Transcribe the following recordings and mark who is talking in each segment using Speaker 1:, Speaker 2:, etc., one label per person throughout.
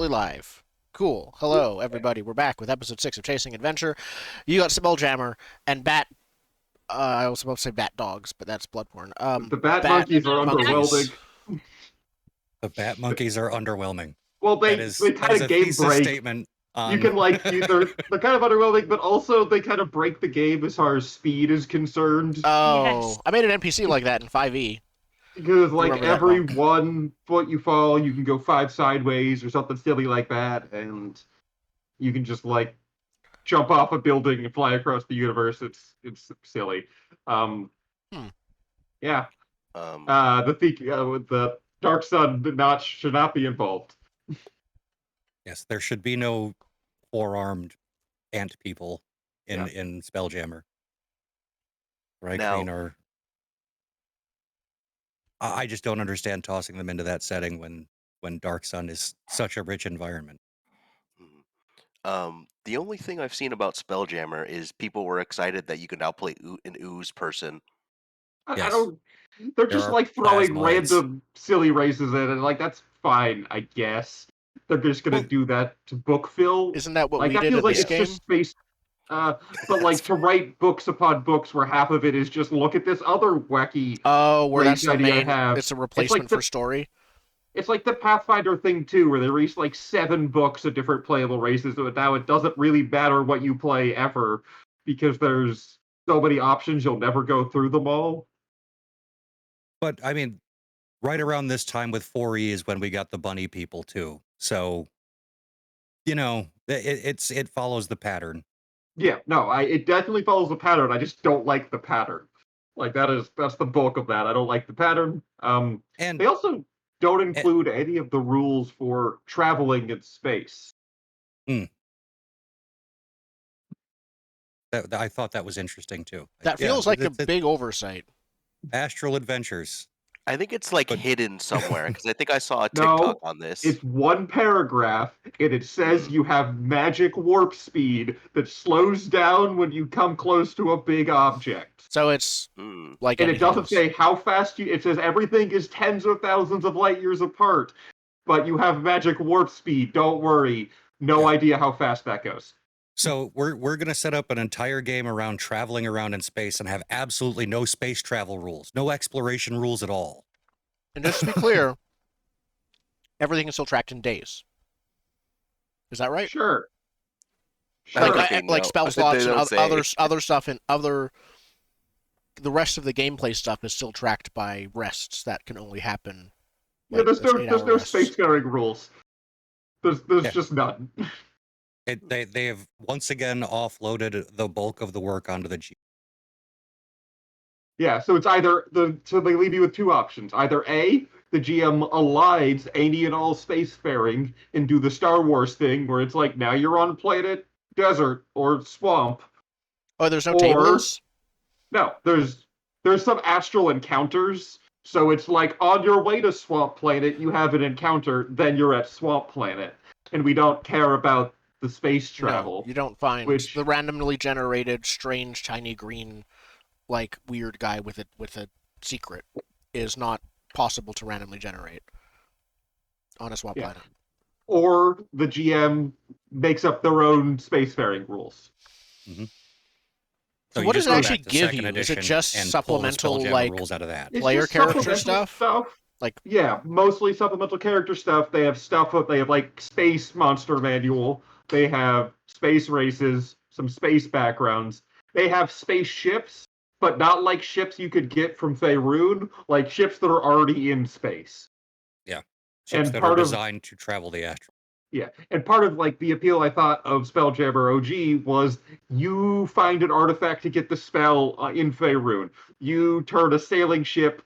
Speaker 1: Live. Cool. Hello, everybody. We're back with episode 6 of Chasing Adventure. You got Spelljammer and Bat. I was supposed to say Bat Dogs, but that's Bloodborne.
Speaker 2: The bat
Speaker 1: Bat
Speaker 2: monkeys are
Speaker 1: Monkeys.
Speaker 2: underwhelming.
Speaker 3: The bat monkeys are underwhelming.
Speaker 2: Well,
Speaker 3: That
Speaker 2: they
Speaker 3: is
Speaker 2: kind of
Speaker 3: a
Speaker 2: game
Speaker 3: thesis
Speaker 2: break.
Speaker 3: statement
Speaker 2: You
Speaker 3: on.
Speaker 2: can they're kind of underwhelming, but also they kind of break the game as far as speed is concerned.
Speaker 1: Oh,
Speaker 4: Yes.
Speaker 1: I made an NPC like that in 5e.
Speaker 2: Because
Speaker 1: You remember that,
Speaker 2: every
Speaker 1: Monk?
Speaker 2: 1 foot you fall, you can go 5 sideways or something silly like that, and you can just jump off a building and fly across the universe. It's silly. Um,
Speaker 1: Hmm.
Speaker 2: yeah.
Speaker 5: Um,
Speaker 2: With the Dark Sun should not be involved.
Speaker 3: Yes, there should be no four-armed ant people
Speaker 2: Yeah.
Speaker 3: in Spelljammer. Right,
Speaker 5: Now-
Speaker 3: Queen? Or I just don't understand tossing them into that setting when Dark Sun is such a rich environment.
Speaker 5: the only thing I've seen about Spelljammer is people were excited that you can now play an ooze person.
Speaker 2: I
Speaker 3: Yes.
Speaker 2: don't. They're
Speaker 3: There
Speaker 2: just
Speaker 3: are
Speaker 2: throwing
Speaker 3: plasmoids.
Speaker 2: random silly races in, and that's fine, I guess. They're just gonna
Speaker 3: Well-
Speaker 2: do that to book fill.
Speaker 1: Isn't that what we
Speaker 2: That
Speaker 1: did
Speaker 2: feels
Speaker 1: in
Speaker 2: like
Speaker 1: this
Speaker 2: it's
Speaker 1: game?
Speaker 2: just space. But to write books upon books where half of it is just look at this other wacky.
Speaker 1: Oh, where that's
Speaker 2: race
Speaker 1: the
Speaker 2: idea I
Speaker 1: main.
Speaker 2: have.
Speaker 1: It's a replacement
Speaker 2: the-
Speaker 1: for story.
Speaker 2: It's like the Pathfinder thing too, where they release 7 books of different playable races. So now it doesn't really matter what you play ever, because there's so many options you'll never go through them all.
Speaker 3: But I mean, right around this time with 4E is when we got the bunny people too. So, it follows the pattern.
Speaker 2: Yeah, no, it definitely follows the pattern. I just don't like the pattern. That's the bulk of that. I don't like the pattern.
Speaker 3: And
Speaker 2: They also don't include any of the rules for traveling in space.
Speaker 3: I thought that was interesting too.
Speaker 1: That
Speaker 3: Yeah,
Speaker 1: feels like a
Speaker 3: it's
Speaker 1: big oversight.
Speaker 3: Astral Adventures.
Speaker 5: I think it's
Speaker 3: But-
Speaker 5: hidden somewhere because I think I saw a
Speaker 2: No,
Speaker 5: TikTok on this.
Speaker 2: It's 1 paragraph, and it says you have magic warp speed that slows down when you come close to a big object.
Speaker 1: So it's
Speaker 5: Hmm.
Speaker 1: like
Speaker 2: And it
Speaker 1: anything
Speaker 2: doesn't
Speaker 1: else.
Speaker 2: say how fast it says everything is tens of thousands of light years apart, but you have magic warp speed. Don't worry. No
Speaker 3: Yeah.
Speaker 2: idea how fast that goes.
Speaker 3: So we're gonna set up an entire game around traveling around in space and have absolutely no space travel rules, no exploration rules at all.
Speaker 1: And just to be clear, everything is still tracked in days. Is that right?
Speaker 2: Sure.
Speaker 5: I
Speaker 1: Like
Speaker 5: don't
Speaker 2: Sure.
Speaker 5: think they
Speaker 1: like
Speaker 5: know.
Speaker 1: spell
Speaker 5: They
Speaker 1: slots and
Speaker 5: don't
Speaker 1: other
Speaker 5: say.
Speaker 1: other stuff and other. The rest of the gameplay stuff is still tracked by rests that can only happen.
Speaker 2: Yeah, there's
Speaker 1: those
Speaker 2: no
Speaker 1: 8-hour rests.
Speaker 2: spacefaring rules. There's
Speaker 3: Yeah.
Speaker 2: just none.
Speaker 3: They have once again offloaded the bulk of the work onto the G.
Speaker 2: Yeah, so it's either so they leave you with 2 options. Either A, the GM aligns any and all spacefaring and do the Star Wars thing where it's now you're on planet desert or swamp.
Speaker 1: Oh, there's no
Speaker 2: Or-
Speaker 1: tables.
Speaker 2: No, there's some astral encounters. So it's on your way to Swamp Planet, you have an encounter, then you're at Swamp Planet. And we don't care about the space travel.
Speaker 1: No, you don't find
Speaker 2: which-
Speaker 1: the randomly generated, strange, tiny green, weird guy with a secret is not possible to randomly generate on a swamp
Speaker 2: Yeah.
Speaker 1: planet.
Speaker 2: Or the GM makes up their own spacefaring rules.
Speaker 1: So what does
Speaker 3: just
Speaker 1: it
Speaker 3: go
Speaker 1: actually
Speaker 3: back to
Speaker 1: give
Speaker 3: second
Speaker 1: you? Is it
Speaker 3: edition
Speaker 1: just
Speaker 3: and pull the
Speaker 1: supplemental,
Speaker 3: Spelljammer rules out of that?
Speaker 2: It's
Speaker 1: Player
Speaker 2: just
Speaker 1: character
Speaker 2: supplemental
Speaker 1: stuff?
Speaker 2: Yeah, mostly supplemental character stuff. They have space monster manual. They have space races, some space backgrounds. They have space ships, but not like ships you could get from Faerun, like ships that are already in space.
Speaker 3: Ships
Speaker 2: and
Speaker 3: that
Speaker 2: part
Speaker 3: are
Speaker 2: of-
Speaker 3: designed to travel the astral.
Speaker 2: Yeah, and part of the appeal I thought of Spelljammer OG was you find an artifact to get the spell in Faerun. You turn a sailing ship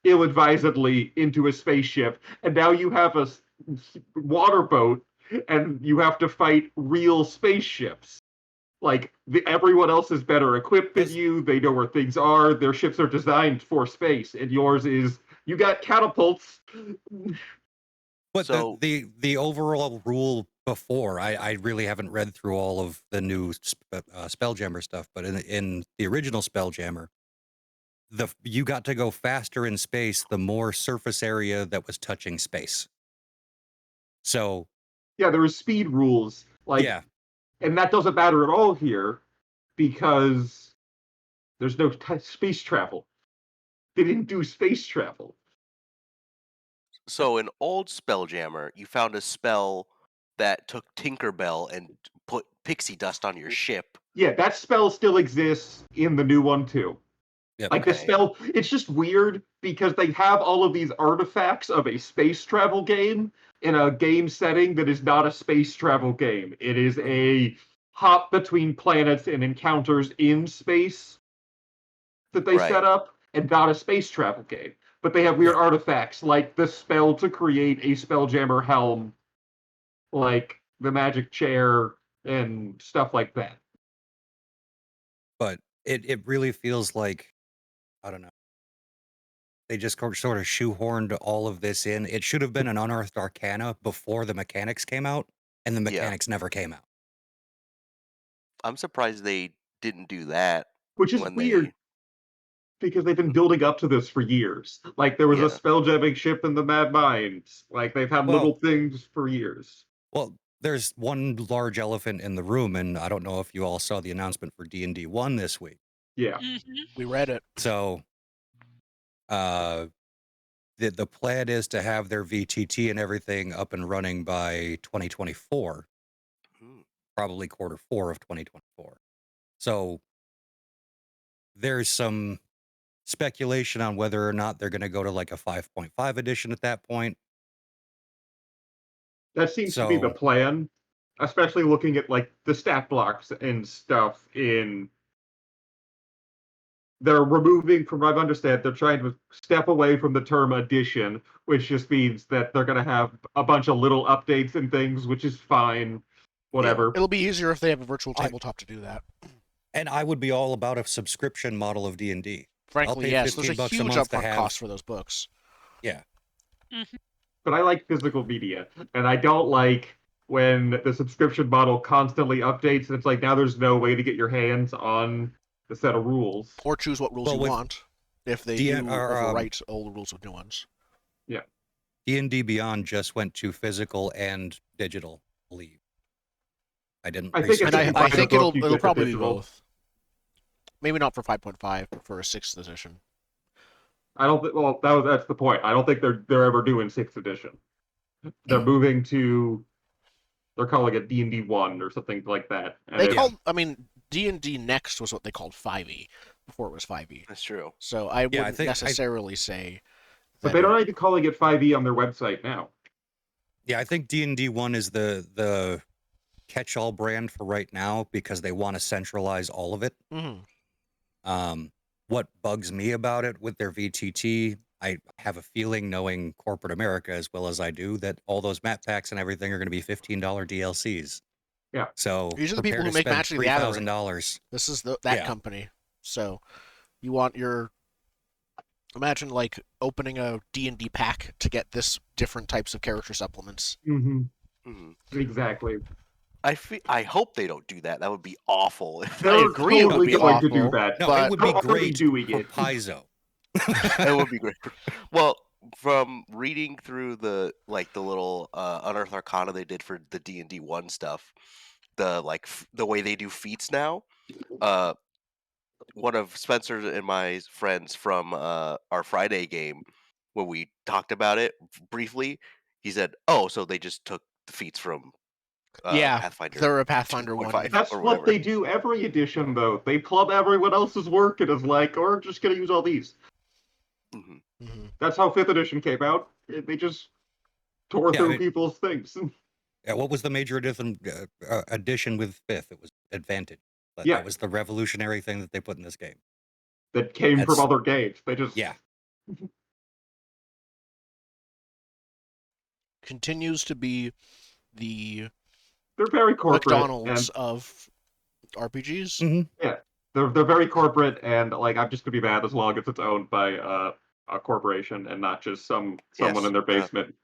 Speaker 2: ill-advisedly into a spaceship, and now you have a water boat, and you have to fight real spaceships. Everyone else is better equipped than you. They know where things are. Their ships are designed for space, and yours is you got catapults.
Speaker 3: But
Speaker 5: So-
Speaker 3: the overall rule before, I really haven't read through all of the new Spelljammer stuff, but in the original Spelljammer, you got to go faster in space the more surface area that was touching space. So
Speaker 2: Yeah, there was speed rules, like,
Speaker 3: Yeah,
Speaker 2: and that doesn't matter at all here because there's no space travel. They didn't do space travel.
Speaker 5: So in old Spelljammer, you found a spell that took Tinkerbell and put pixie dust on your ship.
Speaker 2: Yeah, that spell still exists in the new one too.
Speaker 3: yep.
Speaker 2: Like the
Speaker 5: Okay.
Speaker 2: spell, it's just weird because they have all of these artifacts of a space travel game in a game setting that is not a space travel game. It is a hop between planets and encounters in space that they
Speaker 5: Right.
Speaker 2: set up, and not a space travel game. But they have weird
Speaker 3: Yeah.
Speaker 2: artifacts like the spell to create a Spelljammer helm, like the magic chair and stuff like that.
Speaker 3: But it really feels like, I don't know. They just sort of shoehorned all of this in. It should have been an Unearthed Arcana before the mechanics came out, and the
Speaker 5: Yeah.
Speaker 3: mechanics never came out.
Speaker 5: I'm surprised they didn't do that
Speaker 2: Which is
Speaker 5: when
Speaker 2: weird because they've been building up to this for years. Like there was a
Speaker 5: Yeah.
Speaker 2: spelljamming ship in the Mad Mines. Like they've had
Speaker 3: Well-
Speaker 2: little things for years.
Speaker 3: Well, there's one large elephant in the room, and I don't know if you all saw the announcement for D&D 1 this week.
Speaker 2: Yeah.
Speaker 1: We read it.
Speaker 3: So, the plan is to have their VTT and everything up and running by 2024,
Speaker 5: Hmm.
Speaker 3: probably quarter 4 of 2024. So, there's some speculation on whether or not they're going to go to like a 5.5 edition at that point.
Speaker 2: That seems to be the
Speaker 3: So,
Speaker 2: plan, especially looking at like the stat blocks and stuff in they're removing, from what I understand, they're trying to step away from the term edition, which just means that they're going to have a bunch of little updates and things, which is fine. Whatever.
Speaker 1: It'll be easier if they have a virtual
Speaker 3: I-
Speaker 1: tabletop to do that.
Speaker 3: and I would be all about a subscription model of D&D.
Speaker 1: Frankly,
Speaker 3: pay
Speaker 1: yes, there's a
Speaker 3: $15 a
Speaker 1: huge
Speaker 3: month to
Speaker 1: upfront
Speaker 3: have-
Speaker 1: cost for those books.
Speaker 3: Yeah.
Speaker 2: But I like physical media, and I don't like when the subscription model constantly updates and it's like now there's no way to get your hands on the set of rules.
Speaker 1: Or choose what rules
Speaker 3: Well,
Speaker 1: you
Speaker 3: with
Speaker 1: want if they
Speaker 3: DM
Speaker 1: do
Speaker 3: or,
Speaker 1: overwrite old rules with new ones.
Speaker 3: D&D Beyond just went to physical and digital, I believe. I didn't
Speaker 2: I think
Speaker 3: research
Speaker 2: it's
Speaker 1: And
Speaker 3: it,
Speaker 1: I
Speaker 2: buy
Speaker 1: think
Speaker 2: the book, you
Speaker 1: it'll
Speaker 2: get the
Speaker 1: probably be
Speaker 2: digital.
Speaker 1: both. Maybe not for 5.5, but for a 6th edition.
Speaker 2: I don't think. Well, that's the point. I don't think they're ever doing 6th edition. They're moving to. They're calling it D&D 1 or something like that. And
Speaker 1: They
Speaker 2: it's-
Speaker 1: called, I mean, D&D Next was what they called 5e before it was 5e.
Speaker 5: That's true.
Speaker 1: So I wouldn't
Speaker 3: think
Speaker 1: necessarily say.
Speaker 2: but
Speaker 1: that
Speaker 2: they
Speaker 1: it-
Speaker 2: don't even calling it 5e on their website now.
Speaker 3: Yeah, I think D&D 1 is the catch-all brand for right now because they want to centralize all of it.
Speaker 1: Mhm.
Speaker 3: What bugs me about it with their VTT, I have a feeling, knowing corporate America as well as I do, that all those map packs and everything are going to be $15 DLCs.
Speaker 2: Yeah.
Speaker 3: So
Speaker 1: These are the people
Speaker 3: prepare
Speaker 1: who
Speaker 3: to
Speaker 1: make
Speaker 3: spend
Speaker 1: Magic the Gathering.
Speaker 3: $3,000.
Speaker 1: This is that
Speaker 3: Yeah.
Speaker 1: company. So you want your. Imagine like opening a D&D pack to get this different types of character supplements.
Speaker 2: Mm-hmm.
Speaker 5: Hmm.
Speaker 2: Exactly.
Speaker 5: I hope they don't do that. That would be awful.
Speaker 2: They're
Speaker 1: agree it would
Speaker 2: totally
Speaker 1: be
Speaker 2: going to do
Speaker 1: awful,
Speaker 2: that.
Speaker 3: No,
Speaker 1: But-
Speaker 3: it would
Speaker 2: They're
Speaker 3: be
Speaker 2: already
Speaker 3: great
Speaker 2: doing
Speaker 3: for
Speaker 2: it.
Speaker 3: Paizo.
Speaker 5: It would be great. Well, from reading through the little Unearthed Arcana they did for the D&D 1 stuff, the way they do feats now, one of Spencer and my friends from our Friday game, when we talked about it briefly, he said, "Oh, so they just took the feats from
Speaker 1: Yeah,
Speaker 5: Pathfinder."
Speaker 1: they're a Pathfinder 1.
Speaker 5: 2.5.
Speaker 2: That's
Speaker 5: or
Speaker 2: what
Speaker 5: whatever.
Speaker 2: they do every edition, though. They plumb everyone else's work and is like, "We're just going to use all these."
Speaker 5: Mhm.
Speaker 1: Mhm.
Speaker 2: That's how 5th edition came out. They just tore
Speaker 3: Yeah,
Speaker 2: through
Speaker 3: I mean-
Speaker 2: people's things.
Speaker 3: Yeah, what was the major addition with 5th? It was Advantage. But
Speaker 2: Yeah.
Speaker 3: that was the revolutionary thing that they put in this game.
Speaker 2: That came from
Speaker 3: That's-
Speaker 2: other games. They just
Speaker 3: Yeah.
Speaker 1: Continues to be the
Speaker 2: they're very corporate.
Speaker 1: McDonald's of RPGs.
Speaker 3: Mhm.
Speaker 2: They're very corporate, and like I'm just gonna be mad as long as it's owned by a corporation and not just someone
Speaker 5: Yes,
Speaker 2: in their basement.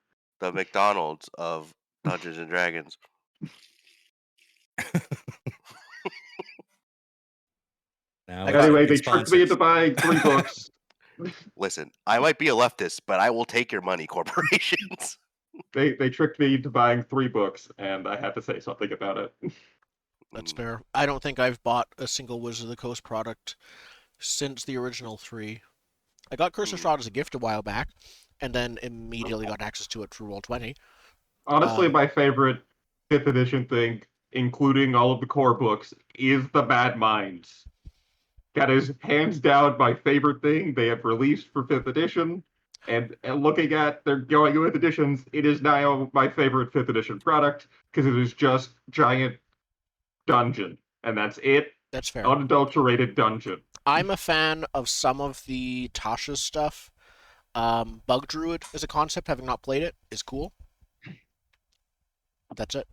Speaker 5: The McDonald's of Dungeons and Dragons.
Speaker 3: Now
Speaker 2: Anyway, they
Speaker 3: accepting
Speaker 2: tricked me into
Speaker 3: sponsors.
Speaker 2: buying 3 books.
Speaker 5: Listen, I might be a leftist, but I will take your money, corporations.
Speaker 2: They tricked me into buying 3 books, and I had to say something about it.
Speaker 1: That's
Speaker 5: Mm,
Speaker 1: fair. I don't think I've bought a single Wizard of the Coast product since the original 3. I got Curse of
Speaker 5: mm.
Speaker 1: Strahd as a gift a while back, and then immediately got access to it through Roll20.
Speaker 2: Honestly, my favorite 5th edition thing, including all of the core books, is the Bad Minds. That is hands down my favorite thing they have released for 5th edition. And looking at their going with editions, it is now my favorite 5th edition product because it is just giant dungeon. And that's it.
Speaker 1: That's fair.
Speaker 2: Unadulterated dungeon.
Speaker 1: I'm a fan of some of the Tasha's stuff. Bug Druid as a concept, having not played it, is cool. That's it.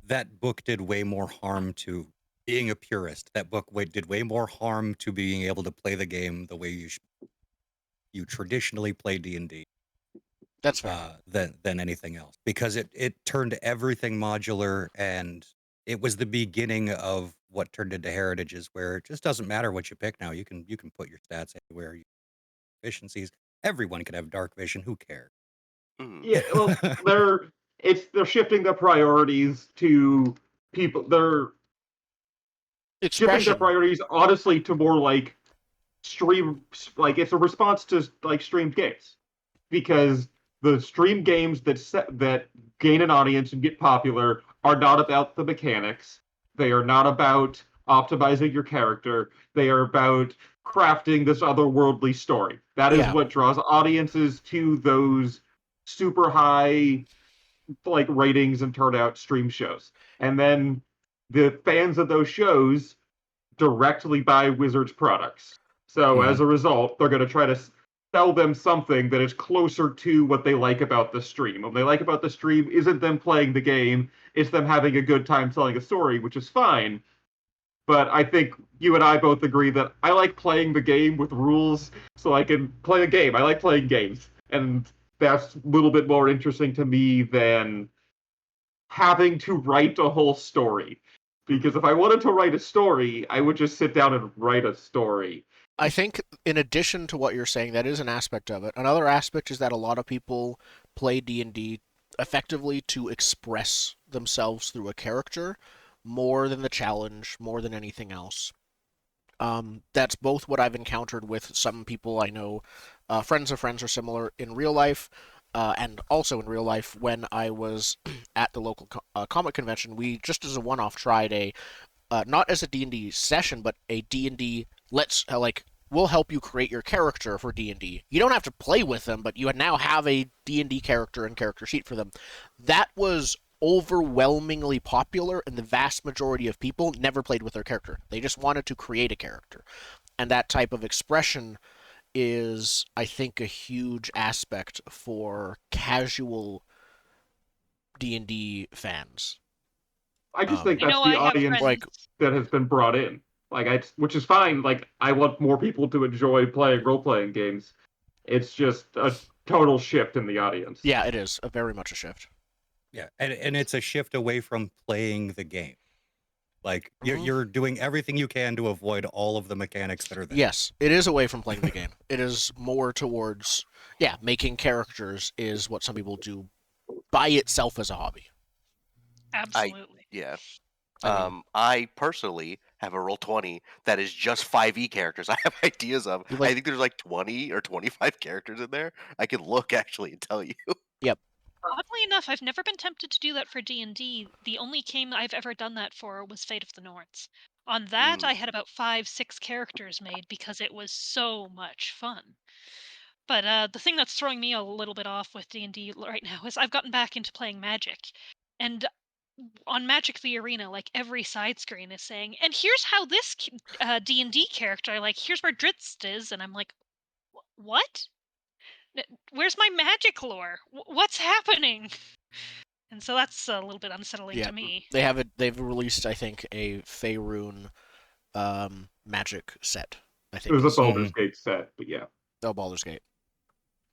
Speaker 3: That book did way more harm to being a purist. That book did way more harm to being able to play the game the way you traditionally play D&D
Speaker 1: That's fair.
Speaker 3: than anything else, because it turned everything modular, and it was the beginning of what turned into heritages, where it just doesn't matter what you pick now. You can put your stats anywhere. Efficiencies. Everyone can have dark vision. Who cares?
Speaker 5: Mm.
Speaker 2: Yeah, well, they're shifting the priorities to people. They're shifting their
Speaker 1: Expression.
Speaker 2: priorities honestly to more like stream, like it's a response to like streamed games, because the stream games that gain an audience and get popular are not about the mechanics. They are not about optimizing your character. They are about crafting this otherworldly story. That is
Speaker 1: Yeah.
Speaker 2: what draws audiences to those super high like ratings and turnout stream shows. And then the fans of those shows directly buy Wizards products. So as a result, they're going to try to sell them something that is closer to what they like about the stream. What they like about the stream isn't them playing the game, it's them having a good time telling a story, which is fine. But I think you and I both agree that I like playing the game with rules so I can play a game. I like playing games. And that's a little bit more interesting to me than having to write a whole story. Because if I wanted to write a story, I would just sit down and write a story.
Speaker 1: I think, in addition to what you're saying, that is an aspect of it. Another aspect is that a lot of people play D&D effectively to express themselves through a character more than the challenge, more than anything else. That's both what I've encountered with some people I know. Friends of friends are similar in real life, and also in real life when I was at the local comic convention. We, just as a one-off, tried a not as a D&D session, but a D&D we'll help you create your character for D&D. You don't have to play with them, but you now have a D&D character and character sheet for them. That was overwhelmingly popular, and the vast majority of people never played with their character. They just wanted to create a character. And that type of expression is, I think, a huge aspect for casual D&D fans.
Speaker 2: I just think
Speaker 4: I
Speaker 2: that's
Speaker 4: know
Speaker 2: the
Speaker 4: I have
Speaker 2: audience
Speaker 4: friends.
Speaker 2: that has been brought in. Which is fine. Like, I want more people to enjoy playing role playing games. It's just a total shift in the audience.
Speaker 1: Yeah, it is very much a shift.
Speaker 3: Yeah, and it's a shift away from playing the game. Like you're doing everything you can to avoid all of the mechanics that are there.
Speaker 1: Yes, it is away from playing the game. It is more towards, making characters is what some people do by itself as a hobby.
Speaker 4: Absolutely.
Speaker 5: Yeah.
Speaker 1: I mean,
Speaker 5: I personally have a Roll20 that is just 5e characters. I have ideas of. I think there's like 20 or 25 characters in there. I can look actually and tell you.
Speaker 1: Yep.
Speaker 4: Oddly enough, I've never been tempted to do that for D&D. The only game I've ever done that for was Fate of the Nords. On that, I had about 5-6 characters made because it was so much fun. But the thing that's throwing me a little bit off with D&D right now is I've gotten back into playing Magic. And on Magic the Arena, like, every side screen is saying, and here's how this D&D character, like, here's where Dritz is, and I'm like, what? Where's my magic lore? What's happening? And so that's a little bit unsettling to me.
Speaker 1: They've released, I think, a Faerun magic set. I think
Speaker 2: It was a Baldur's Gate set, but yeah.
Speaker 1: Oh, Baldur's Gate.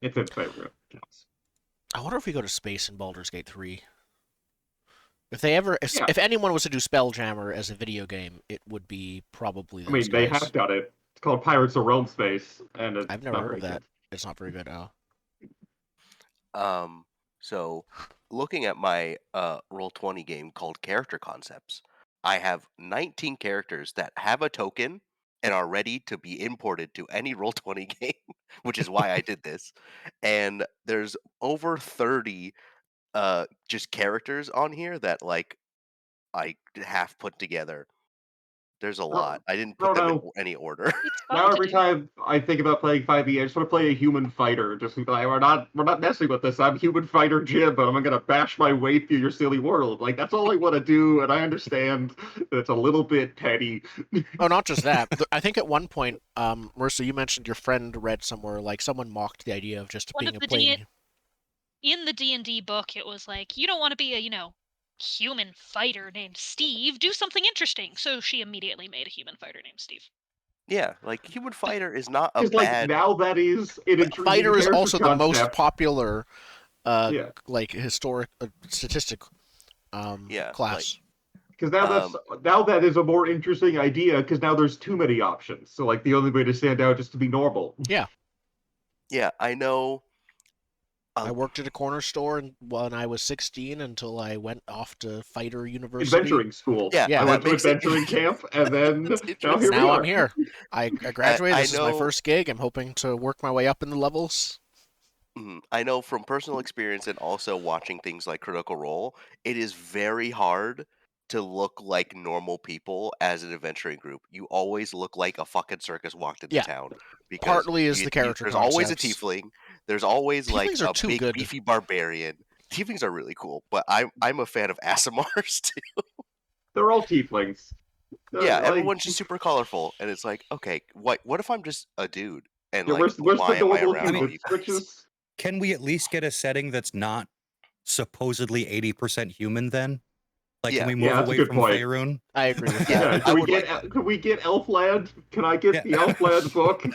Speaker 2: It's in Faerun.
Speaker 1: I wonder if we go to space in Baldur's Gate 3. If anyone was to do Spelljammer as a video game, it would be probably those
Speaker 2: they
Speaker 1: guys.
Speaker 2: have done it. It's called Pirates of Realm Space, and
Speaker 1: I've never heard of that. It's not very good.
Speaker 5: Um, So, looking at my Roll20 game called Character Concepts, I have 19 characters that have a token and are ready to be imported to any Roll20 game, which is why I did this. And there's over 30 just characters on here that like I half put together. There's a lot. I didn't
Speaker 2: I
Speaker 5: put
Speaker 2: don't
Speaker 5: them in
Speaker 2: know.
Speaker 5: any order.
Speaker 4: It's
Speaker 2: Now
Speaker 4: fun to
Speaker 2: every
Speaker 4: do.
Speaker 2: time I think about playing 5e, I just want to play a human fighter. Just like we're not messing with this. I'm human fighter Jim, but I'm gonna bash my way through your silly world. Like that's all I want to do, and I understand that it's a little bit petty.
Speaker 1: Oh, not just that. I think at one point, Marissa, you mentioned your friend read somewhere like someone mocked the idea of just
Speaker 4: One
Speaker 1: being
Speaker 4: of
Speaker 1: a
Speaker 4: the
Speaker 1: plain.
Speaker 4: in the D&D book, it was like, you don't want to be a, human fighter named Steve. Do something interesting. So she immediately made a human fighter named Steve.
Speaker 5: Yeah, like human fighter is not a
Speaker 2: Because like
Speaker 5: bad.
Speaker 2: now that is an intriguing
Speaker 1: Fighter is
Speaker 2: character
Speaker 1: also the most
Speaker 2: concept.
Speaker 1: popular,
Speaker 2: Yeah,
Speaker 1: like historic statistic,
Speaker 5: Yeah,
Speaker 1: class.
Speaker 2: because
Speaker 5: um,
Speaker 2: now that is a more interesting idea. Because now there's too many options. So like the only way to stand out is to be normal.
Speaker 1: Yeah,
Speaker 5: yeah, I know.
Speaker 1: I worked at a corner store when I was 16 until I went off to Fighter University.
Speaker 2: Adventuring school.
Speaker 5: Yeah,
Speaker 2: I
Speaker 1: Yeah,
Speaker 2: went
Speaker 5: that
Speaker 2: to
Speaker 5: makes it.
Speaker 2: adventuring camp, and then
Speaker 5: That's
Speaker 2: now here
Speaker 5: interesting.
Speaker 2: we
Speaker 1: now I'm
Speaker 2: are.
Speaker 1: here. I graduated.
Speaker 5: I
Speaker 1: This is my
Speaker 5: know.
Speaker 1: first gig. I'm hoping to work my way up in the levels.
Speaker 5: I know from personal experience and also watching things like Critical Role, it is very hard to look like normal people as an adventuring group. You always look like a fucking circus walked into
Speaker 1: Yeah,
Speaker 5: town because
Speaker 1: partly is the character
Speaker 5: there's always a
Speaker 1: concepts.
Speaker 5: tiefling, there's always like
Speaker 1: Tieflings are
Speaker 5: a
Speaker 1: too
Speaker 5: big
Speaker 1: good.
Speaker 5: beefy barbarian. Tieflings are really cool, but I'm a fan of Asimars too.
Speaker 2: They're all tieflings.
Speaker 5: Yeah,
Speaker 2: Like,
Speaker 5: everyone's just super colorful, and it's like, okay, what if I'm just a dude and
Speaker 2: yeah,
Speaker 5: like
Speaker 2: where's the
Speaker 5: why am I
Speaker 2: normal
Speaker 5: around
Speaker 3: I mean,
Speaker 5: all
Speaker 2: human?
Speaker 5: you
Speaker 2: Which
Speaker 5: guys?
Speaker 2: is
Speaker 3: can we at least get a setting that's not supposedly 80% human then? Like, can
Speaker 5: Yeah,
Speaker 3: we
Speaker 2: yeah,
Speaker 3: move
Speaker 2: that's a
Speaker 3: away
Speaker 2: good
Speaker 3: from
Speaker 2: point.
Speaker 3: Faerun?
Speaker 1: I agree with
Speaker 5: yeah,
Speaker 1: that.
Speaker 2: Yeah,
Speaker 5: I would like that.
Speaker 2: can we get Elfland? Can I get
Speaker 3: Yeah.
Speaker 2: the Elfland book, please?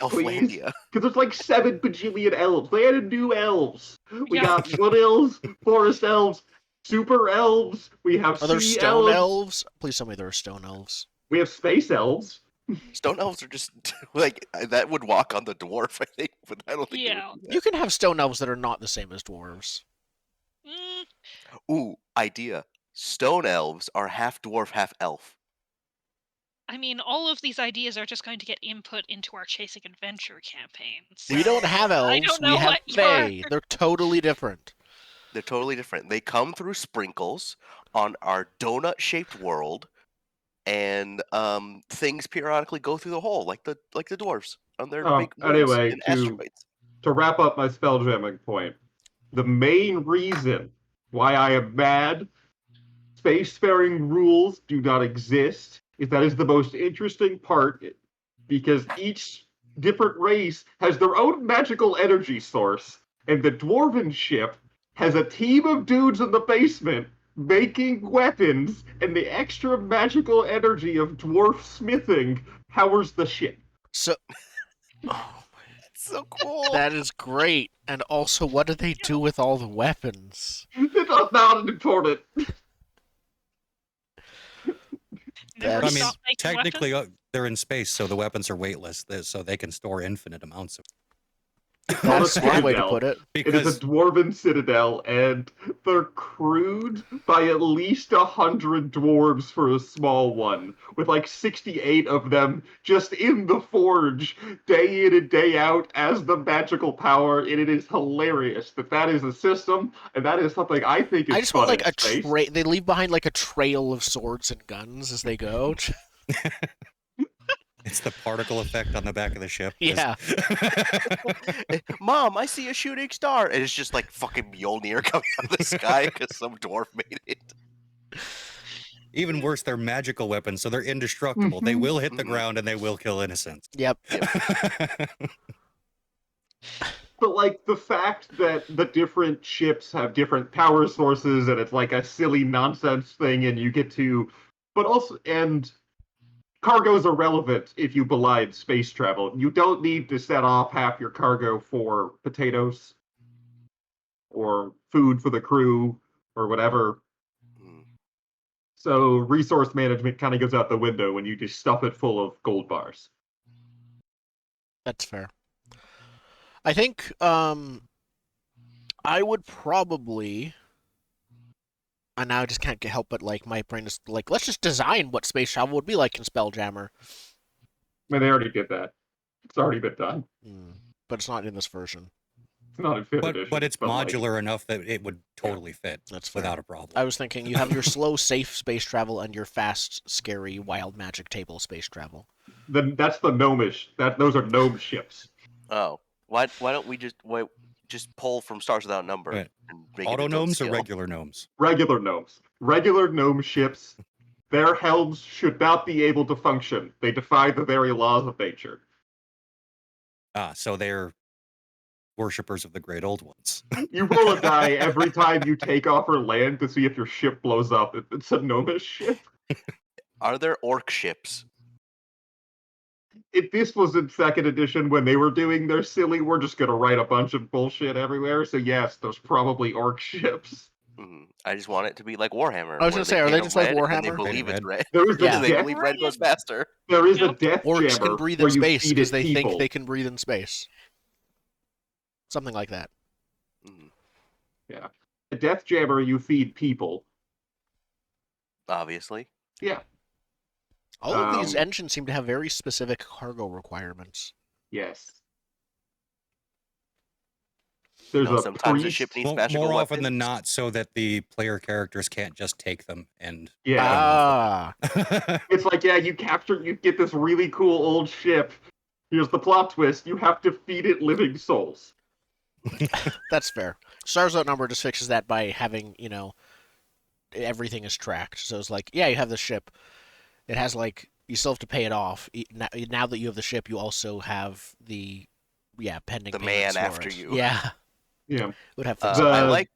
Speaker 5: Elflandia.
Speaker 2: Because there's like 7 bajillion elves. They added new elves. We
Speaker 4: Yeah.
Speaker 2: got wood elves, forest elves, super elves. We have
Speaker 1: Are there
Speaker 2: sea
Speaker 1: stone
Speaker 2: elves.
Speaker 1: elves? Please tell me there are stone elves.
Speaker 2: We have space elves.
Speaker 5: Stone elves are just like that would walk on the dwarf, I think, but I don't think they would
Speaker 4: Yeah.
Speaker 5: do
Speaker 1: You can have stone elves that are not the same as dwarves.
Speaker 4: Mm,
Speaker 5: that. Ooh, idea. Stone elves are half dwarf, half elf.
Speaker 4: I mean, all of these ideas are just going to get input into our Chasing Adventure campaign.
Speaker 1: We don't
Speaker 4: So
Speaker 1: have
Speaker 4: I
Speaker 1: elves.
Speaker 4: don't
Speaker 1: We
Speaker 4: know
Speaker 1: have
Speaker 4: what your
Speaker 1: fae. They're totally different.
Speaker 5: They're totally different. They come through sprinkles on our donut-shaped world, and things periodically go through the hole, like the dwarves on their big moons
Speaker 2: Anyway,
Speaker 5: and
Speaker 2: to
Speaker 5: asteroids.
Speaker 2: wrap up my spelljamming point, the main reason why I am mad spacefaring rules do not exist is that is the most interesting part because each different race has their own magical energy source, and the dwarven ship has a team of dudes in the basement making weapons, and the extra magical energy of dwarf smithing powers the ship.
Speaker 1: So, oh,
Speaker 5: It's so cool.
Speaker 1: that is great. And also, what do they do with all the weapons?
Speaker 2: It's not important.
Speaker 4: never
Speaker 3: I mean,
Speaker 4: stop making
Speaker 3: technically,
Speaker 4: weapons.
Speaker 3: they're in space, so the weapons are weightless, so they can store infinite amounts of.
Speaker 2: It's called a
Speaker 1: That's one way to
Speaker 2: citadel.
Speaker 1: put it.
Speaker 2: It is a
Speaker 3: Because
Speaker 2: dwarven citadel, and they're crewed by at least 100 dwarves for a small one, with like 68 of them just in the forge, day in and day out, as the magical power, and it is hilarious that is a system, and that is something I think
Speaker 1: I
Speaker 2: is
Speaker 1: just want
Speaker 2: fun
Speaker 1: like
Speaker 2: in
Speaker 1: a
Speaker 2: space.
Speaker 1: They leave behind like a trail of swords and guns as they go.
Speaker 3: it's the particle effect on the back of the ship.
Speaker 1: Yeah.
Speaker 5: Mom, I see a shooting star, and it's just like fucking Mjolnir coming out of the sky because some dwarf made it.
Speaker 3: Even worse, they're magical weapons, so they're indestructible. They will hit the ground and they will kill innocents.
Speaker 1: Yep.
Speaker 2: But like the fact that the different ships have different power sources and it's like a silly nonsense thing and you get to but also and cargo is irrelevant if you belie space travel. You don't need to set off half your cargo for potatoes or food for the crew or whatever.
Speaker 5: Mm.
Speaker 2: So resource management kind of goes out the window when you just stuff it full of gold bars.
Speaker 1: That's fair. I think I would probably. And now I just can't help but like my brain is like, let's just design what space travel would be like in Spelljammer.
Speaker 2: I mean, they already did that. It's already been done.
Speaker 1: But it's not in this version.
Speaker 2: It's not in 5th edition.
Speaker 3: But it's
Speaker 2: like,
Speaker 3: modular enough that it would totally fit.
Speaker 1: That's fair.
Speaker 3: Without a problem.
Speaker 1: I was thinking you have your slow, safe space travel and your fast, scary, wild magic table space travel.
Speaker 2: That's the gnomish. Those are gnome ships.
Speaker 5: Oh, why don't we just pull from Stars Without Number?
Speaker 3: Right.
Speaker 5: And make
Speaker 3: Auto
Speaker 5: it its own
Speaker 3: gnomes or
Speaker 5: skill?
Speaker 3: regular gnomes?
Speaker 2: Regular gnomes. Regular gnome ships. Their helms should not be able to function. They defy the very laws of nature.
Speaker 3: So they're worshippers of the great old ones.
Speaker 2: You roll a die every time you take off or land to see if your ship blows up. It's a gnomish ship.
Speaker 5: Are there orc ships?
Speaker 2: If this was in 2nd edition when they were doing their silly, we're just going to write a bunch of bullshit everywhere. So yes, there's probably orc ships.
Speaker 5: I just want it to be like Warhammer.
Speaker 1: I was
Speaker 5: where
Speaker 1: gonna say, are they
Speaker 5: paint
Speaker 1: just
Speaker 5: them
Speaker 1: like
Speaker 5: red and
Speaker 1: Warhammer?
Speaker 5: They believe it's
Speaker 3: Red.
Speaker 5: red.
Speaker 2: There is
Speaker 1: Yeah.
Speaker 2: a
Speaker 5: They
Speaker 2: death,
Speaker 5: believe red goes faster.
Speaker 2: there is a
Speaker 4: Yep.
Speaker 2: death
Speaker 1: Orcs
Speaker 2: jammer
Speaker 1: can breathe
Speaker 2: where
Speaker 1: in
Speaker 2: you
Speaker 1: space
Speaker 2: feed
Speaker 1: because
Speaker 2: it
Speaker 1: they
Speaker 2: people.
Speaker 1: think they can breathe in space. Something like that.
Speaker 5: Mhm.
Speaker 2: Yeah. A death jammer, you feed people.
Speaker 5: Obviously.
Speaker 2: Yeah.
Speaker 1: All of these
Speaker 2: Um,
Speaker 1: engines seem to have very specific cargo requirements.
Speaker 2: Yes. There's a
Speaker 5: sometimes a
Speaker 2: priest.
Speaker 5: ship needs
Speaker 3: More
Speaker 5: magical
Speaker 3: often
Speaker 5: weapons.
Speaker 3: than not, so that the player characters can't just take them and
Speaker 2: Yeah.
Speaker 3: run
Speaker 1: Ah,
Speaker 3: off with them.
Speaker 2: It's like, yeah, you get this really cool old ship. Here's the plot twist. You have to feed it living souls.
Speaker 1: that's fair. Stars Without Number just fixes that by having, everything is tracked. So it's like, yeah, you have the ship. It has like, you still have to pay it off. Now that you have the ship, you also have pending
Speaker 5: The
Speaker 1: payments
Speaker 5: man
Speaker 1: for
Speaker 5: after
Speaker 1: it.
Speaker 5: you.
Speaker 1: Yeah,
Speaker 2: Yeah.
Speaker 1: would have things.
Speaker 2: The-
Speaker 5: I like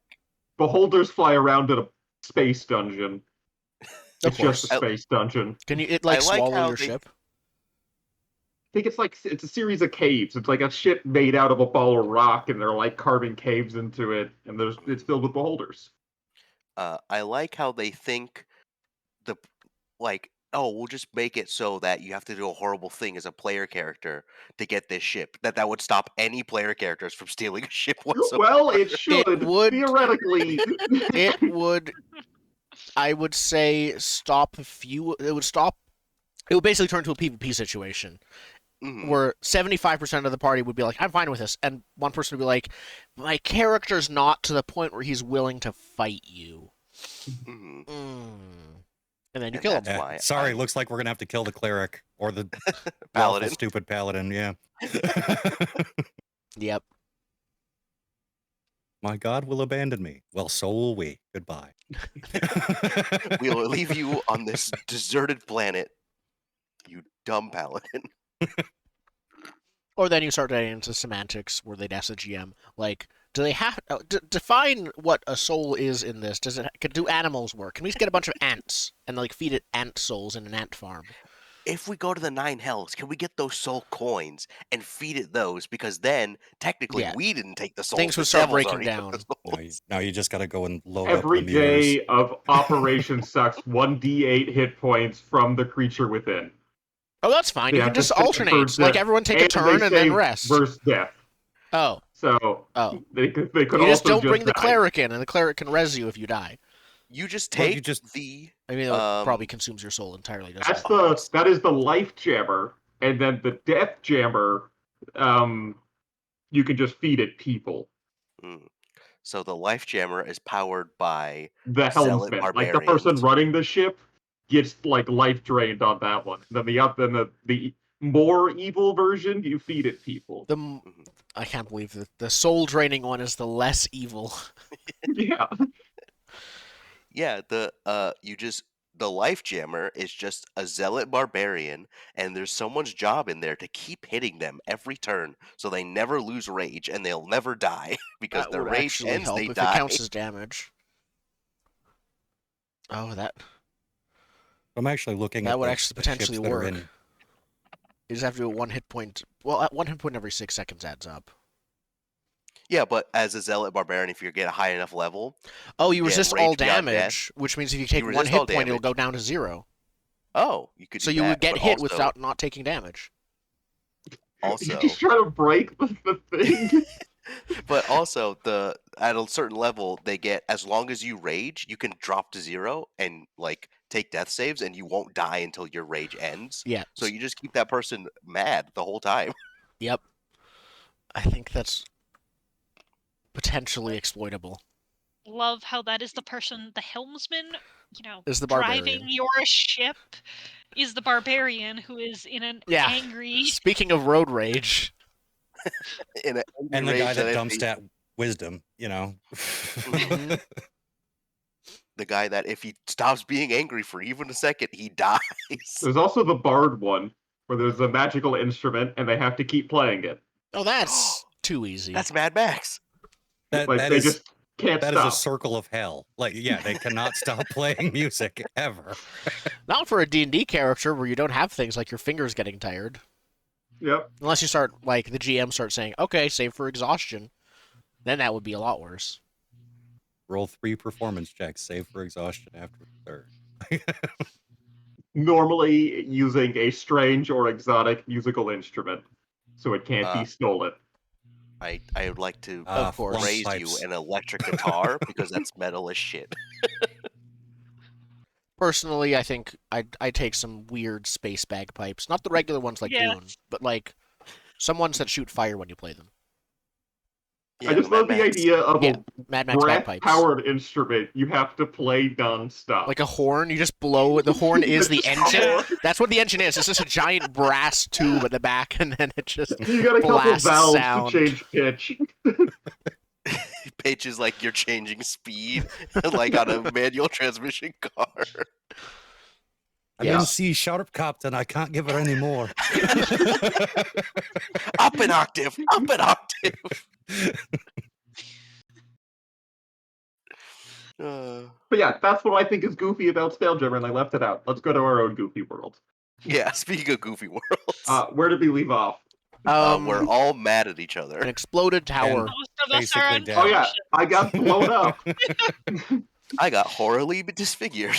Speaker 2: Beholders fly around in a space dungeon.
Speaker 1: Of
Speaker 2: It's just a
Speaker 1: course.
Speaker 2: space dungeon.
Speaker 1: Can you
Speaker 5: I like
Speaker 1: swallow
Speaker 5: how
Speaker 1: your
Speaker 5: they-
Speaker 1: ship?
Speaker 2: I think it's a series of caves. It's like a ship made out of a ball of rock, and they're like carving caves into it, and it's filled with beholders.
Speaker 5: I like how they think we'll just make it so that you have to do a horrible thing as a player character to get this ship. That would stop any player characters from stealing a ship whatsoever.
Speaker 2: Well, it should
Speaker 1: would-
Speaker 2: theoretically.
Speaker 1: It would, I would say, stop a few. It would stop. It would basically turn to a PvP situation
Speaker 5: Mhm.
Speaker 1: where 75% of the party would be like, "I'm fine with this," and one person would be like, "My character's not to the point where he's willing to fight you."
Speaker 5: Mhm.
Speaker 1: And then you
Speaker 5: And
Speaker 1: kill him.
Speaker 5: that's why
Speaker 3: Sorry,
Speaker 5: I-
Speaker 3: looks like we're gonna have to kill the cleric or the
Speaker 5: Paladin.
Speaker 3: lawful stupid paladin. Yeah.
Speaker 1: Yep.
Speaker 3: My God will abandon me. Well, so will we. Goodbye.
Speaker 5: We'll leave you on this deserted planet, you dumb paladin.
Speaker 1: Or then you start getting into semantics where they'd ask the GM, like, do they have define what a soul is in this? Do animals work? Can we just get a bunch of ants and like feed it ant souls in an ant farm?
Speaker 5: If we go to the 9 hells, can we get those soul coins and feed it those? Because then, technically,
Speaker 1: Yeah.
Speaker 5: we didn't take the souls.
Speaker 1: Things
Speaker 5: the
Speaker 1: would start
Speaker 5: devils
Speaker 1: breaking
Speaker 5: already took
Speaker 1: down.
Speaker 5: the souls.
Speaker 3: Now you just got to go and load
Speaker 2: Every
Speaker 3: up the mirrors.
Speaker 2: day of Operation Sucks 1d8 hit points from the creature within.
Speaker 1: Oh, that's fine. You
Speaker 2: Yeah,
Speaker 1: can just
Speaker 2: just for
Speaker 1: alternate.
Speaker 2: the-
Speaker 1: Like everyone take a
Speaker 2: And
Speaker 1: turn
Speaker 2: they
Speaker 1: and then
Speaker 2: say
Speaker 1: rest.
Speaker 2: versus death.
Speaker 1: Oh,
Speaker 2: So
Speaker 1: oh.
Speaker 2: they could
Speaker 1: You
Speaker 2: also
Speaker 1: just don't bring the
Speaker 2: die.
Speaker 1: cleric in, and the cleric can res you if you die.
Speaker 5: You just
Speaker 3: Well,
Speaker 5: take
Speaker 3: you just-
Speaker 5: the...
Speaker 1: I mean, it probably consumes your soul entirely, doesn't it?
Speaker 2: That is the life jammer, and then the death jammer. You can just feed it people.
Speaker 5: So the life jammer is powered by
Speaker 2: The
Speaker 5: Zealot
Speaker 2: helmsman, like the person
Speaker 5: barbarians.
Speaker 2: running the ship, gets like life drained on that one. Then the more evil version, you feed it people.
Speaker 1: I can't believe that the soul draining one is the less evil.
Speaker 2: Yeah.
Speaker 5: Yeah, the life jammer is just a zealot barbarian, and there's someone's job in there to keep hitting them every turn, so they never lose rage and they'll never die because
Speaker 1: That
Speaker 5: their
Speaker 1: would
Speaker 5: rage
Speaker 1: actually
Speaker 5: ends,
Speaker 1: help
Speaker 5: they
Speaker 1: if
Speaker 5: die.
Speaker 1: it counts as damage. Oh, that
Speaker 3: I'm actually looking at
Speaker 1: would
Speaker 3: the-
Speaker 1: actually
Speaker 3: the ships
Speaker 1: potentially
Speaker 3: that are
Speaker 1: work.
Speaker 3: in-
Speaker 1: You just have to do a 1 hit point. Well, 1 hit point every 6 seconds adds up.
Speaker 5: Yeah, but as a zealot barbarian, if you get a high enough level,
Speaker 1: Oh, you
Speaker 5: you get
Speaker 1: resist
Speaker 5: rage
Speaker 1: all
Speaker 5: beyond death.
Speaker 1: damage, which means if you take 1
Speaker 5: resist
Speaker 1: hit
Speaker 5: all
Speaker 1: point, it'll
Speaker 5: damage.
Speaker 1: go down to 0.
Speaker 5: you could.
Speaker 1: So
Speaker 5: do
Speaker 1: you
Speaker 5: that,
Speaker 1: would get
Speaker 5: but
Speaker 1: hit
Speaker 5: also,
Speaker 1: without not taking damage.
Speaker 5: Also,
Speaker 2: He's trying to break the thing.
Speaker 5: But also at a certain level they get, as long as you rage, you can drop to 0 and like take death saves and you won't die until your rage ends.
Speaker 1: Yeah.
Speaker 5: So you just keep that person mad the whole time.
Speaker 1: Yep. I think that's potentially exploitable.
Speaker 4: Love how that is the person, the helmsman,
Speaker 1: Is the
Speaker 4: driving
Speaker 1: barbarian.
Speaker 4: your ship, is the barbarian who is in an
Speaker 1: Yeah.
Speaker 4: angry.
Speaker 1: Speaking of road rage,
Speaker 5: In an angry
Speaker 3: And the
Speaker 5: rage
Speaker 3: guy that
Speaker 5: if
Speaker 3: dumps
Speaker 5: he-
Speaker 3: that wisdom,
Speaker 1: Mhm.
Speaker 5: the guy that if he stops being angry for even a second, he dies.
Speaker 2: There's also the bard one, where there's a magical instrument and they have to keep playing it.
Speaker 1: oh, that's too easy.
Speaker 5: That's Mad Max.
Speaker 3: that
Speaker 2: Like
Speaker 3: that
Speaker 2: they
Speaker 3: is
Speaker 2: just can't
Speaker 3: that is a
Speaker 2: stop.
Speaker 3: circle of hell. Like, yeah, they cannot stop playing music ever.
Speaker 1: Not for a D&D character where you don't have things like your fingers getting tired.
Speaker 2: Yep.
Speaker 1: Unless you start, like, the GM starts saying, okay, save for exhaustion. Then that would be a lot worse.
Speaker 3: Roll 3 performance checks, save for exhaustion after the third.
Speaker 2: Normally using a strange or exotic musical instrument, so it can't be
Speaker 5: Uh,
Speaker 2: stolen.
Speaker 5: I would like to
Speaker 1: Of course.
Speaker 3: Flunk
Speaker 5: raise you
Speaker 3: pipes.
Speaker 5: an electric guitar because that's metal as shit.
Speaker 1: Personally, I think I'd take some weird space bagpipes. Not the regular ones like
Speaker 4: Yeah.
Speaker 1: Dune, but, like, some ones that shoot fire when you play them.
Speaker 5: Yeah,
Speaker 2: I just
Speaker 5: Mad
Speaker 2: love the
Speaker 5: Max.
Speaker 2: idea of
Speaker 1: Yeah,
Speaker 2: a
Speaker 1: Mad Max bagpipes.
Speaker 2: breath-powered instrument you have to play non-stop.
Speaker 1: Like a horn, you just blow it. The horn is the
Speaker 2: Just
Speaker 1: engine.
Speaker 2: horn.
Speaker 1: That's what the engine is. It's just a giant brass tube at the back, and then it just
Speaker 2: You got a couple
Speaker 1: blast
Speaker 2: valves
Speaker 1: sound.
Speaker 2: to change pitch.
Speaker 5: Pitch is like you're changing speed, like on a manual transmission car.
Speaker 3: I'm
Speaker 1: Yeah.
Speaker 3: in C sharp, Captain. I can't give it any more.
Speaker 5: Up an octave, up an octave.
Speaker 2: But yeah, that's what I think is goofy about Spelljammer, and I left it out. Let's go to our own goofy world.
Speaker 5: Yeah, speaking of goofy worlds,
Speaker 2: Where did we leave off?
Speaker 5: we're all mad at each other.
Speaker 1: An exploded tower.
Speaker 4: Most of us are
Speaker 3: Basically dead.
Speaker 2: Oh yeah,
Speaker 4: unconscious.
Speaker 2: I got blown up.
Speaker 5: I got horribly disfigured.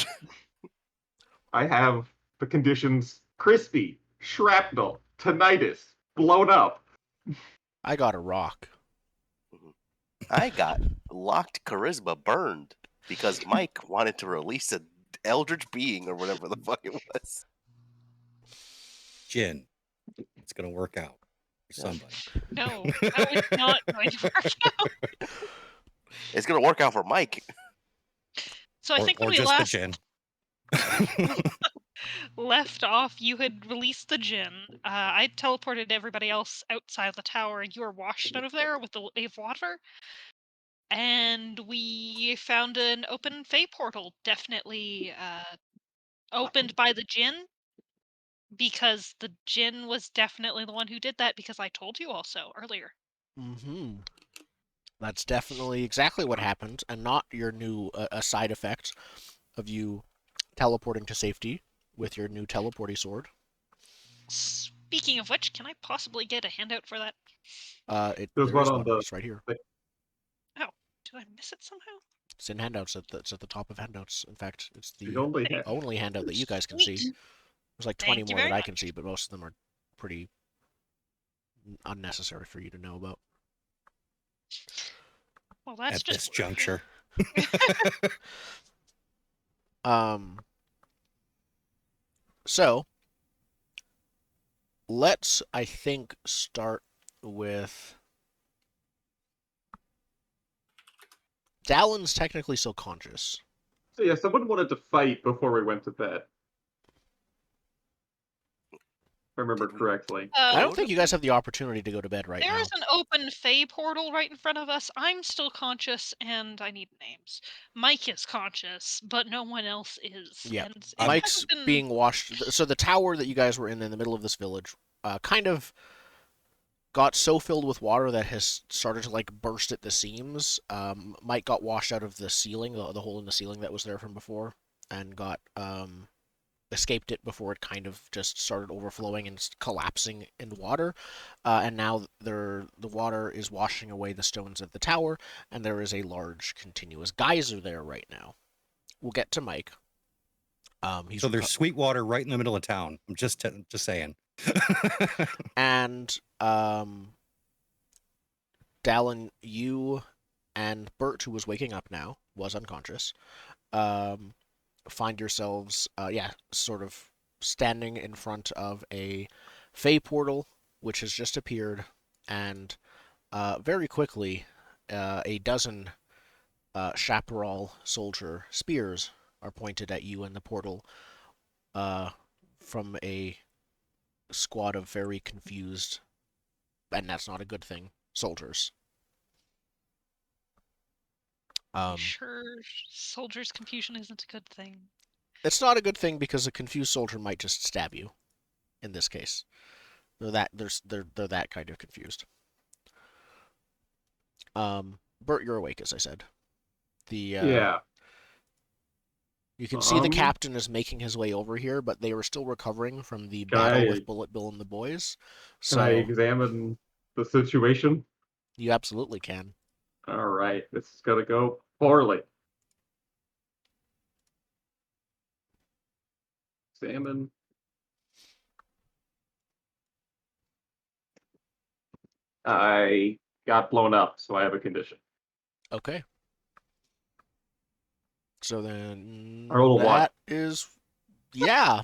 Speaker 2: I have the conditions crispy, shrapnel, tinnitus, blown up.
Speaker 1: I got a rock.
Speaker 5: I got locked charisma burned because Mike wanted to release an eldritch being or whatever the fuck it was.
Speaker 3: Jin. It's going to work out for somebody.
Speaker 4: No, that was not going to work out.
Speaker 5: It's gonna work out for Mike.
Speaker 4: So I think when
Speaker 3: or
Speaker 4: we
Speaker 3: just the
Speaker 4: last
Speaker 3: Jin.
Speaker 4: left off, you had released the Jinn. I teleported everybody else outside the tower, and you were washed out of there with the wave of water. And we found an open Fey portal, definitely opened by the Jinn, because the Jinn was definitely the one who did that, because I told you also earlier.
Speaker 1: Mm-hmm. That's definitely exactly what happened, and not your new a side effect of you teleporting to safety with your new teleporty sword.
Speaker 4: Speaking of which, can I possibly get a handout for that?
Speaker 2: There's
Speaker 1: There is
Speaker 2: one on the-
Speaker 1: It's right here.
Speaker 4: Did I miss it somehow?
Speaker 1: It's in handouts. It's at the top of handouts. In fact, it's the
Speaker 2: The only
Speaker 1: only handout that you guys can see.
Speaker 4: Sweet.
Speaker 1: There's like 20
Speaker 4: Thank you
Speaker 1: more that
Speaker 4: very
Speaker 1: I can see, but most of them are pretty unnecessary for you to know about.
Speaker 4: Well, that's
Speaker 3: At this
Speaker 4: just
Speaker 3: juncture.
Speaker 1: So let's, I think, start with Dallen's technically still conscious.
Speaker 2: So yeah, someone wanted to fight before we went to bed. If I remember
Speaker 5: Did we-
Speaker 2: correctly.
Speaker 1: I
Speaker 5: Go
Speaker 1: don't
Speaker 5: to
Speaker 1: think you guys have the opportunity to go to bed right
Speaker 4: There
Speaker 1: now.
Speaker 4: is an open Fey portal right in front of us. I'm still conscious, and I need names. Mike is conscious, but no one else is.
Speaker 1: Yeah.
Speaker 4: And it
Speaker 1: Mike's
Speaker 4: hasn't been...
Speaker 1: being washed. So the tower that you guys were in the middle of this village, kind of got so filled with water that has started to like burst at the seams. Mike got washed out of the ceiling, the hole in the ceiling that was there from before, and got escaped it before it kind of just started overflowing and collapsing in water. And now the water is washing away the stones at the tower, and there is a large continuous geyser there right now. We'll get to Mike.
Speaker 3: So there's sweet water right in the middle of town. I'm just saying.
Speaker 1: and Dallen, you and Bert, who was waking up now, was unconscious, um, find yourselves, sort of standing in front of a Fey portal, which has just appeared, and very quickly, a dozen chaparral soldier spears are pointed at you in the portal uh, from a squad of very confused, and that's not a good thing, soldiers.
Speaker 4: You
Speaker 1: Um,
Speaker 4: sure soldiers' confusion isn't a good thing?
Speaker 1: it's not a good thing because a confused soldier might just stab you. In this case, they're that kind of confused. Bert, you're awake, as I said. The
Speaker 2: Yeah.
Speaker 1: You can see the captain is making his way over here, but they were still recovering from the battle with Bullet Bill and the boys.
Speaker 2: Can I examine the situation?
Speaker 1: You absolutely can.
Speaker 2: All right, this is gonna go poorly. Examine. I got blown up, so I have a condition.
Speaker 1: Okay. So then
Speaker 2: I rolled a one.
Speaker 1: that is, yeah.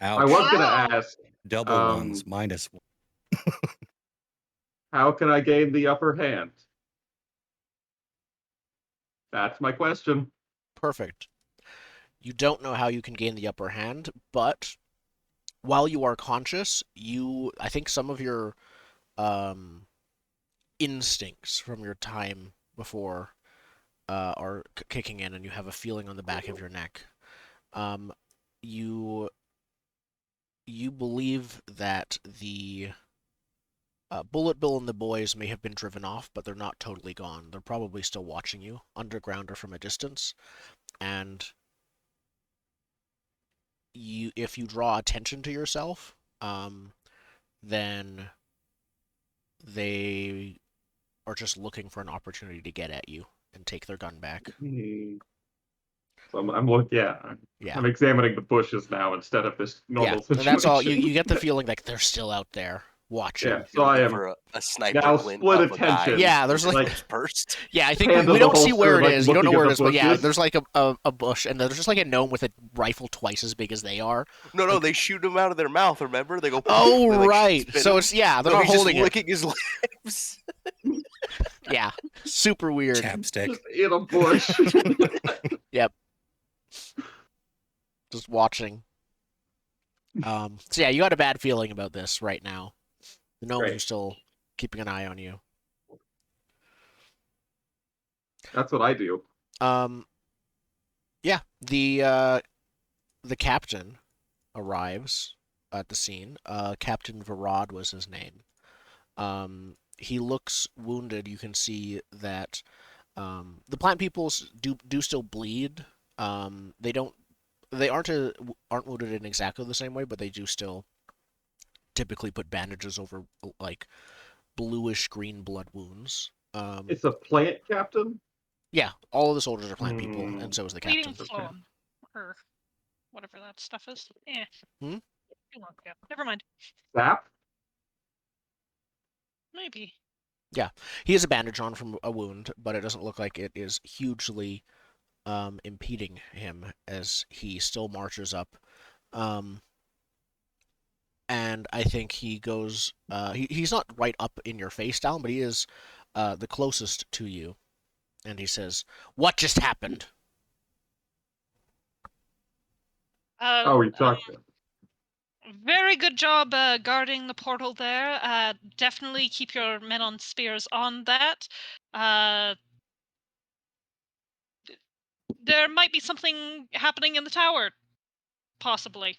Speaker 3: Ouch.
Speaker 2: I was gonna
Speaker 4: Wow.
Speaker 2: ask,
Speaker 3: Double ones, minus one.
Speaker 2: how can I gain the upper hand? That's my question.
Speaker 1: Perfect. You don't know how you can gain the upper hand, but while you are conscious, I think some of your um, instincts from your time before are kicking in, and you have a feeling on the back of your neck. Um, you you believe that the Bullet Bill and the boys may have been driven off, but they're not totally gone. They're probably still watching you, underground or from a distance. And if you draw attention to yourself, then they are just looking for an opportunity to get at you and take their gun back.
Speaker 2: So I'm looking. Yeah,
Speaker 1: Yeah.
Speaker 2: I'm examining the bushes now instead of this normal situation.
Speaker 1: And that's all. You get the feeling like they're still out there watching.
Speaker 2: Yeah, so
Speaker 5: You're
Speaker 2: I
Speaker 5: looking
Speaker 2: am
Speaker 5: for a sniper
Speaker 2: now
Speaker 5: glint
Speaker 2: split
Speaker 5: of a guy
Speaker 2: attention.
Speaker 1: Yeah, there's
Speaker 5: whose
Speaker 1: like-
Speaker 5: nose burst.
Speaker 1: Yeah, I think
Speaker 2: Hand
Speaker 1: we
Speaker 2: on
Speaker 1: don't
Speaker 2: the
Speaker 1: see where
Speaker 2: holster,
Speaker 1: it
Speaker 2: like,
Speaker 1: is. You don't know
Speaker 2: looking
Speaker 1: where
Speaker 2: at
Speaker 1: it is,
Speaker 2: the
Speaker 1: but yeah,
Speaker 2: bushes.
Speaker 1: there's like a bush, and there's just like a gnome with a rifle twice as big as they are.
Speaker 5: No, they shoot him out of their mouth. Remember? They go.
Speaker 1: Oh,
Speaker 5: they, like,
Speaker 1: right.
Speaker 5: spin
Speaker 1: So
Speaker 5: him.
Speaker 1: it's they're
Speaker 5: So
Speaker 1: not
Speaker 5: he's just
Speaker 1: holding it.
Speaker 5: licking his lips.
Speaker 1: Yeah, super weird.
Speaker 3: Chapstick.
Speaker 2: Just in a bush.
Speaker 1: Yep. Just watching. So yeah, you got a bad feeling about this right now. The gnomes
Speaker 2: Great.
Speaker 1: are still keeping an eye on you.
Speaker 2: That's what I do.
Speaker 1: Yeah, the captain arrives at the scene. Captain Varad was his name. He looks wounded. You can see that the plant peoples do still bleed. They aren't wounded in exactly the same way, but they do still typically put bandages over like bluish green blood wounds.
Speaker 2: It's a plant captain.
Speaker 1: Yeah, all of the soldiers are plant people, and so is the
Speaker 4: Bleeding
Speaker 1: captain.
Speaker 4: phloem. Or whatever that stuff is. Yeah.
Speaker 1: Hmm?
Speaker 4: Too long ago. Never mind.
Speaker 2: Sap.
Speaker 4: Maybe.
Speaker 1: Yeah, he has a bandage on from a wound, but it doesn't look like it is hugely impeding him as he still marches up. And I think he goes. He's not right up in your face, down, but he is the closest to you. And he says, "What just happened?"
Speaker 2: We talked.
Speaker 4: Very good job guarding the portal there. Definitely keep your men on spears on that. There might be something happening in the tower. Possibly.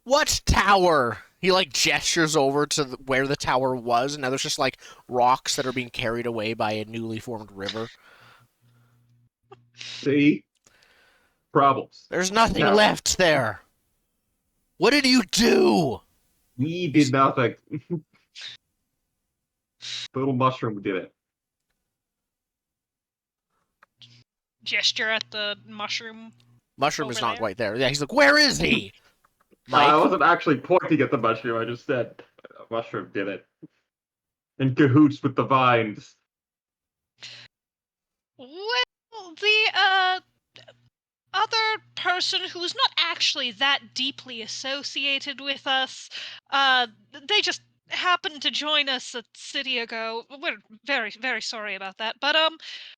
Speaker 1: What tower? He like gestures over to where the tower was, and now there's just like rocks that are being carried away by a newly formed river.
Speaker 2: See? Problems.
Speaker 1: There's nothing
Speaker 2: No.
Speaker 1: left there. What did you do?
Speaker 2: We did nothing. The little mushroom did it.
Speaker 4: Gesture at the mushroom.
Speaker 1: Mushroom is
Speaker 4: Over
Speaker 1: not
Speaker 4: there?
Speaker 1: quite there. Yeah, he's like, where is he?
Speaker 2: I
Speaker 1: Mike?
Speaker 2: wasn't actually pointing at the mushroom. I just said, The mushroom did it. In cahoots with the vines.
Speaker 4: Well, the other person who's not actually that deeply associated with us, they just happened to join us a city ago. We're very, very sorry about that, but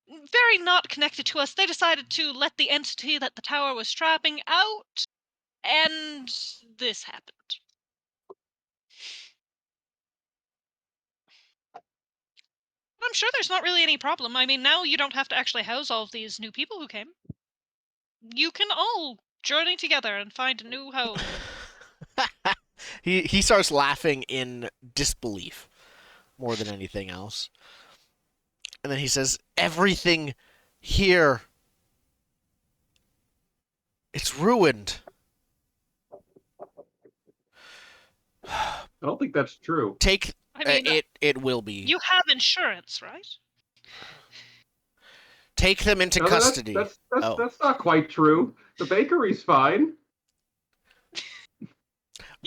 Speaker 4: very not connected to us. They decided to let the entity that the tower was trapping out, and this happened. I'm sure there's not really any problem. I mean, now you don't have to actually house all of these new people who came. You can all journey together and find a new home.
Speaker 1: He starts laughing in disbelief more than anything else. And then he says, "Everything here, it's ruined."
Speaker 2: I don't think that's true.
Speaker 1: Take
Speaker 4: I mean,
Speaker 1: it will be.
Speaker 4: you have insurance, right?
Speaker 1: Take them into
Speaker 2: No,
Speaker 1: custody.
Speaker 2: That's not quite true. The bakery's fine.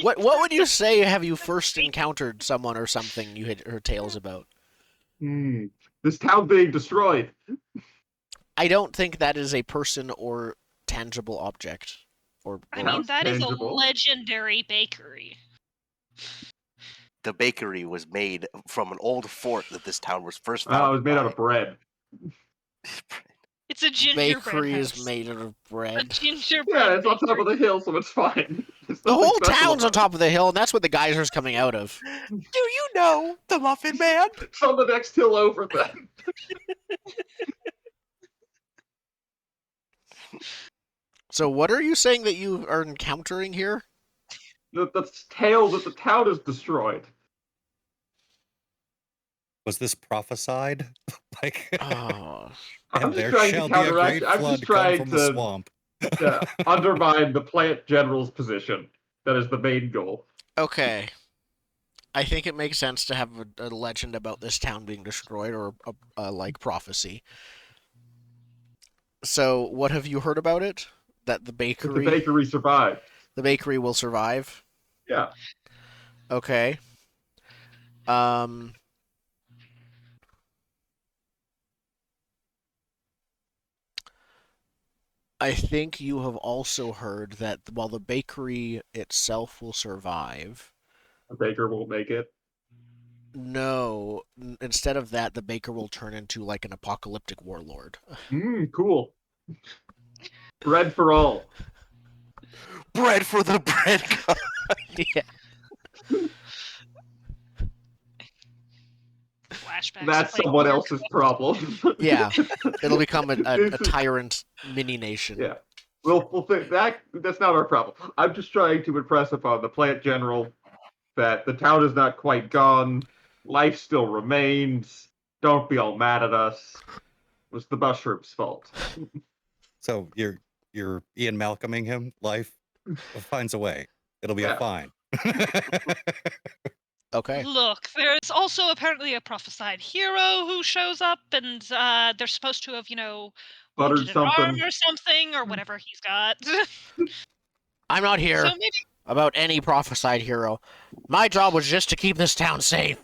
Speaker 1: What would you say have you first encountered someone or something you had heard tales about?
Speaker 2: This town being destroyed.
Speaker 1: I don't think that is a person or tangible object.
Speaker 4: I mean, that is a
Speaker 2: tangible.
Speaker 4: legendary bakery.
Speaker 5: The bakery was made from an old fort that this town was first
Speaker 2: Oh,
Speaker 5: founded
Speaker 2: it was made
Speaker 5: by.
Speaker 2: out of bread.
Speaker 4: It's a gingerbread
Speaker 1: bakery
Speaker 4: house.
Speaker 1: is made out of
Speaker 4: A
Speaker 1: bread.
Speaker 4: gingerbread
Speaker 2: Yeah, it's on top
Speaker 4: bakery.
Speaker 2: of the hill, so it's fine.
Speaker 1: The whole town's on top of the hill, and that's what the geyser's coming out of.
Speaker 5: Do you know the Muffin Man?
Speaker 2: It's on the next hill over then.
Speaker 1: So what are you saying that you are encountering here?
Speaker 2: The tale that the town is destroyed.
Speaker 3: Was this prophesied? Like,
Speaker 1: Oh,
Speaker 2: I'm
Speaker 3: and
Speaker 2: just
Speaker 3: there
Speaker 2: trying
Speaker 3: shall
Speaker 2: to
Speaker 3: be a
Speaker 2: counteract.
Speaker 3: great
Speaker 2: I'm
Speaker 3: flood
Speaker 2: just
Speaker 3: come
Speaker 2: trying
Speaker 3: from the
Speaker 2: to
Speaker 3: swamp.
Speaker 2: undermine the plant general's position. That is the main goal.
Speaker 1: okay. I think it makes sense to have a legend about this town being destroyed, or a like prophecy. So, what have you heard about it? That
Speaker 2: But the bakery survived.
Speaker 1: the bakery will survive.
Speaker 2: Yeah.
Speaker 1: Okay. Um. I think you have also heard that while the bakery itself will survive,
Speaker 2: The baker won't make it.
Speaker 1: no, instead of that, the baker will turn into like an apocalyptic warlord.
Speaker 2: Cool. Bread for all.
Speaker 5: Bread for the bread god.
Speaker 1: Yeah.
Speaker 4: Flashbacks.
Speaker 2: That's
Speaker 4: like
Speaker 2: someone
Speaker 4: Warcraft.
Speaker 2: else's problem.
Speaker 1: Yeah. It'll become a tyrant mini nation.
Speaker 2: Yeah. We'll think that's not our problem. I'm just trying to impress upon the plant general that the town is not quite gone. Life still remains. Don't be all mad at us. It was the mushroom's fault.
Speaker 3: So you're Ian Malcolming him. Life finds a way. It'll be a
Speaker 2: Yeah.
Speaker 3: fine.
Speaker 1: Okay.
Speaker 4: Look, there's also apparently a prophesied hero who shows up, and they're supposed to have,
Speaker 2: Buttered
Speaker 4: wounded an arm
Speaker 2: something.
Speaker 4: or something, or whatever he's got.
Speaker 1: I'm not here
Speaker 4: So maybe,
Speaker 1: about any prophesied hero. My job was just to keep this town safe.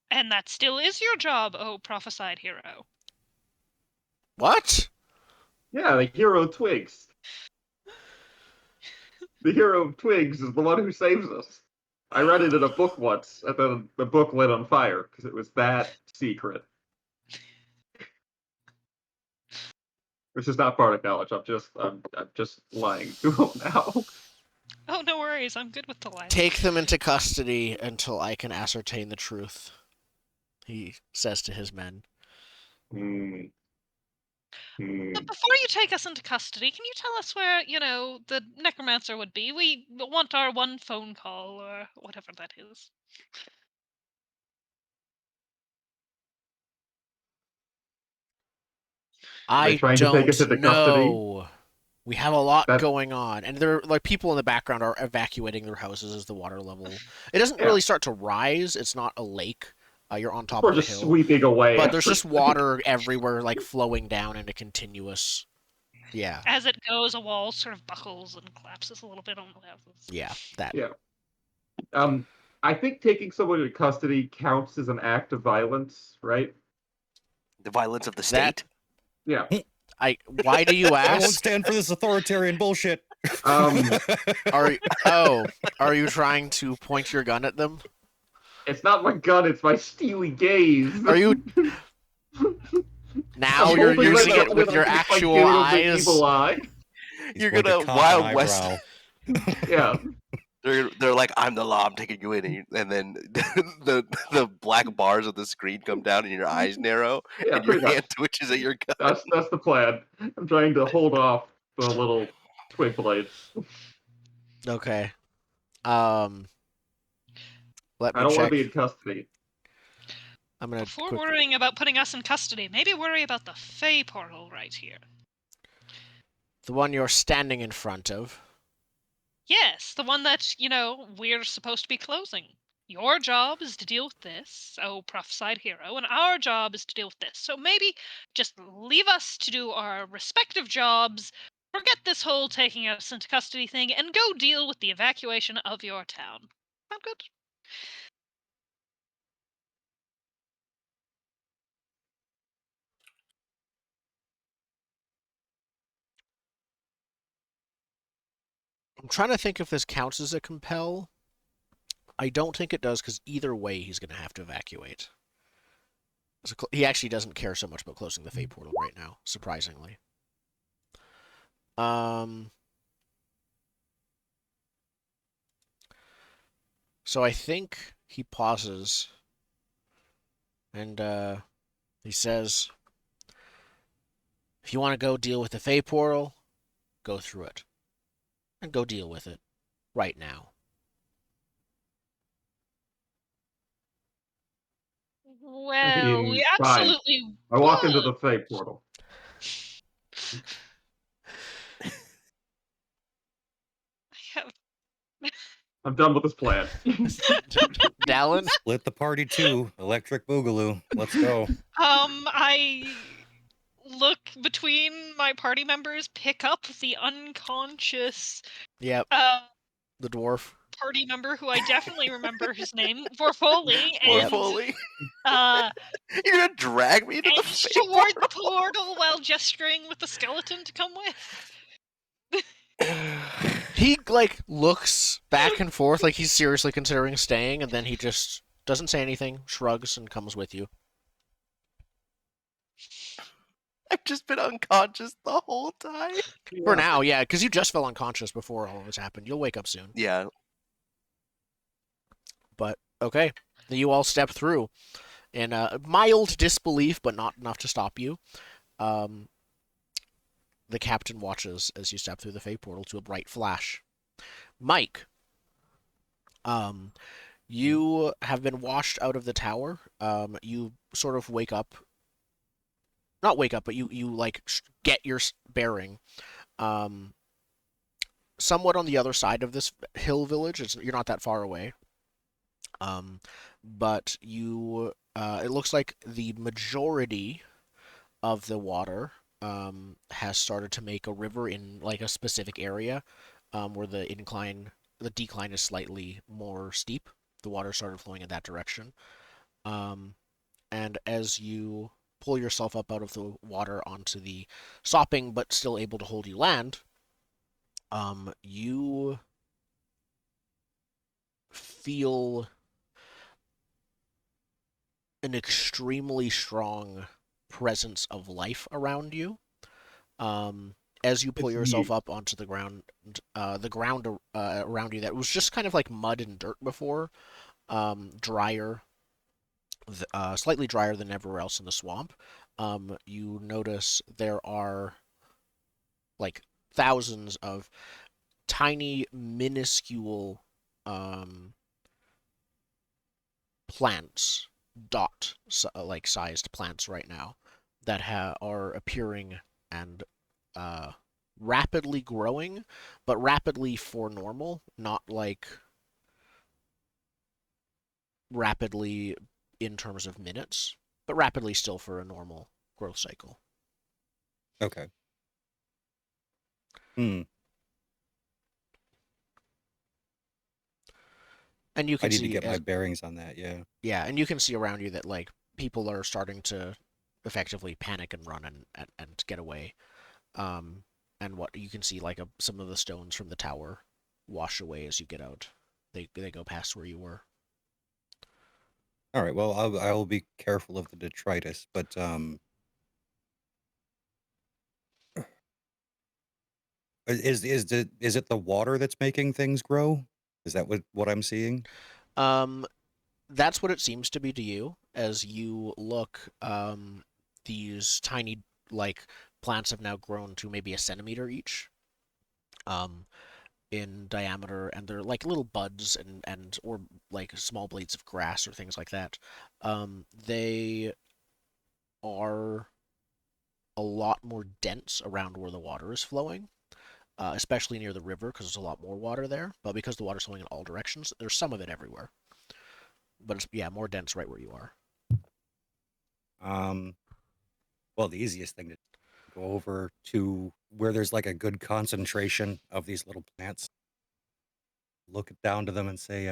Speaker 4: and that still is your job, oh prophesied hero.
Speaker 1: What?
Speaker 2: Yeah, the hero Twigs. The hero of Twigs is the one who saves us. I read it in a book once, and then the book lit on fire because it was that secret. Which is not part of knowledge. I'm just lying to him now.
Speaker 4: Oh, no worries, I'm good with the line.
Speaker 1: Take them into custody until I can ascertain the truth, he says to his men.
Speaker 4: But before you take us into custody, can you tell us where, the necromancer would be? We want our one phone call, or whatever that is.
Speaker 1: I
Speaker 2: trying to take us
Speaker 1: don't
Speaker 2: into custody?
Speaker 1: know. We have a lot
Speaker 2: That-
Speaker 1: going on, and there like people in the background are evacuating their houses as the water level. It doesn't
Speaker 2: Yeah.
Speaker 1: really start to rise. It's not a lake. You're on top
Speaker 2: We're
Speaker 1: of the
Speaker 2: just
Speaker 1: hill,
Speaker 2: sweeping away.
Speaker 1: but there's just water everywhere, like flowing down in a continuous Yeah.
Speaker 4: As it goes, a wall sort of buckles and collapses a little bit on the houses.
Speaker 1: Yeah. That.
Speaker 2: Yeah. I think taking someone into custody counts as an act of violence, right?
Speaker 5: The violence of the
Speaker 1: That.
Speaker 5: state.
Speaker 2: Yeah.
Speaker 1: Why do you
Speaker 3: I won't
Speaker 1: ask?
Speaker 3: stand for this authoritarian bullshit.
Speaker 1: Are you trying to point your gun at them?
Speaker 2: It's not my gun, it's my steely gaze.
Speaker 1: Are you now
Speaker 2: I'm
Speaker 1: you're
Speaker 2: holding my
Speaker 1: using it
Speaker 2: gun
Speaker 1: with
Speaker 2: and
Speaker 1: your
Speaker 2: I'm just, like,
Speaker 1: actual
Speaker 2: giving him the
Speaker 1: eyes?
Speaker 2: evil eye.
Speaker 3: He's
Speaker 5: You're
Speaker 3: going to
Speaker 5: gonna
Speaker 3: cock
Speaker 5: Wild
Speaker 3: an
Speaker 5: West.
Speaker 3: eyebrow.
Speaker 2: Yeah.
Speaker 5: They're like, I'm the law, I'm taking you in, and then the black bars of the screen come down, and your eyes narrow,
Speaker 2: Yeah,
Speaker 5: and your
Speaker 2: pretty much.
Speaker 5: hand twitches at your gun.
Speaker 2: That's the plan. I'm trying to hold off the little twig blades.
Speaker 1: Okay. Let
Speaker 2: I
Speaker 1: me
Speaker 2: don't want
Speaker 1: check.
Speaker 2: to be in custody.
Speaker 1: I'm gonna
Speaker 4: Before
Speaker 1: quick.
Speaker 4: worrying about putting us in custody, maybe worry about the Fey portal right here.
Speaker 1: The one you're standing in front of.
Speaker 4: Yes, the one that, we're supposed to be closing. Your job is to deal with this, oh prophesied hero, and our job is to deal with this. So maybe just leave us to do our respective jobs, forget this whole taking us into custody thing, and go deal with the evacuation of your town. Sound good?
Speaker 1: I'm trying to think if this counts as a compel. I don't think it does because either way he's gonna have to evacuate. So he actually doesn't care so much about closing the fate portal right now, surprisingly. So I think he pauses and he says, if you want to go deal with the fate portal, go through it. And go deal with it right now.
Speaker 4: Well, we
Speaker 2: Fine.
Speaker 4: absolutely
Speaker 2: I walk into
Speaker 4: would.
Speaker 2: the fate portal. I'm done with this plan.
Speaker 1: Dallen?
Speaker 3: Split the party two. Electric Boogaloo. Let's go.
Speaker 4: I look between my party members, pick up the unconscious
Speaker 1: Yep, the dwarf.
Speaker 4: party member who I definitely remember his name, Vorfoli,
Speaker 5: Or
Speaker 1: Yep.
Speaker 4: and
Speaker 5: Foley.
Speaker 4: uh,
Speaker 5: You're gonna drag me into the
Speaker 4: edge
Speaker 5: fate
Speaker 4: toward the portal while gesturing with the skeleton to come with.
Speaker 1: He, like, looks back and forth like he's seriously considering staying, and then he just doesn't say anything, shrugs, and comes with you.
Speaker 5: I've just been unconscious the whole time.
Speaker 1: For now, yeah, because you just fell unconscious before all of this happened. You'll wake up soon.
Speaker 5: Yeah.
Speaker 1: But, okay. You all step through in mild disbelief, but not enough to stop you. The captain watches as you step through the fate portal to a bright flash. Mike, you have been washed out of the tower. You sort of wake up. Not wake up, but you like get your bearing. Somewhat on the other side of this hill village. You're not that far away. But you, it looks like the majority of the water has started to make a river in like a specific area where the decline is slightly more steep. The water started flowing in that direction. And as you pull yourself up out of the water onto the sopping but still able to hold you land, you feel an extremely strong presence of life around you. As you pull
Speaker 2: It's
Speaker 1: yourself
Speaker 2: me.
Speaker 1: up onto the ground around you that was just kind of like mud and dirt before, drier, slightly drier than everywhere else in the swamp. You notice there are like thousands of tiny, minuscule plants, like sized plants right now that are appearing and rapidly growing, but rapidly for normal, not like rapidly in terms of minutes, but rapidly still for a normal growth cycle.
Speaker 3: Okay. Hmm.
Speaker 1: And you
Speaker 3: I
Speaker 1: can
Speaker 3: need to
Speaker 1: see
Speaker 3: get my
Speaker 1: as
Speaker 3: bearings on that. Yeah.
Speaker 1: yeah, and you can see around you that like people are starting to effectively panic and run and get away. Um, and what you can see like some of the stones from the tower wash away as you get out. They go past where you were.
Speaker 3: All right. Well, I'll be careful of the detritus, but is it the water that's making things grow? Is that what I'm seeing?
Speaker 1: Um, that's what it seems to be to you as you look. These tiny like plants have now grown to maybe a centimeter each. Um, in diameter, and they're like little buds and or like small blades of grass or things like that. They are a lot more dense around where the water is flowing, especially near the river because there's a lot more water there. But because the water's flowing in all directions, there's some of it everywhere. But it's yeah more dense right where you are.
Speaker 3: Um, well, the easiest thing to go over to where there's like a good concentration of these little plants, look down to them and say,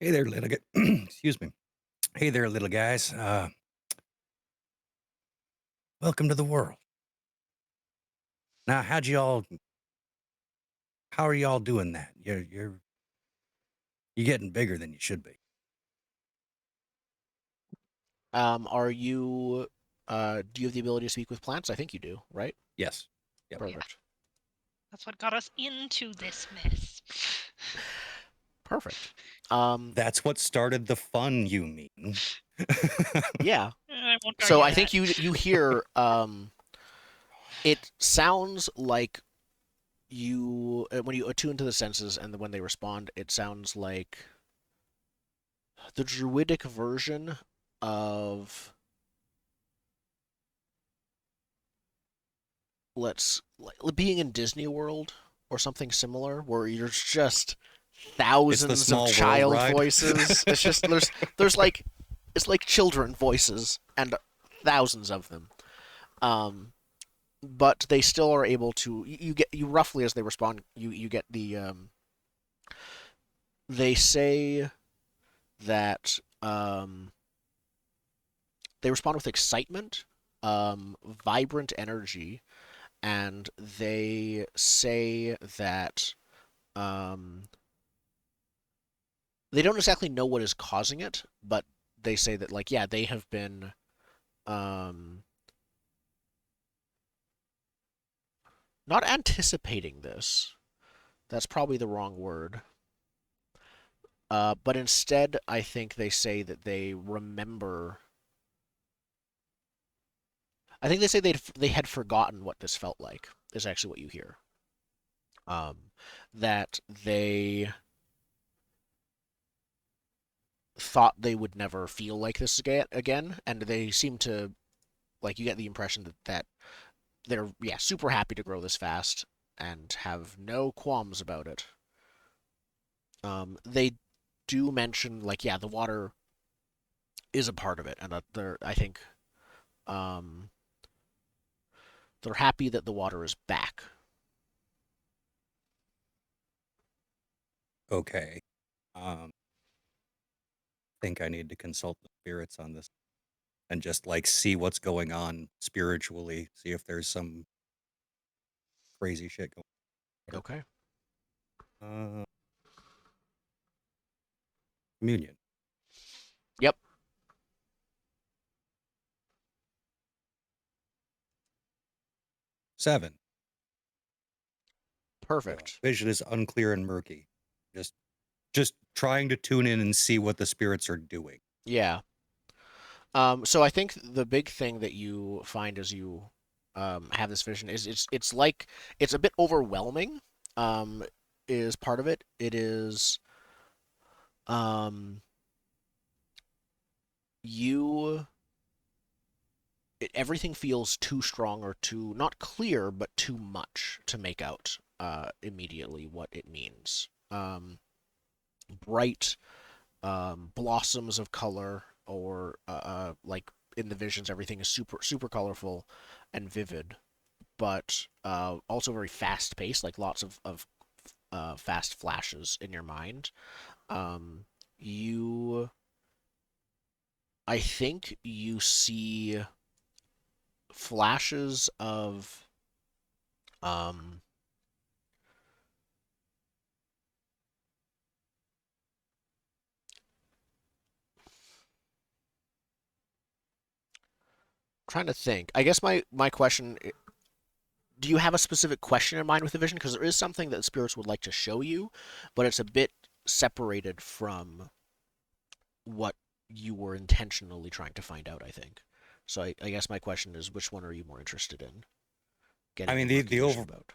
Speaker 3: "Hey there, little excuse me. Hey there, little guys. Welcome to the world. Now, how are y'all doing that? You're getting bigger than you should be."
Speaker 1: Are you? Do you have the ability to speak with plants? I think you do, right?
Speaker 3: Yes. Yep.
Speaker 4: Yeah.
Speaker 1: Perfect.
Speaker 4: That's what got us into this mess.
Speaker 1: Perfect.
Speaker 3: That's what started the fun, you mean?
Speaker 1: Yeah.
Speaker 4: I won't
Speaker 1: So
Speaker 4: argue
Speaker 1: I
Speaker 4: that.
Speaker 1: think you hear it sounds like you when you attune to the senses and when they respond, it sounds like the druidic version of let's like being in Disney World or something similar, where you're just
Speaker 3: It's the
Speaker 1: thousands of
Speaker 3: small world
Speaker 1: child
Speaker 3: ride.
Speaker 1: voices. It's just there's like it's like children voices and thousands of them. Um, but they still are able to you get you roughly as they respond you get the they say that they respond with excitement, vibrant energy, and they say that um, they don't exactly know what is causing it, but they say that like yeah they have been um, not anticipating this. That's probably the wrong word. But instead, I think they say that they remember. I think they say they had forgotten what this felt like. Is actually what you hear. Um, that they thought they would never feel like this again, and they seem to like you get the impression that they're yeah super happy to grow this fast and have no qualms about it. They do mention like yeah the water is a part of it, and that they're I think um, they're happy that the water is back.
Speaker 3: Okay. Um, think I need to consult the spirits on this and just like see what's going on spiritually, see if there's some crazy shit going
Speaker 1: Okay.
Speaker 3: on. Communion.
Speaker 1: Yep.
Speaker 3: 7.
Speaker 1: Perfect.
Speaker 3: Vision is unclear and murky. Just just trying to tune in and see what the spirits are doing.
Speaker 1: Yeah. So I think the big thing that you find as you have this vision is it's like it's a bit overwhelming. Um, is part of it. It is um, you. Everything feels too strong or too not clear, but too much to make out immediately what it means. Bright blossoms of color, or like in the visions, everything is super colorful and vivid. but also very fast paced, like lots of fast flashes in your mind. Um, you, I think you see flashes of um, trying to think. I guess my question, do you have a specific question in mind with the vision? Because there is something that the spirits would like to show you, but it's a bit separated from what you were intentionally trying to find out, I think. So I guess my question is, which one are you more interested in
Speaker 3: I
Speaker 1: getting
Speaker 3: mean,
Speaker 1: more information about?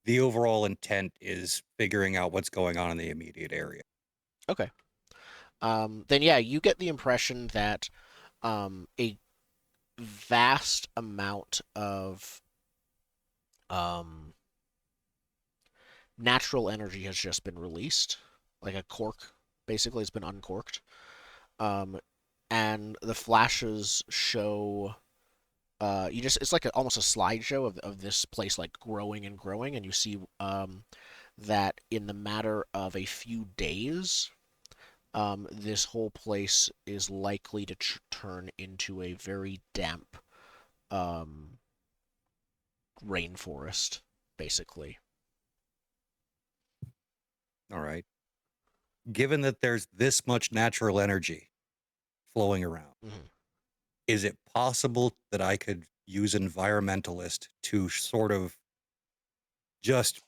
Speaker 3: the overall intent is figuring out what's going on in the immediate area.
Speaker 1: Okay. Then yeah, you get the impression that a vast amount of um, natural energy has just been released, like a cork, basically, it's been uncorked. Um, and the flashes show you just it's like almost a slideshow of this place like growing and growing, and you see that in the matter of a few days, this whole place is likely to turn into a very damp um, rainforest, basically.
Speaker 3: All right. Given that there's this much natural energy flowing around,
Speaker 1: Mm-hmm.
Speaker 3: is it possible that I could use environmentalist to sort of just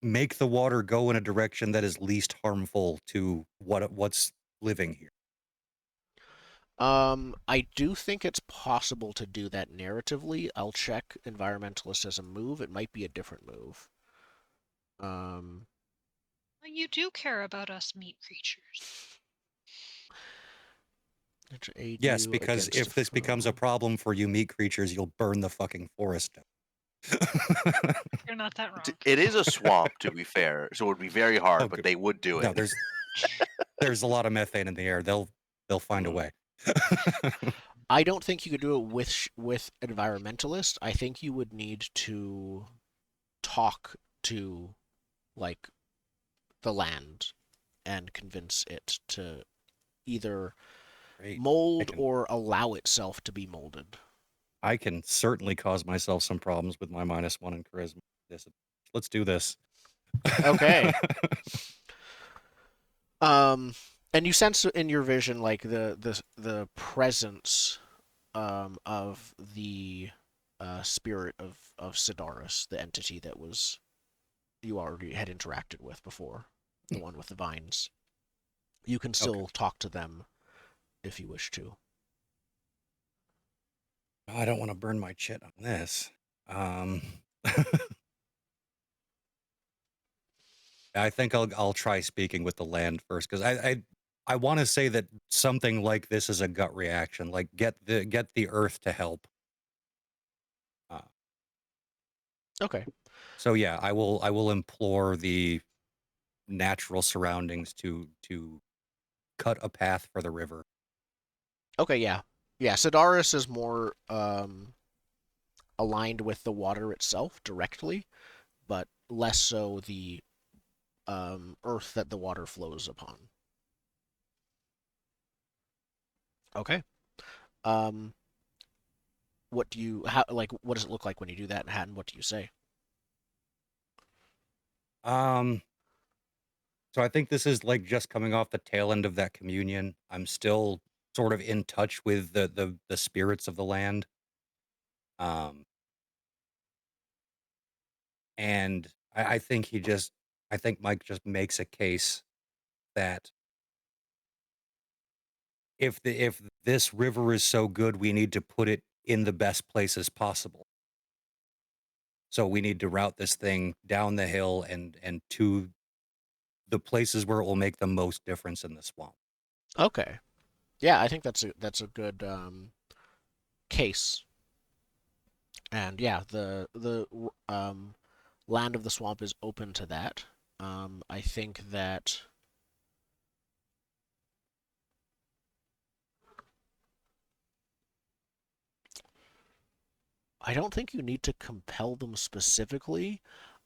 Speaker 3: make the water go in a direction that is least harmful to what's living here?
Speaker 1: I do think it's possible to do that narratively. I'll check environmentalist as a move. It might be a different move. Um,
Speaker 4: You do care about us meat creatures.
Speaker 1: to aid
Speaker 3: Yes,
Speaker 1: you
Speaker 3: because
Speaker 1: against a
Speaker 3: if this becomes a
Speaker 1: foe.
Speaker 3: problem for you meat creatures, you'll burn the fucking forest down.
Speaker 4: You're not that wrong.
Speaker 5: It is a swamp, to be fair, so it would be very hard,
Speaker 3: Oh,
Speaker 5: but
Speaker 3: good.
Speaker 5: they would do
Speaker 3: No,
Speaker 5: it.
Speaker 3: there's a lot of methane in the air. They'll find a way.
Speaker 1: I don't think you could do it with environmentalist. I think you would need to talk to like the land and convince it to either
Speaker 3: Great.
Speaker 1: mold or allow itself to be molded.
Speaker 3: I can certainly cause myself some problems with my -1 in charisma. Let's do this.
Speaker 1: Okay. And you sense in your vision like the presence of the spirit of Sidaris, the entity that was you already had interacted with before, the one with the vines. You can
Speaker 3: Okay.
Speaker 1: still talk to them if you wish to.
Speaker 3: Oh, I don't want to burn my chit on this. Um, I think I'll try speaking with the land first because I want to say that something like this is a gut reaction, like get the earth to help. Uh,
Speaker 1: Okay.
Speaker 3: so yeah, I will implore the natural surroundings to cut a path for the river.
Speaker 1: Okay, yeah. Yeah, Sidaris is more aligned with the water itself directly, but less so the earth that the water flows upon. Okay. Um, what do you how like what does it look like when you do that in Hatton? What do you say?
Speaker 3: Um, so I think this is like just coming off the tail end of that communion. I'm still sort of in touch with the spirits of the land. Um, and I think I think Mike just makes a case that if this river is so good, we need to put it in the best places possible. So we need to route this thing down the hill and to the places where it will make the most difference in the swamp.
Speaker 1: Okay. Yeah, I think that's a good case. And yeah, the land of the swamp is open to that. I think that I don't think you need to compel them specifically.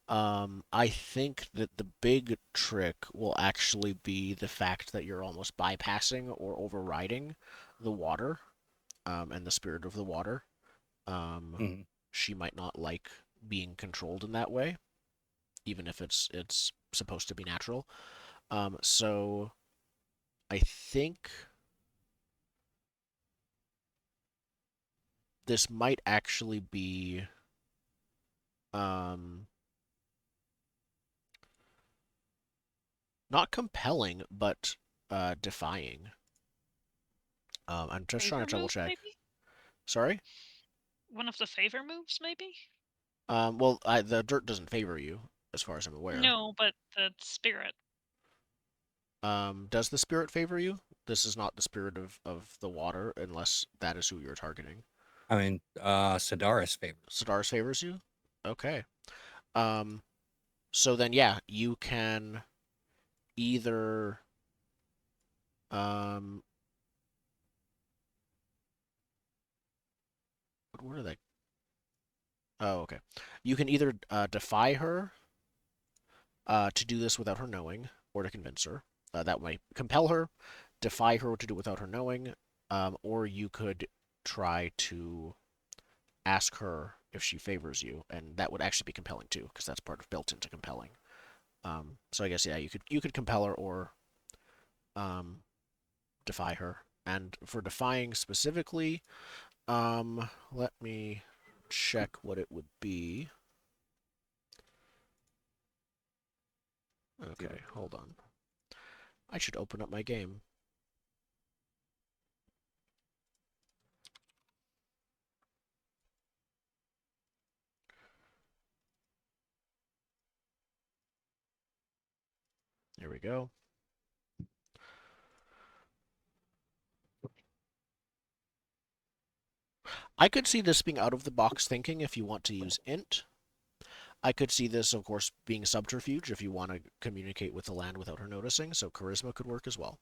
Speaker 1: I think that the big trick will actually be the fact that you're almost bypassing or overriding the water, and the spirit of the water. Um,
Speaker 3: Mhm.
Speaker 1: she might not like being controlled in that way, even if it's supposed to be natural. So I think this might actually be um, not compelling, but defying. I'm just trying
Speaker 4: Favor
Speaker 1: to double
Speaker 4: move,
Speaker 1: check.
Speaker 4: maybe?
Speaker 1: Sorry.
Speaker 4: One of the favor moves, maybe?
Speaker 1: Well, the dirt doesn't favor you, as far as I'm aware.
Speaker 4: No, but the spirit.
Speaker 1: Does the spirit favor you? This is not the spirit of the water, unless that is who you're targeting.
Speaker 3: I mean, Sidaris favors.
Speaker 1: Sidars favors you? Okay. Um, so then, yeah, you can either, um, what word are they? Oh, okay. You can either defy her to do this without her knowing, or to convince her. That might compel her, defy her to do it without her knowing, or you could try to ask her if she favors you, and that would actually be compelling too, because that's part of built into compelling. So I guess yeah, you could compel her or um, defy her. And for defying specifically, let me check what it would be. Okay, hold on. I should open up my game. There we go. I could see this being out of the box thinking if you want to use int. I could see this, of course, being subterfuge if you want to communicate with the land without her noticing. So charisma could work as well.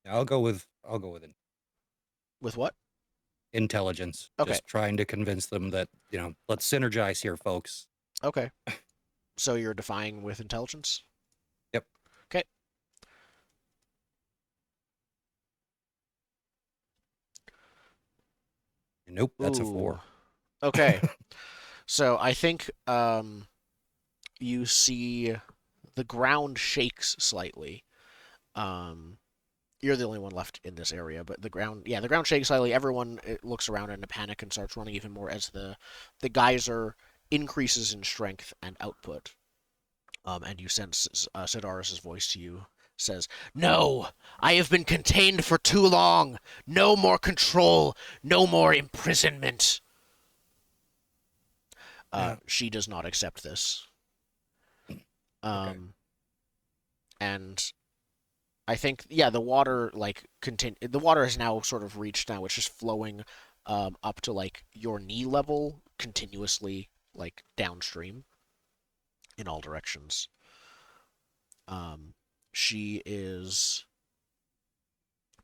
Speaker 3: I'll go with
Speaker 1: With what?
Speaker 3: intelligence.
Speaker 1: Okay.
Speaker 3: Just trying to convince them that, let's synergize here, folks.
Speaker 1: Okay. So you're defying with intelligence?
Speaker 3: Yep.
Speaker 1: Okay.
Speaker 3: Nope, that's a
Speaker 1: Ooh.
Speaker 3: 4.
Speaker 1: Okay. So I think you see the ground shakes slightly. Um, you're the only one left in this area, but the ground shakes slightly. Everyone looks around in a panic and starts running even more as the geyser increases in strength and output. And you sense Sidaris' voice to you says, "No, I have been contained for too long. No more control. No more imprisonment."
Speaker 3: Yeah.
Speaker 1: She does not accept this.
Speaker 3: Okay.
Speaker 1: Um, and I think yeah, the water the water has now sort of reached now. It's just flowing up to like your knee level continuously, like downstream in all directions. Um, she is.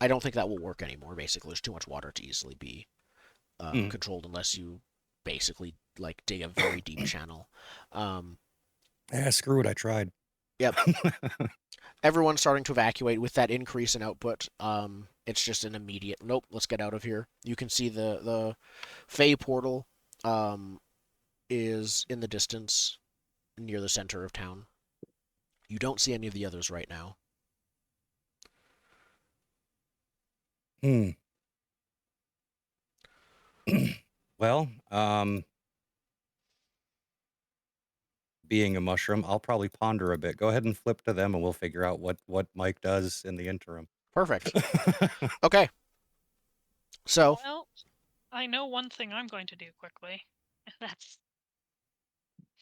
Speaker 1: I don't think that will work anymore. Basically, there's too much water to easily be
Speaker 3: Mm.
Speaker 1: controlled unless you basically like dig a very deep channel. Um,
Speaker 3: Yeah, screw it. I tried.
Speaker 1: yep, everyone's starting to evacuate with that increase in output. It's just an immediate nope. Let's get out of here. You can see the Fey portal um, is in the distance near the center of town. You don't see any of the others right now.
Speaker 3: Hmm. Well, being a mushroom, I'll probably ponder a bit. Go ahead and flip to them, and we'll figure out what Mike does in the interim.
Speaker 1: Perfect. Okay, so
Speaker 4: Well, I know one thing I'm going to do quickly. That's.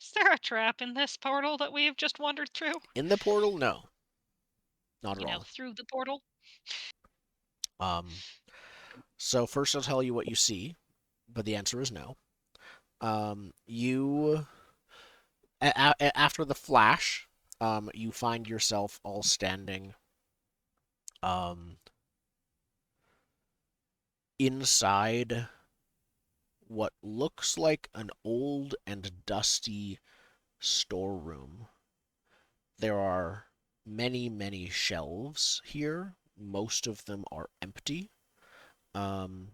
Speaker 4: Is there a trap in this portal that we have just wandered through?
Speaker 1: in the portal, no, not at all.
Speaker 4: Through the portal?
Speaker 1: Um, so first I'll tell you what you see, but the answer is no. You after the flash, you find yourself all standing um, inside what looks like an old and dusty storeroom. There are many, many shelves here. Most of them are empty. And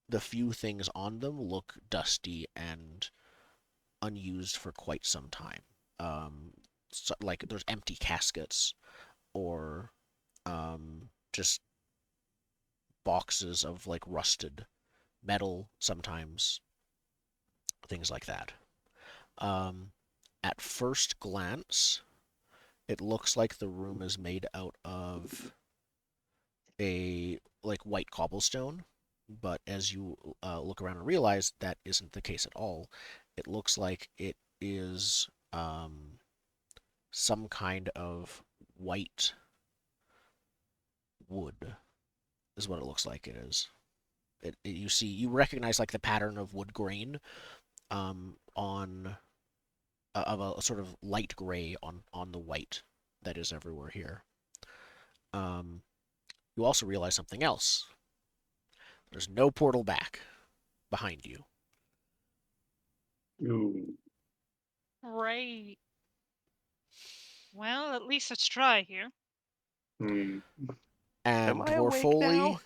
Speaker 1: the few things on them look dusty and unused for quite some time. So, like there's empty caskets or just boxes of like rusted metal sometimes, things like that. Um, at first glance, it looks like the room is made out of a like white cobblestone, but as you look around and realize that isn't the case at all, it looks like it is some kind of white wood, is what it looks like it is. You recognize like the pattern of wood grain on of a sort of light gray on the white that is everywhere here. Um, you also realize something else. There's no portal back behind you.
Speaker 2: Ooh.
Speaker 4: Right. Well, at least let's try here.
Speaker 2: Hmm.
Speaker 1: And
Speaker 5: Am I awake now?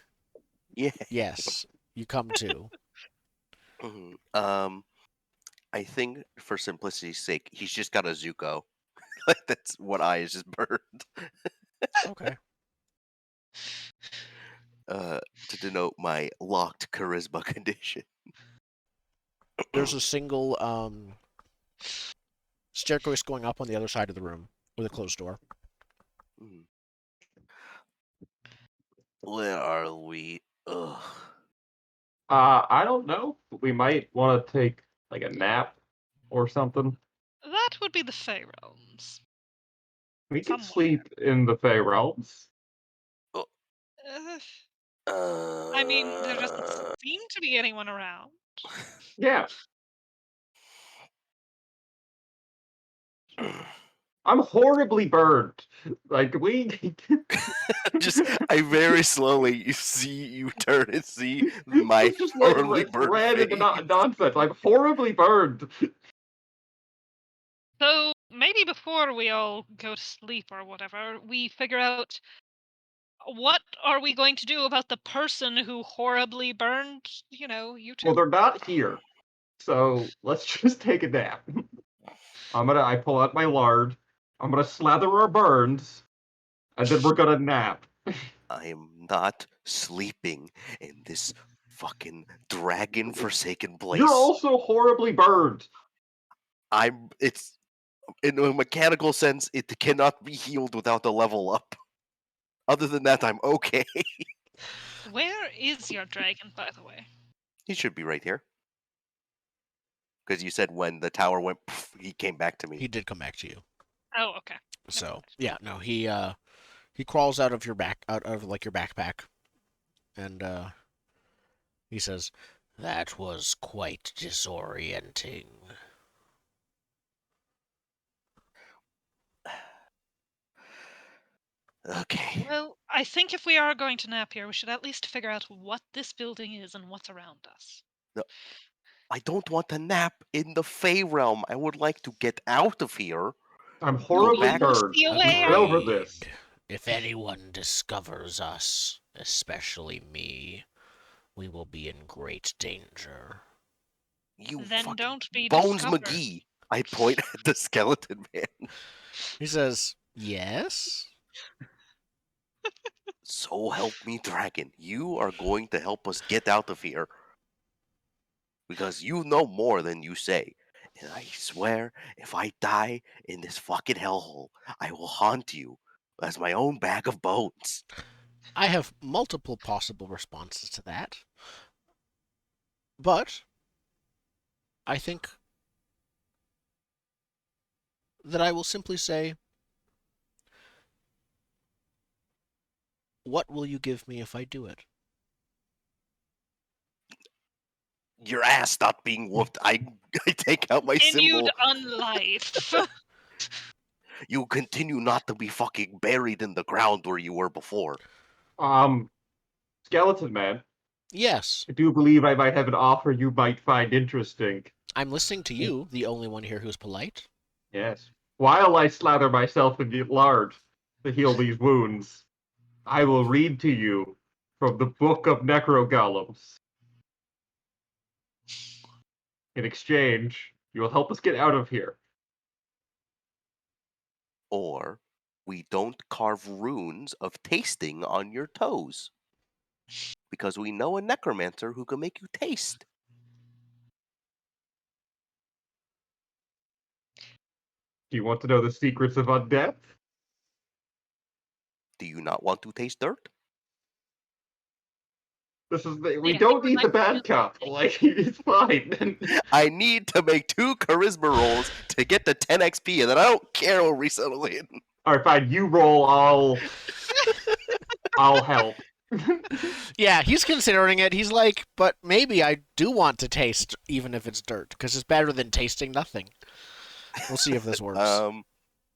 Speaker 5: Yeah.
Speaker 1: yes, you come to.
Speaker 5: I think for simplicity's sake, he's just got a Zuko. Like that's one eye is just burned.
Speaker 1: Okay.
Speaker 5: To denote my locked charisma condition.
Speaker 1: There's a single staircase going up on the other side of the room with a closed door.
Speaker 5: Hmm. Where are we? Ugh.
Speaker 2: I don't know. We might want to take like a nap or something.
Speaker 4: That would be the Fey Realms.
Speaker 2: We can
Speaker 4: Somewhere.
Speaker 2: sleep in the Fey Realms.
Speaker 4: I mean, there doesn't seem to be anyone around.
Speaker 2: Yeah. I'm horribly burned. Like we
Speaker 5: Just I very slowly see you turn and see my
Speaker 2: it's just like
Speaker 5: horribly
Speaker 2: it's
Speaker 5: burned
Speaker 2: red
Speaker 5: face.
Speaker 2: and nonsense. I'm horribly burned.
Speaker 4: So maybe before we all go to sleep or whatever, we figure out what are we going to do about the person who horribly burned, you two?
Speaker 2: Well, they're not here. So let's just take a nap. I pull out my lard. I'm gonna slather our burns, and then we're gonna nap.
Speaker 5: I am not sleeping in this fucking dragon forsaken
Speaker 2: You're
Speaker 5: place.
Speaker 2: also horribly burned.
Speaker 5: It's in a mechanical sense, it cannot be healed without a level up. Other than that, I'm okay.
Speaker 4: Where is your dragon, by the way?
Speaker 5: He should be right here. Because you said when the tower went, he came back to me.
Speaker 1: He did come back to you.
Speaker 4: Oh, okay.
Speaker 1: So yeah, no, he crawls out of like your backpack, and he says, "That was quite disorienting."
Speaker 5: Okay.
Speaker 4: Well, I think if we are going to nap here, we should at least figure out what this building is and what's around us.
Speaker 5: No, I don't want to nap in the Fey realm. I would like to get out of here.
Speaker 2: I'm
Speaker 5: Go
Speaker 2: horribly
Speaker 5: back.
Speaker 2: burned.
Speaker 4: See a
Speaker 2: We
Speaker 4: way
Speaker 2: get
Speaker 4: out.
Speaker 2: over this.
Speaker 1: If anyone discovers us, especially me, we will be in great danger.
Speaker 5: You
Speaker 4: Then
Speaker 5: fucking
Speaker 4: don't be
Speaker 5: Bones
Speaker 4: discovered.
Speaker 5: McGee. I point at the skeleton man.
Speaker 1: He says, "Yes."
Speaker 5: So help me, dragon. You are going to help us get out of here. Because you know more than you say. And I swear, if I die in this fucking hellhole, I will haunt you as my own bag of bones.
Speaker 1: I have multiple possible responses to that, but I think that I will simply say, "What will you give me if I do it?"
Speaker 5: Your ass stopped being whooped. I take out my
Speaker 4: Continued
Speaker 5: symbol.
Speaker 4: unlife.
Speaker 5: You continue not to be fucking buried in the ground where you were before.
Speaker 2: Skeleton man,
Speaker 1: Yes.
Speaker 2: I do believe I might have an offer you might find interesting.
Speaker 1: I'm listening to you, the only one here who's polite.
Speaker 2: Yes. While I slather myself in the lard to heal these wounds, I will read to you from the Book of Necrogolems. In exchange, you will help us get out of here.
Speaker 5: Or we don't carve runes of tasting on your toes. Because we know a necromancer who can make you taste.
Speaker 2: Do you want to know the secrets of undeath?
Speaker 5: Do you not want to taste dirt?
Speaker 2: We
Speaker 4: I
Speaker 2: don't
Speaker 4: think
Speaker 2: need the
Speaker 4: we're
Speaker 2: bad cop. Like, it's fine.
Speaker 5: I need to make 2 charisma rolls to get to 10 XP, and then I don't care what we settle in.
Speaker 2: All right, fine. You roll. I'll help.
Speaker 1: Yeah, he's considering it. He's like, but maybe I do want to taste, even if it's dirt, because it's better than tasting nothing. We'll see if this works.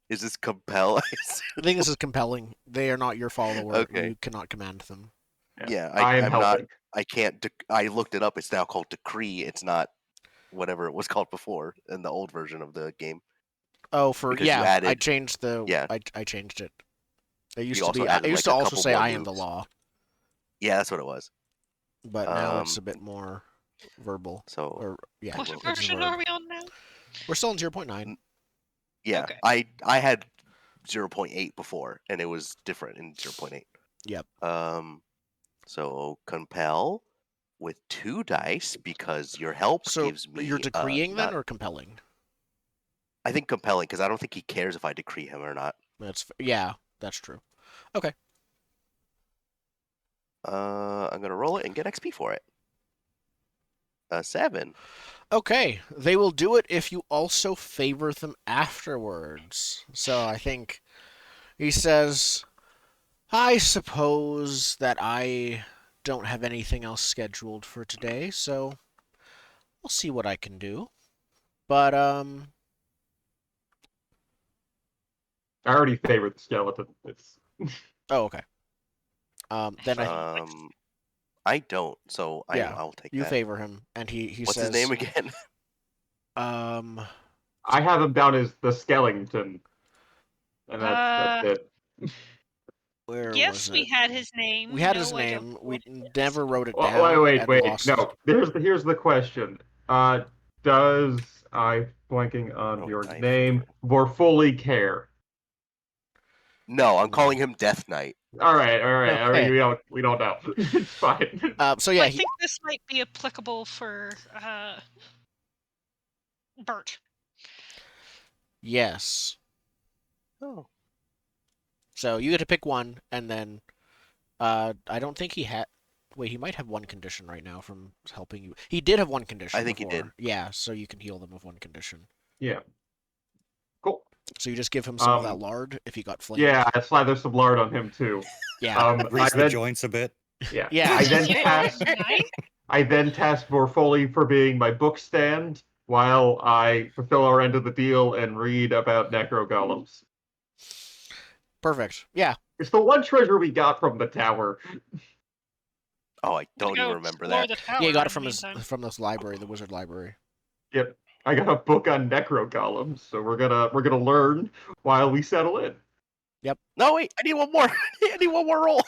Speaker 5: Is this compel?
Speaker 1: I think this is compelling. They are not your follower.
Speaker 5: Okay.
Speaker 1: You cannot command them.
Speaker 5: Yeah,
Speaker 2: I am
Speaker 5: I'm
Speaker 2: helping.
Speaker 5: not. I can't. I looked it up. It's now called decree. It's not whatever it was called before in the old version of the game.
Speaker 1: Oh,
Speaker 5: Because you
Speaker 1: I
Speaker 5: added.
Speaker 1: changed the.
Speaker 5: Yeah.
Speaker 1: I changed it. It used
Speaker 5: You
Speaker 1: to
Speaker 5: also
Speaker 1: be.
Speaker 5: added
Speaker 1: It used
Speaker 5: like
Speaker 1: to
Speaker 5: a
Speaker 1: also
Speaker 5: couple
Speaker 1: say
Speaker 5: more
Speaker 1: I am the
Speaker 5: moves.
Speaker 1: law,
Speaker 5: Yeah, that's what it was.
Speaker 1: but now it's a bit more verbal.
Speaker 5: So
Speaker 1: Or yeah,
Speaker 4: What
Speaker 1: it's a
Speaker 4: version
Speaker 1: verb.
Speaker 4: are we on now?
Speaker 1: We're still in 0.9.
Speaker 5: yeah,
Speaker 4: Okay.
Speaker 5: I had 0.8 before, and it was different in 0.8.
Speaker 1: Yep.
Speaker 5: So compel with 2 dice because your help
Speaker 1: So
Speaker 5: gives me.
Speaker 1: you're decreeing then,
Speaker 5: not,
Speaker 1: or compelling?
Speaker 5: I think compelling because I don't think he cares if I decree him or not.
Speaker 1: That's true. Okay.
Speaker 5: I'm gonna roll it and get XP for it. 7.
Speaker 1: Okay, they will do it if you also favor them afterwards. So I think he says, I suppose that I don't have anything else scheduled for today, so I'll see what I can do. But,
Speaker 2: I already favor the skeleton.
Speaker 1: oh, okay. Then
Speaker 5: I don't, so I'll take
Speaker 1: you
Speaker 5: that.
Speaker 1: favor him, and he
Speaker 5: What's
Speaker 1: says,
Speaker 5: his name again?
Speaker 2: I have him down as the skeleton, and that's it.
Speaker 1: Where
Speaker 4: Yes,
Speaker 1: was
Speaker 4: we
Speaker 1: it?
Speaker 4: had his name.
Speaker 1: We had
Speaker 4: No,
Speaker 1: his
Speaker 4: I don't
Speaker 1: name.
Speaker 4: know
Speaker 1: We
Speaker 4: what it is.
Speaker 1: never wrote it down. and
Speaker 2: Wait.
Speaker 1: lost.
Speaker 2: No, here's the question. Does I blanking on
Speaker 5: Oh,
Speaker 2: your
Speaker 5: I
Speaker 2: name?
Speaker 5: fear.
Speaker 2: Vorfoli care?
Speaker 5: No, I'm
Speaker 1: No.
Speaker 5: calling him Death Knight.
Speaker 2: All right.
Speaker 1: Okay.
Speaker 2: We don't know. It's fine.
Speaker 1: So yeah,
Speaker 4: I think this might be applicable for Bert.
Speaker 1: yes.
Speaker 5: Oh.
Speaker 1: So you get to pick one, and then I don't think he had. Wait, he might have one condition right now from helping you. He did have one condition.
Speaker 5: I think he
Speaker 1: before.
Speaker 5: did.
Speaker 1: Yeah, so you can heal them with one condition.
Speaker 2: Yeah. Cool.
Speaker 1: So you just give him some of that lard if he got flamed.
Speaker 2: Yeah, I slather some lard on him too.
Speaker 1: Yeah.
Speaker 3: Grease the joints a bit.
Speaker 2: Yeah.
Speaker 1: Yeah.
Speaker 2: I then task Vorfoli for being my book stand while I fulfill our end of the deal and read about necro golems.
Speaker 1: Perfect. Yeah.
Speaker 2: It's the one treasure we got from the tower.
Speaker 5: Oh, I don't even remember that.
Speaker 1: Yeah, you got it from this library, the wizard library.
Speaker 2: Yep. I got a book on necro golems, so we're gonna learn while we settle in.
Speaker 1: Yep.
Speaker 5: No, wait, I need one more. I need one more roll.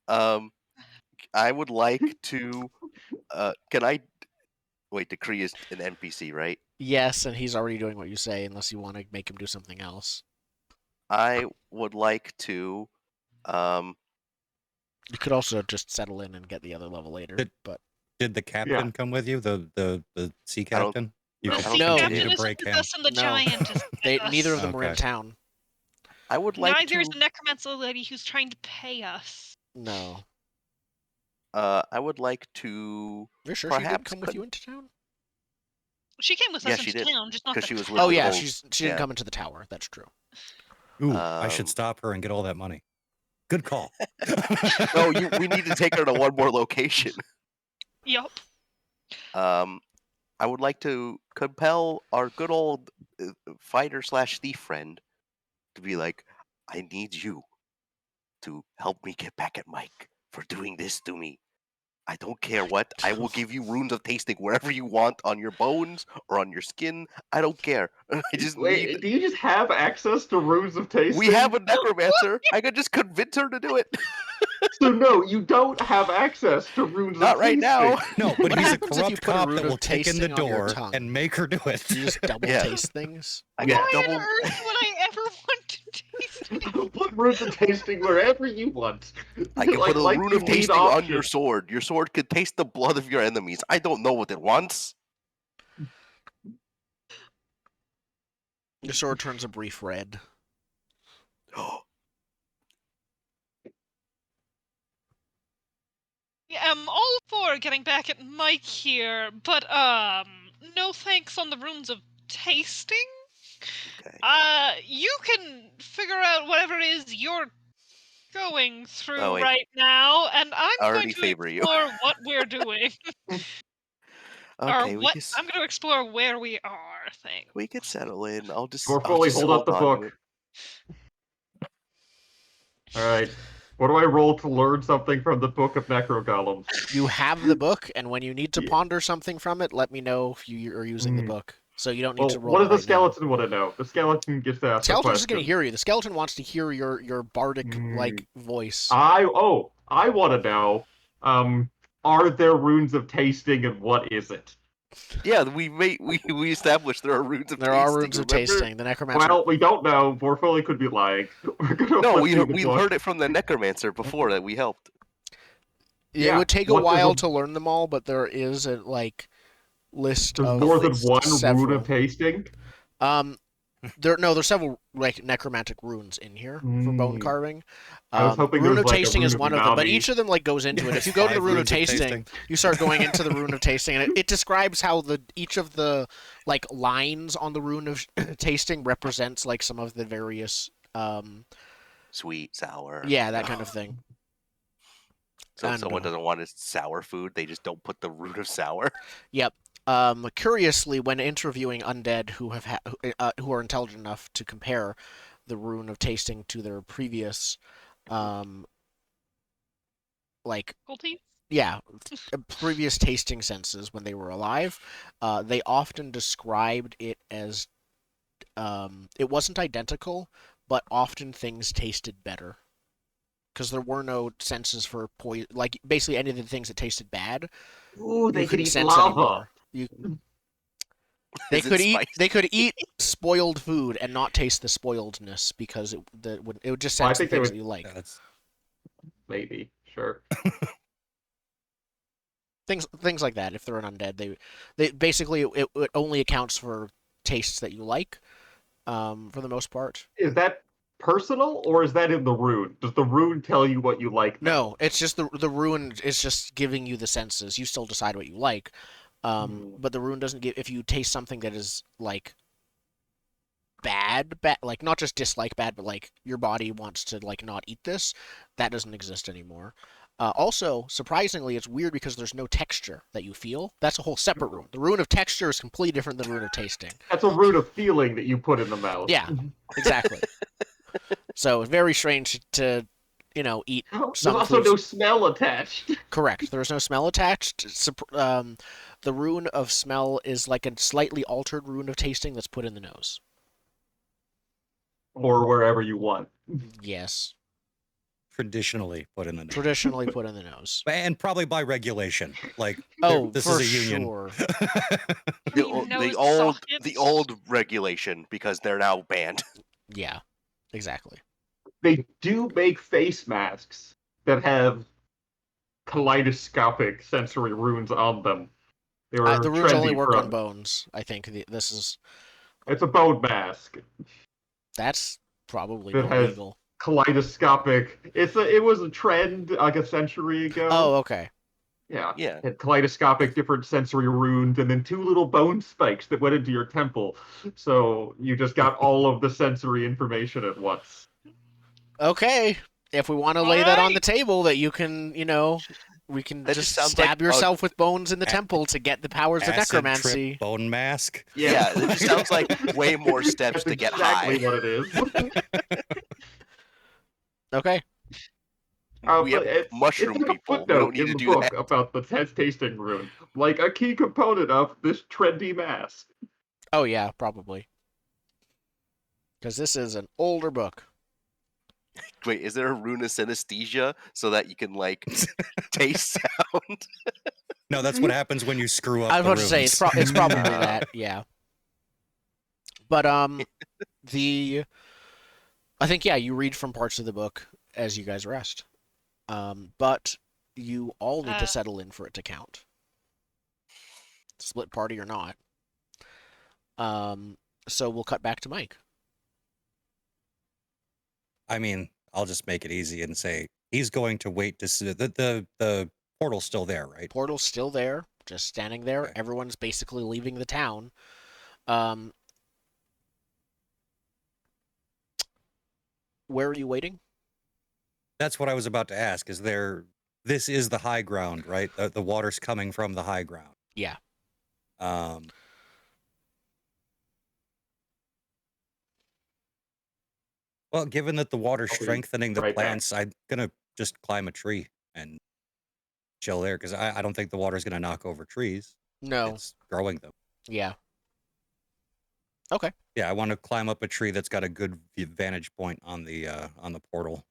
Speaker 5: I would like to. Can I? Wait, Decree is an NPC, right?
Speaker 1: Yes, and he's already doing what you say, unless you want to make him do something else.
Speaker 5: I would like to.
Speaker 1: You could also just settle in and get the other level later.
Speaker 3: Did the captain come with you? The sea captain?
Speaker 4: The sea
Speaker 1: No.
Speaker 4: captain
Speaker 3: to
Speaker 4: is
Speaker 3: break
Speaker 4: with
Speaker 3: him.
Speaker 4: us, and the giant is with us.
Speaker 1: Neither of them were in
Speaker 3: Okay.
Speaker 1: town.
Speaker 5: I would like
Speaker 4: Neither is
Speaker 5: to.
Speaker 4: the necromancer lady who's trying to pay us.
Speaker 1: No.
Speaker 5: I would like to.
Speaker 1: You're sure she didn't come with you into town?
Speaker 4: She came with
Speaker 5: Yeah,
Speaker 4: us
Speaker 5: she
Speaker 4: into
Speaker 5: did,
Speaker 4: town, just not
Speaker 5: 'cause
Speaker 4: the
Speaker 5: she was
Speaker 4: town.
Speaker 5: with
Speaker 1: Oh
Speaker 5: the
Speaker 1: yeah,
Speaker 5: whole-
Speaker 1: she didn't come into the tower. That's true.
Speaker 3: Ooh, I should stop her and get all that money. Good call.
Speaker 5: No, we need to take her to one more location.
Speaker 4: Yup.
Speaker 5: I would like to compel our good old fighter/thief friend to be like, I need you to help me get back at Mike for doing this to me. I don't care what. I will give you runes of tasting wherever you want, on your bones or on your skin. I don't care. I just need.
Speaker 2: Wait, do you just have access to runes of tasting?
Speaker 5: We have a necromancer. I could just convince her to do it.
Speaker 2: So no, you don't have access to runes
Speaker 5: Not
Speaker 2: of
Speaker 5: right
Speaker 2: tasting.
Speaker 5: now.
Speaker 3: No, but
Speaker 1: What
Speaker 3: he's a
Speaker 1: happens if you
Speaker 3: corrupt
Speaker 1: put a
Speaker 3: cop
Speaker 1: rune
Speaker 3: that
Speaker 1: of
Speaker 3: will kick in the
Speaker 1: tasting on your
Speaker 3: door
Speaker 1: tongue?
Speaker 3: and make her do it.
Speaker 1: You just double
Speaker 5: Yeah.
Speaker 1: taste things.
Speaker 5: I
Speaker 2: Yeah.
Speaker 5: got
Speaker 4: Why on
Speaker 5: double.
Speaker 4: earth would I ever want to taste it?
Speaker 2: Put runes of tasting wherever you want.
Speaker 5: I can put a
Speaker 2: Like
Speaker 5: rune
Speaker 2: you
Speaker 5: of
Speaker 2: need
Speaker 5: tasting on your
Speaker 2: options.
Speaker 5: sword. Your sword could taste the blood of your enemies. I don't know what it wants.
Speaker 1: Your sword turns a brief red.
Speaker 4: Yeah, I'm all for getting back at Mike here, but no thanks on the runes of tasting.
Speaker 5: Okay.
Speaker 4: You can figure out whatever it is you're going through
Speaker 5: Oh, wait.
Speaker 4: right now, and I'm
Speaker 5: I
Speaker 4: going
Speaker 5: already
Speaker 4: to
Speaker 5: favor you.
Speaker 4: explore what we're doing.
Speaker 5: Okay,
Speaker 4: I'm going to explore where we are. Thanks.
Speaker 5: we could settle in. I'll just
Speaker 2: Forefully hold up the
Speaker 5: on to
Speaker 2: book.
Speaker 5: it.
Speaker 2: All right. What do I roll to learn something from the Book of Necrogolems?
Speaker 1: You have the book, and when you need to
Speaker 2: Yeah.
Speaker 1: ponder something from it, let me know if you are using the book. So you don't need
Speaker 2: Well,
Speaker 1: to roll
Speaker 2: what does the
Speaker 1: right now.
Speaker 2: skeleton want to know? The skeleton gets to ask the
Speaker 1: Skeleton's just
Speaker 2: question.
Speaker 1: going to hear you. The skeleton wants to hear your bardic like voice.
Speaker 2: I want to know. Are there runes of tasting, and what is it?
Speaker 5: Yeah, we established there are runes of
Speaker 1: There
Speaker 5: tasting.
Speaker 1: are runes of
Speaker 5: remember?
Speaker 1: tasting. The necromancer.
Speaker 2: Well, we don't know. Morpholi could be lying. We're gonna
Speaker 5: No,
Speaker 2: flip
Speaker 5: we
Speaker 2: through the
Speaker 5: we
Speaker 2: book.
Speaker 5: heard it from the necromancer before that we helped.
Speaker 1: It
Speaker 2: Yeah,
Speaker 1: would take a
Speaker 2: what does
Speaker 1: while
Speaker 2: a-
Speaker 1: to learn them all, but there is a list
Speaker 2: There's
Speaker 1: of
Speaker 2: more than one
Speaker 1: several.
Speaker 2: rune of tasting.
Speaker 1: There's several like necromantic runes in here for bone carving.
Speaker 2: I was hoping
Speaker 1: the rune
Speaker 2: there
Speaker 1: of
Speaker 2: was, like, a
Speaker 1: tasting
Speaker 2: rune
Speaker 1: is
Speaker 2: of
Speaker 1: one of them, but
Speaker 2: umami.
Speaker 1: each of them like goes into it. If you go to the
Speaker 3: 5
Speaker 1: rune of
Speaker 3: runes of
Speaker 1: tasting,
Speaker 3: tasting.
Speaker 1: you start going into the rune of tasting, and it describes how each of the like lines on the rune of tasting represents like some of the various
Speaker 5: Sweet, sour.
Speaker 1: yeah, that kind of thing.
Speaker 5: So if
Speaker 1: And,
Speaker 5: someone doesn't want a sour food, they just don't put the root of sour.
Speaker 1: Yep. Curiously, when interviewing undead who have who are intelligent enough to compare the rune of tasting to their previous, like
Speaker 4: Difficulties?
Speaker 1: yeah, previous tasting senses when they were alive, they often described it as it wasn't identical, but often things tasted better. Because there were no senses for poison, like basically any of the things that tasted bad.
Speaker 2: Ooh, they
Speaker 1: you
Speaker 2: could
Speaker 1: couldn't
Speaker 2: eat
Speaker 1: sense
Speaker 2: lava.
Speaker 1: anymore. They
Speaker 5: Is it
Speaker 1: could eat.
Speaker 5: spicy?
Speaker 1: They could eat spoiled food and not taste the spoiledness because it would just
Speaker 2: Well, I
Speaker 1: sense the
Speaker 2: think they
Speaker 1: things
Speaker 2: would-
Speaker 1: that you like.
Speaker 3: Yeah, that's
Speaker 2: Maybe, sure.
Speaker 1: Things like that. If they're an undead, they basically it only accounts for tastes that you like, for the most part.
Speaker 2: Is that personal, or is that in the rune? Does the rune tell you what you like?
Speaker 1: No, it's just the rune is just giving you the senses. You still decide what you like, but the rune doesn't give. If you taste something that is like bad, like not just dislike bad, but like your body wants to like not eat this, that doesn't exist anymore. Also, surprisingly, it's weird because there's no texture that you feel. That's a whole separate rune. The rune of texture is completely different than the rune of tasting.
Speaker 2: That's a rune of feeling that you put in the mouth.
Speaker 1: Yeah, exactly. So it's very strange to, eat
Speaker 2: There's
Speaker 1: some
Speaker 2: also
Speaker 1: foods.
Speaker 2: no smell attached.
Speaker 1: Correct. There's no smell attached. The rune of smell is like a slightly altered rune of tasting that's put in the nose.
Speaker 2: Or wherever you want.
Speaker 1: Yes.
Speaker 3: traditionally put in the nose.
Speaker 1: Traditionally put in the nose.
Speaker 3: And probably by regulation. Like,
Speaker 1: Oh,
Speaker 3: this
Speaker 1: for
Speaker 3: is a union.
Speaker 1: sure.
Speaker 5: The old regulation, because they're now banned.
Speaker 1: Yeah, exactly.
Speaker 2: They do make face masks that have kaleidoscopic sensory runes on them. They were
Speaker 1: The runes only
Speaker 2: trendy
Speaker 1: work on
Speaker 2: from-
Speaker 1: bones. I think this is
Speaker 2: It's a bone mask.
Speaker 1: that's probably
Speaker 2: It
Speaker 1: more
Speaker 2: has-
Speaker 1: legal.
Speaker 2: Kaleidoscopic. It was a trend like a century ago.
Speaker 1: Oh, okay.
Speaker 2: Yeah.
Speaker 5: Yeah.
Speaker 2: It had kaleidoscopic different sensory runes and then 2 little bone spikes that went into your temple. So you just got all of the sensory information at once.
Speaker 1: Okay. If we want to lay that on the table, that you can, we can
Speaker 5: That
Speaker 1: just
Speaker 5: just sounds
Speaker 1: stab
Speaker 5: like
Speaker 1: yourself with bones in the temple to get the powers of
Speaker 3: Acid
Speaker 1: necromancy.
Speaker 3: trip bone mask.
Speaker 5: Yeah, it just sounds like way more steps
Speaker 2: That's
Speaker 5: to get
Speaker 2: exactly
Speaker 5: high.
Speaker 2: what it is.
Speaker 1: Okay.
Speaker 5: We have
Speaker 2: But it's
Speaker 5: mushroom
Speaker 2: like a
Speaker 5: people. We don't
Speaker 2: footnote
Speaker 5: need
Speaker 2: in
Speaker 5: to
Speaker 2: the
Speaker 5: do
Speaker 2: book
Speaker 5: that.
Speaker 2: about the tasting rune, like a key component of this trendy mask.
Speaker 1: Oh yeah, probably. Because this is an older book.
Speaker 5: Wait, is there a rune of synesthesia so that you can like taste sound?
Speaker 3: No, that's what happens when you screw up
Speaker 1: I was
Speaker 3: the
Speaker 1: about to say it's
Speaker 3: runes.
Speaker 1: it's probably that, yeah. But the I think yeah, you read from parts of the book as you guys rest. But you all need to settle in for it to count. Split party or not. So we'll cut back to Mike.
Speaker 3: I mean, I'll just make it easy and say he's going to wait to see the portal's still there, right?
Speaker 1: Portal's still there, just standing there.
Speaker 3: Okay.
Speaker 1: Everyone's basically leaving the town. Um, where are you waiting?
Speaker 3: That's what I was about to ask. This is the high ground, right? The water's coming from the high ground.
Speaker 1: Yeah.
Speaker 3: Well, given that the water's
Speaker 2: I'll be
Speaker 3: strengthening the
Speaker 2: right back.
Speaker 3: plants, I'm gonna just climb a tree and chill there because I don't think the water's gonna knock over trees.
Speaker 1: No.
Speaker 3: It's growing them.
Speaker 1: Yeah. Okay.
Speaker 3: Yeah, I want to climb up a tree that's got a good vantage point on the portal.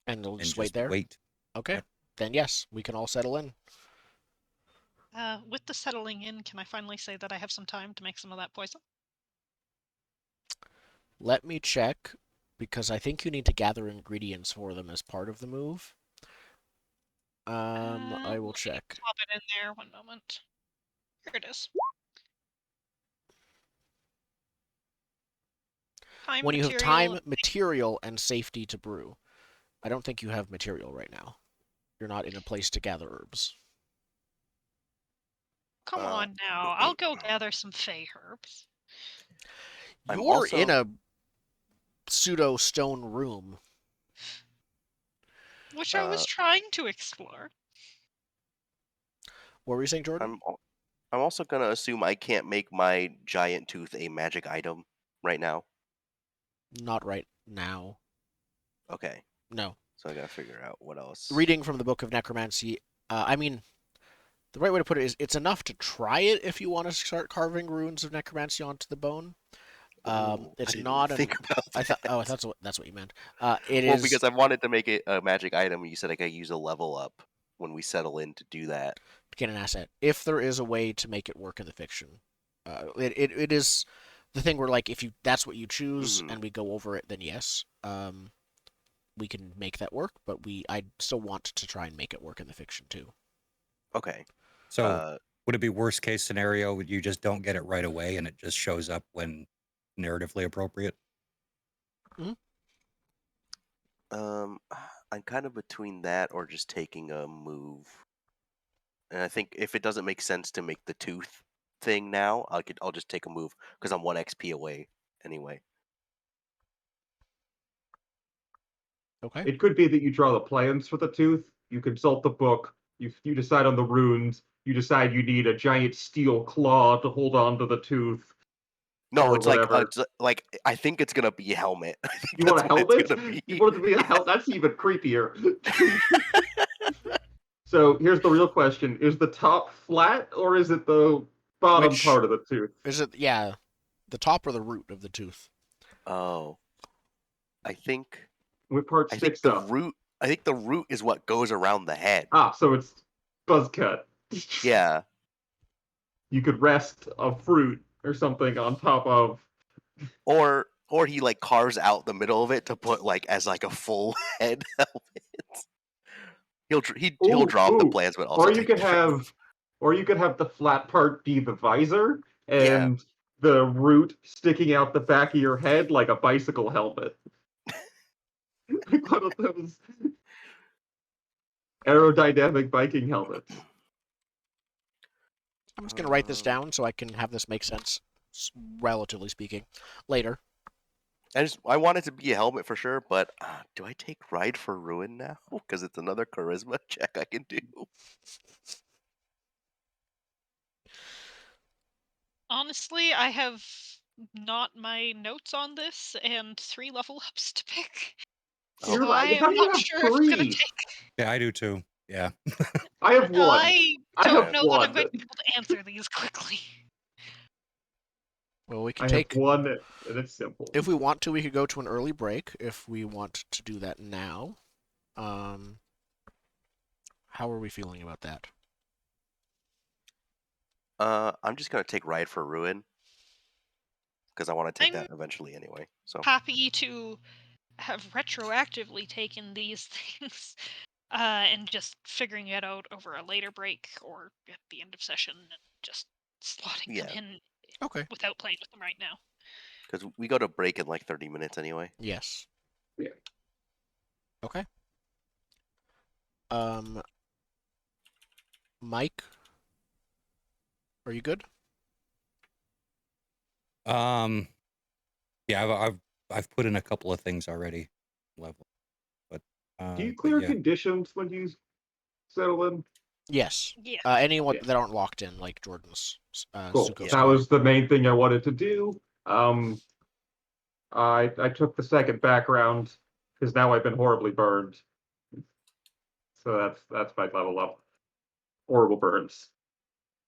Speaker 1: And we'll
Speaker 3: And
Speaker 1: just wait there?
Speaker 3: Wait.
Speaker 1: Okay.
Speaker 3: Yep.
Speaker 1: Then yes, we can all settle in.
Speaker 4: With the settling in, can I finally say that I have some time to make some of that poison?
Speaker 1: Let me check, because I think you need to gather ingredients for them as part of the move. I will
Speaker 4: Let me
Speaker 1: check.
Speaker 4: Pop it in there. 1 moment. Here it is. Time,
Speaker 1: When you have
Speaker 4: material.
Speaker 1: time, material, and safety to brew. I don't think you have material right now. You're not in a place to gather herbs.
Speaker 4: Come on now. I'll go gather some fey herbs.
Speaker 5: I'm
Speaker 1: You're
Speaker 5: also
Speaker 1: in a pseudo stone room.
Speaker 4: Which I was trying to explore.
Speaker 1: What were you saying, Jordan?
Speaker 5: I'm also gonna assume I can't make my giant tooth a magic item right now.
Speaker 1: Not right now.
Speaker 5: Okay,
Speaker 1: No.
Speaker 5: so I gotta figure out what else.
Speaker 1: Reading from the Book of Necromancy, I mean, the right way to put it is it's enough to try it if you want to start carving runes of necromancy onto the bone.
Speaker 5: Ooh, I
Speaker 1: It's
Speaker 5: didn't
Speaker 1: not
Speaker 5: even think about that.
Speaker 1: I thought. Oh, that's what you meant. It
Speaker 5: Well,
Speaker 1: is.
Speaker 5: because I wanted to make it a magic item, you said I could use a level up when we settle in to do that.
Speaker 1: Get an asset if there is a way to make it work in the fiction. It is the thing where like if you that's what you choose and we go over it, then yes, we can make that work. But I still want to try and make it work in the fiction too.
Speaker 5: Okay.
Speaker 3: So would it be worst case scenario? You just don't get it right away and it just shows up when narratively appropriate?
Speaker 1: Mm-hmm.
Speaker 5: I'm kind of between that or just taking a move. And I think if it doesn't make sense to make the tooth thing now, I'll just take a move because I'm 1 XP away anyway.
Speaker 1: Okay.
Speaker 2: It could be that you draw the plans for the tooth, you consult the book, you decide on the runes, you decide you need a giant steel claw to hold on to the tooth.
Speaker 5: No,
Speaker 2: or
Speaker 5: it's
Speaker 2: whatever.
Speaker 5: like I think it's gonna be a helmet. I think
Speaker 2: You want a
Speaker 5: that's what
Speaker 2: helmet?
Speaker 5: it's gonna be.
Speaker 2: You want it to be a helmet? That's even creepier. So here's the real question: is the top flat or is it the bottom part of the tooth?
Speaker 1: Is it the top or the root of the tooth?
Speaker 5: Oh, I think
Speaker 2: What part sticks
Speaker 5: the
Speaker 2: up?
Speaker 5: root. I think the root is what goes around the head.
Speaker 2: So it's buzz cut.
Speaker 5: Yeah.
Speaker 2: You could rest a fruit or something on top of.
Speaker 5: Or he like carves out the middle of it to put like as like a full head helmet. He'll draw up the plans, but also
Speaker 2: or you
Speaker 5: take
Speaker 2: could
Speaker 5: the straight
Speaker 2: have,
Speaker 5: move.
Speaker 2: or you could have the flat part be the visor
Speaker 5: Yeah.
Speaker 2: and the root sticking out the back of your head like a bicycle helmet. Like one of those aerodynamic biking helmets.
Speaker 1: I'm just gonna write this down so I can have this make sense, relatively speaking, later.
Speaker 5: I want it to be a helmet for sure, but do I take Ride for Ruin now? Because it's another charisma check I can do.
Speaker 4: Honestly, I have not my notes on this and 3 level ups to pick.
Speaker 5: Oh,
Speaker 4: So I
Speaker 2: How
Speaker 4: am
Speaker 2: do you
Speaker 4: not
Speaker 2: have
Speaker 4: sure if it's gonna
Speaker 2: 3?
Speaker 4: take.
Speaker 3: Yeah, I do too. Yeah.
Speaker 2: I have 1.
Speaker 4: I
Speaker 2: I
Speaker 4: don't
Speaker 2: have
Speaker 4: know that I'm
Speaker 2: 1.
Speaker 4: going to be able to answer these quickly.
Speaker 1: Well, we can
Speaker 2: I have
Speaker 1: take
Speaker 2: 1, and it's simple.
Speaker 1: if we want to. We could go to an early break if we want to do that now. How are we feeling about that?
Speaker 5: I'm just gonna take Ride for Ruin because I want to take
Speaker 4: I'm
Speaker 5: that eventually anyway. So
Speaker 4: happy to have retroactively taken these things and just figuring it out over a later break or at the end of session and just slotting them
Speaker 5: yeah,
Speaker 4: in
Speaker 1: Okay.
Speaker 4: without playing with them right now.
Speaker 5: because we go to break in like 30 minutes anyway.
Speaker 1: Yes.
Speaker 2: Yeah.
Speaker 1: Okay. Um, Mike, are you good?
Speaker 3: Yeah, I've put in a couple of things already. Level, but
Speaker 2: Do you
Speaker 3: but
Speaker 2: clear
Speaker 3: yeah.
Speaker 2: conditions when you settle in?
Speaker 1: Yes.
Speaker 4: Yeah.
Speaker 1: Anyone
Speaker 2: Yeah.
Speaker 1: that aren't locked in, like Jordan's
Speaker 2: Cool.
Speaker 1: Suko
Speaker 5: Yeah.
Speaker 2: That was the main thing I wanted to do. I took the second background because now I've been horribly burned. So that's my level up. Horrible burns.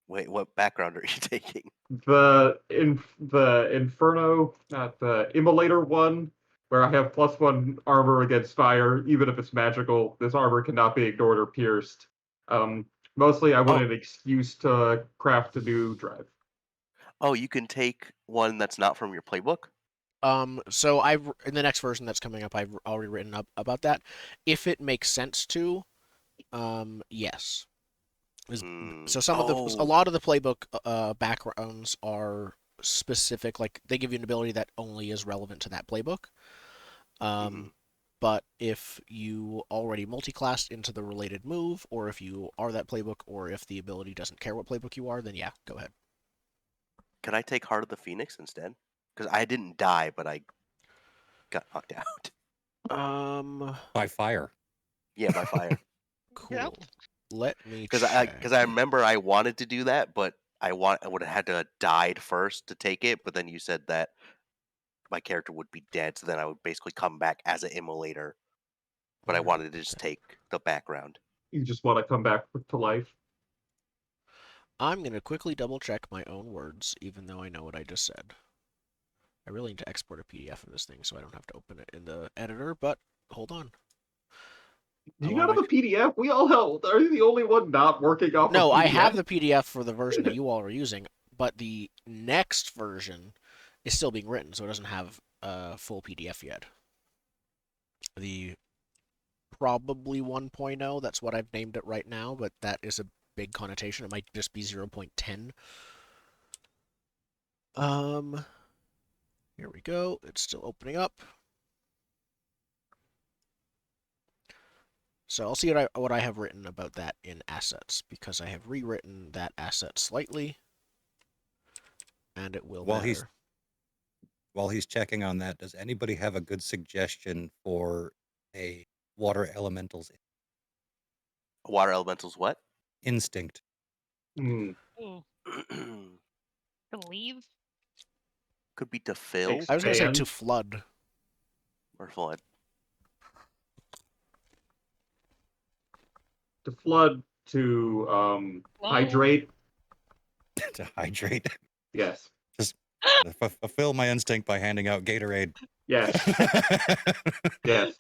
Speaker 5: Wait, what background are you taking?
Speaker 2: The Inferno, not the Immolator one, where I have +1 armor against fire, even if it's magical. This armor cannot be ignored or pierced. Mostly I
Speaker 5: Oh,
Speaker 2: wanted an excuse to craft a new drive.
Speaker 5: oh, you can take one that's not from your playbook.
Speaker 1: So I've in the next version that's coming up, I've already written up about that. If it makes sense to, yes. So some of a
Speaker 5: Oh,
Speaker 1: lot of the playbook backgrounds are specific, like they give you an ability that only is relevant to that playbook.
Speaker 5: mhm.
Speaker 1: But if you already multi-classed into the related move, or if you are that playbook, or if the ability doesn't care what playbook you are, then yeah, go ahead.
Speaker 5: Can I take Heart of the Phoenix instead? Because I didn't die, but I got knocked out.
Speaker 3: By fire.
Speaker 5: Yeah, by fire.
Speaker 1: Cool. Let me
Speaker 5: Because
Speaker 1: check.
Speaker 5: I remember I wanted to do that, but I would have had to have died first to take it. But then you said that my character would be dead, so then I would basically come back as an immolator. But I wanted to just take the background.
Speaker 2: You just want to come back to life.
Speaker 1: I'm gonna quickly double check my own words, even though I know what I just said. I really need to export a PDF of this thing so I don't have to open it in the editor, but hold on.
Speaker 2: Do you not have a PDF? We all held. Are you the only one not working off
Speaker 1: No,
Speaker 2: a
Speaker 1: I
Speaker 2: PDF?
Speaker 1: have the PDF for the version that you all are using, but the next version is still being written, so it doesn't have a full PDF yet. The probably 1.0, that's what I've named it right now, but that is a big connotation. It might just be 0.10. Here we go. It's still opening up. So I'll see what I have written about that in assets, because I have rewritten that asset slightly, and it will matter.
Speaker 3: While he's checking on that, does anybody have a good suggestion for a water elemental's
Speaker 5: Water elementals, what?
Speaker 3: instinct?
Speaker 2: Hmm.
Speaker 4: Ooh, believe.
Speaker 5: Could be to fill
Speaker 1: I was going to say to
Speaker 2: Expand.
Speaker 1: flood.
Speaker 5: or flood.
Speaker 2: To flood, to
Speaker 4: Whoa.
Speaker 2: hydrate.
Speaker 3: To hydrate.
Speaker 2: Yes.
Speaker 3: Just fulfill my instinct by handing out Gatorade.
Speaker 2: Yes. Yes.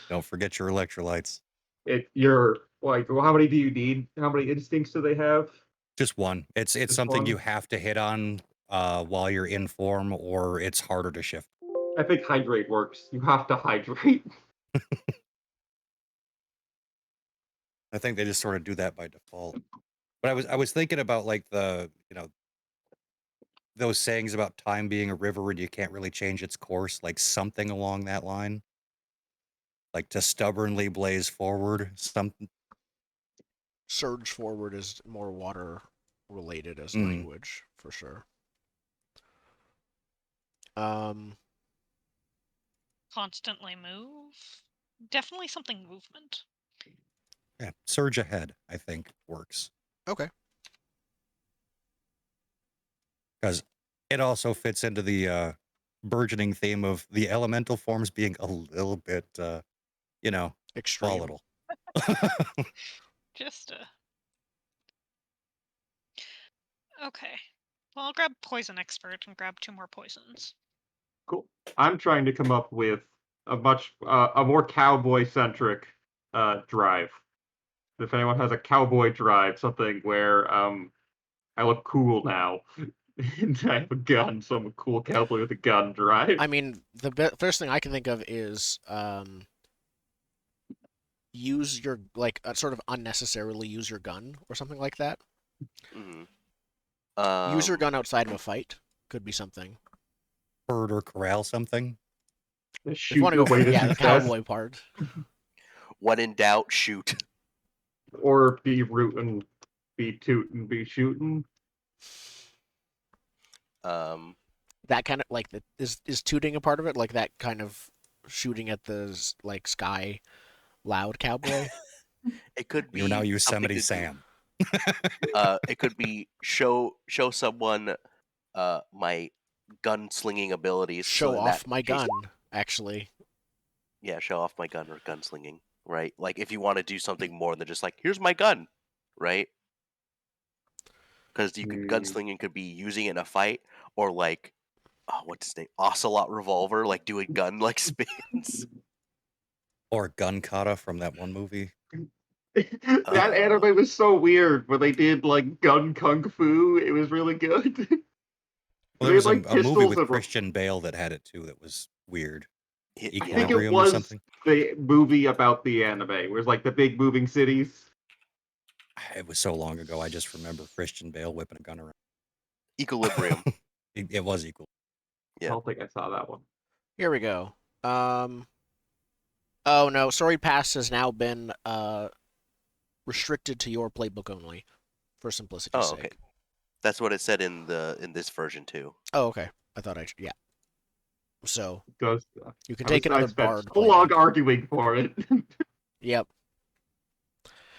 Speaker 3: Don't forget your electrolytes.
Speaker 2: You're like, well, how many do you need? How many instincts do they have?
Speaker 3: Just one. It's
Speaker 2: Just
Speaker 3: something
Speaker 2: one?
Speaker 3: you have to hit on while you're in form, or it's harder to shift.
Speaker 2: I think hydrate works. You have to hydrate.
Speaker 3: I think they just sort of do that by default. But I was thinking about like those sayings about time being a river and you can't really change its course, like something along that line. Like to stubbornly blaze forward, something.
Speaker 1: Surge forward is more water related as language, for sure.
Speaker 4: Constantly move. Definitely something movement.
Speaker 3: Yeah, surge ahead, I think, works.
Speaker 1: Okay.
Speaker 3: Because it also fits into the burgeoning theme of the elemental forms being a little bit,
Speaker 1: Extreme.
Speaker 3: volatile.
Speaker 4: Just okay. Well, I'll grab Poison Expert and grab 2 more poisons.
Speaker 2: Cool. I'm trying to come up with a more cowboy-centric drive. If anyone has a cowboy drive, something where I look cool now. And I have a gun, so I'm a cool cowboy with a gun drive.
Speaker 1: I mean, the first thing I can think of is use your sort of unnecessarily use your gun or something like that. Use your gun outside of a fight could be something.
Speaker 3: Herd or corral something.
Speaker 1: If you want to go for the cowboy part.
Speaker 5: When in doubt, shoot.
Speaker 2: Or be rootin', be tootin', be shootin'.
Speaker 1: That kind of is tooting a part of it, like that kind of shooting at the sky loud cowboy.
Speaker 5: It could be.
Speaker 3: You're now Yosemite Sam.
Speaker 5: It could be show someone my gunslinging abilities.
Speaker 1: Show off my gun, actually.
Speaker 5: Yeah, show off my gun or gunslinging, right? Like if you want to do something more than just like, here's my gun, right? Because you could gunslinging could be using it in a fight, or like, what's his name? Ocelot revolver, like doing gun spins.
Speaker 3: Or gun kata from that one movie.
Speaker 2: That anime was so weird where they did like gun kung fu. It was really good.
Speaker 3: Well, there was a movie with Christian Bale that had it too that was weird.
Speaker 2: I think it was
Speaker 3: something.
Speaker 2: The movie about the anime. It was like the big moving cities.
Speaker 3: It was so long ago. I just remember Christian Bale whipping a gun around.
Speaker 5: Equilibrium.
Speaker 3: It was equal.
Speaker 2: Yeah. I don't think I saw that one.
Speaker 1: Here we go. Oh no, Storied Pass has now been restricted to your playbook only, for simplicity's sake.
Speaker 5: Okay. That's what it said in this version too.
Speaker 1: Oh, okay. I thought yeah. So you can
Speaker 2: I
Speaker 1: take another
Speaker 2: spent
Speaker 1: bard.
Speaker 2: So long arguing for it.
Speaker 1: Yep.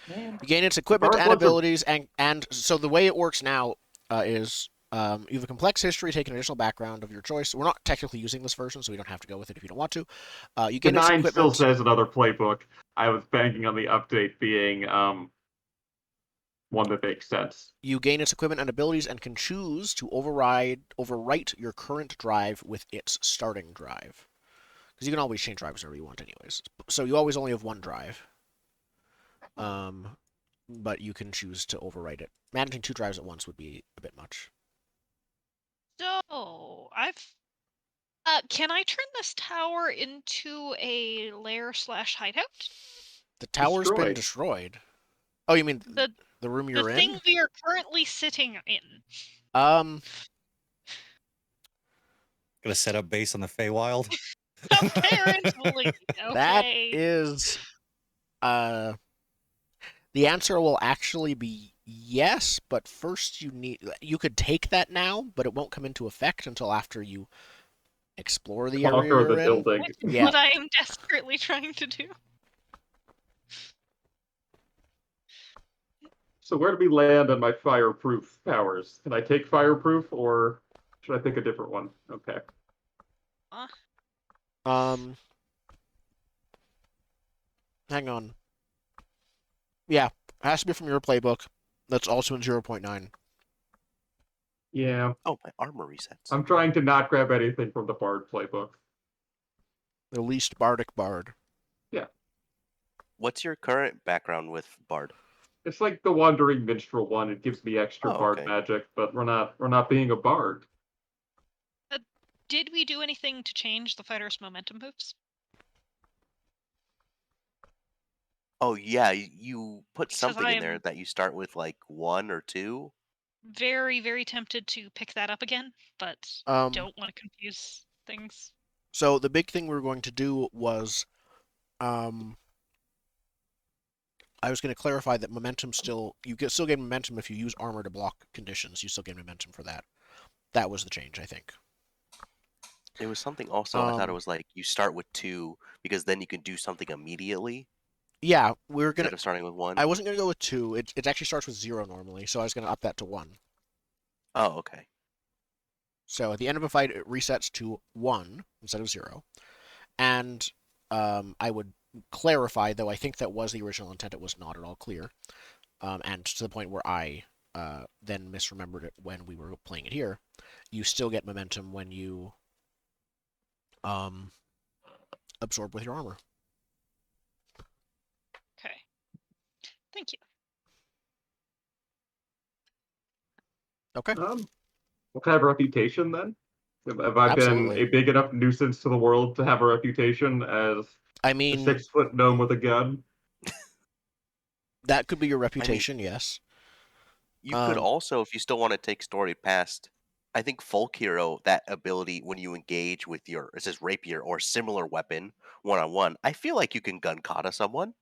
Speaker 1: Man. You gain its equipment and abilities, and so the way it works now is you have a complex history, take an additional background of your choice. We're not technically using this version, so we don't have to go with it if you don't want to. You gain
Speaker 2: the 9
Speaker 1: its
Speaker 2: still says another playbook. I was banking on the update being one that makes sense.
Speaker 1: You gain its equipment and abilities and can choose to overwrite your current drive with its starting drive. Because you can always change drives whenever you want anyways. So you always only have one drive. But you can choose to overwrite it. Managing 2 drives at once would be a bit much.
Speaker 4: So, can I turn this tower into a lair/hideout?
Speaker 1: The tower's been destroyed. Oh, you mean the room you're in?
Speaker 4: The thing we are currently sitting in.
Speaker 3: Gonna set up base on the Feywild?
Speaker 4: Apparently. Okay.
Speaker 1: That is... The answer will actually be yes, but first you could take that now, but it won't come into effect until after you explore the area you're in.
Speaker 4: What I am desperately trying to do.
Speaker 2: So where do we land on my fireproof powers? Can I take fireproof, or should I pick a different one? Okay.
Speaker 1: Hang on. Yeah, it has to be from your playbook. That's also in 0.9.
Speaker 2: Yeah.
Speaker 5: Oh, my armor resets.
Speaker 2: I'm trying to not grab anything from the Bard playbook.
Speaker 1: The least bardic bard.
Speaker 2: Yeah.
Speaker 5: What's your current background with Bard?
Speaker 2: It's like the Wandering Minstrel one. It gives me extra Bard magic, but we're not being a Bard.
Speaker 4: Did we do anything to change the fighter's momentum moves?
Speaker 5: Oh yeah, you put something in there that you start with like 1 or 2.
Speaker 4: Very, very tempted to pick that up again, but don't want to confuse things.
Speaker 1: So the big thing we were going to do was, I was going to clarify that momentum you still gain momentum if you use armor to block conditions. You still gain momentum for that. That was the change, I think.
Speaker 5: It was something also. I thought it was like you start with 2 because then you can do something immediately.
Speaker 1: Yeah, we're gonna.
Speaker 5: Instead of starting with 1.
Speaker 1: I wasn't gonna go with 2. It actually starts with 0 normally, so I was gonna up that to 1.
Speaker 5: Oh, okay.
Speaker 1: So at the end of a fight, it resets to 1 instead of 0. And I would clarify, though I think that was the original intent, it was not at all clear. And to the point where I then misremembered it when we were playing it here. You still get momentum when you absorb with your armor.
Speaker 4: Okay. Thank you.
Speaker 1: Okay.
Speaker 2: What kind of reputation then? Have I been
Speaker 1: Absolutely.
Speaker 2: a big enough nuisance to the world to have a reputation as
Speaker 1: I
Speaker 2: a
Speaker 1: mean,
Speaker 2: 6-foot gnome with a gun?
Speaker 1: that could be your
Speaker 5: I mean,
Speaker 1: reputation, yes.
Speaker 5: you could also, if you still want to take story past, I think folk hero, that ability when you engage with your it says rapier or similar weapon one on one, I feel like you can gun kata someone.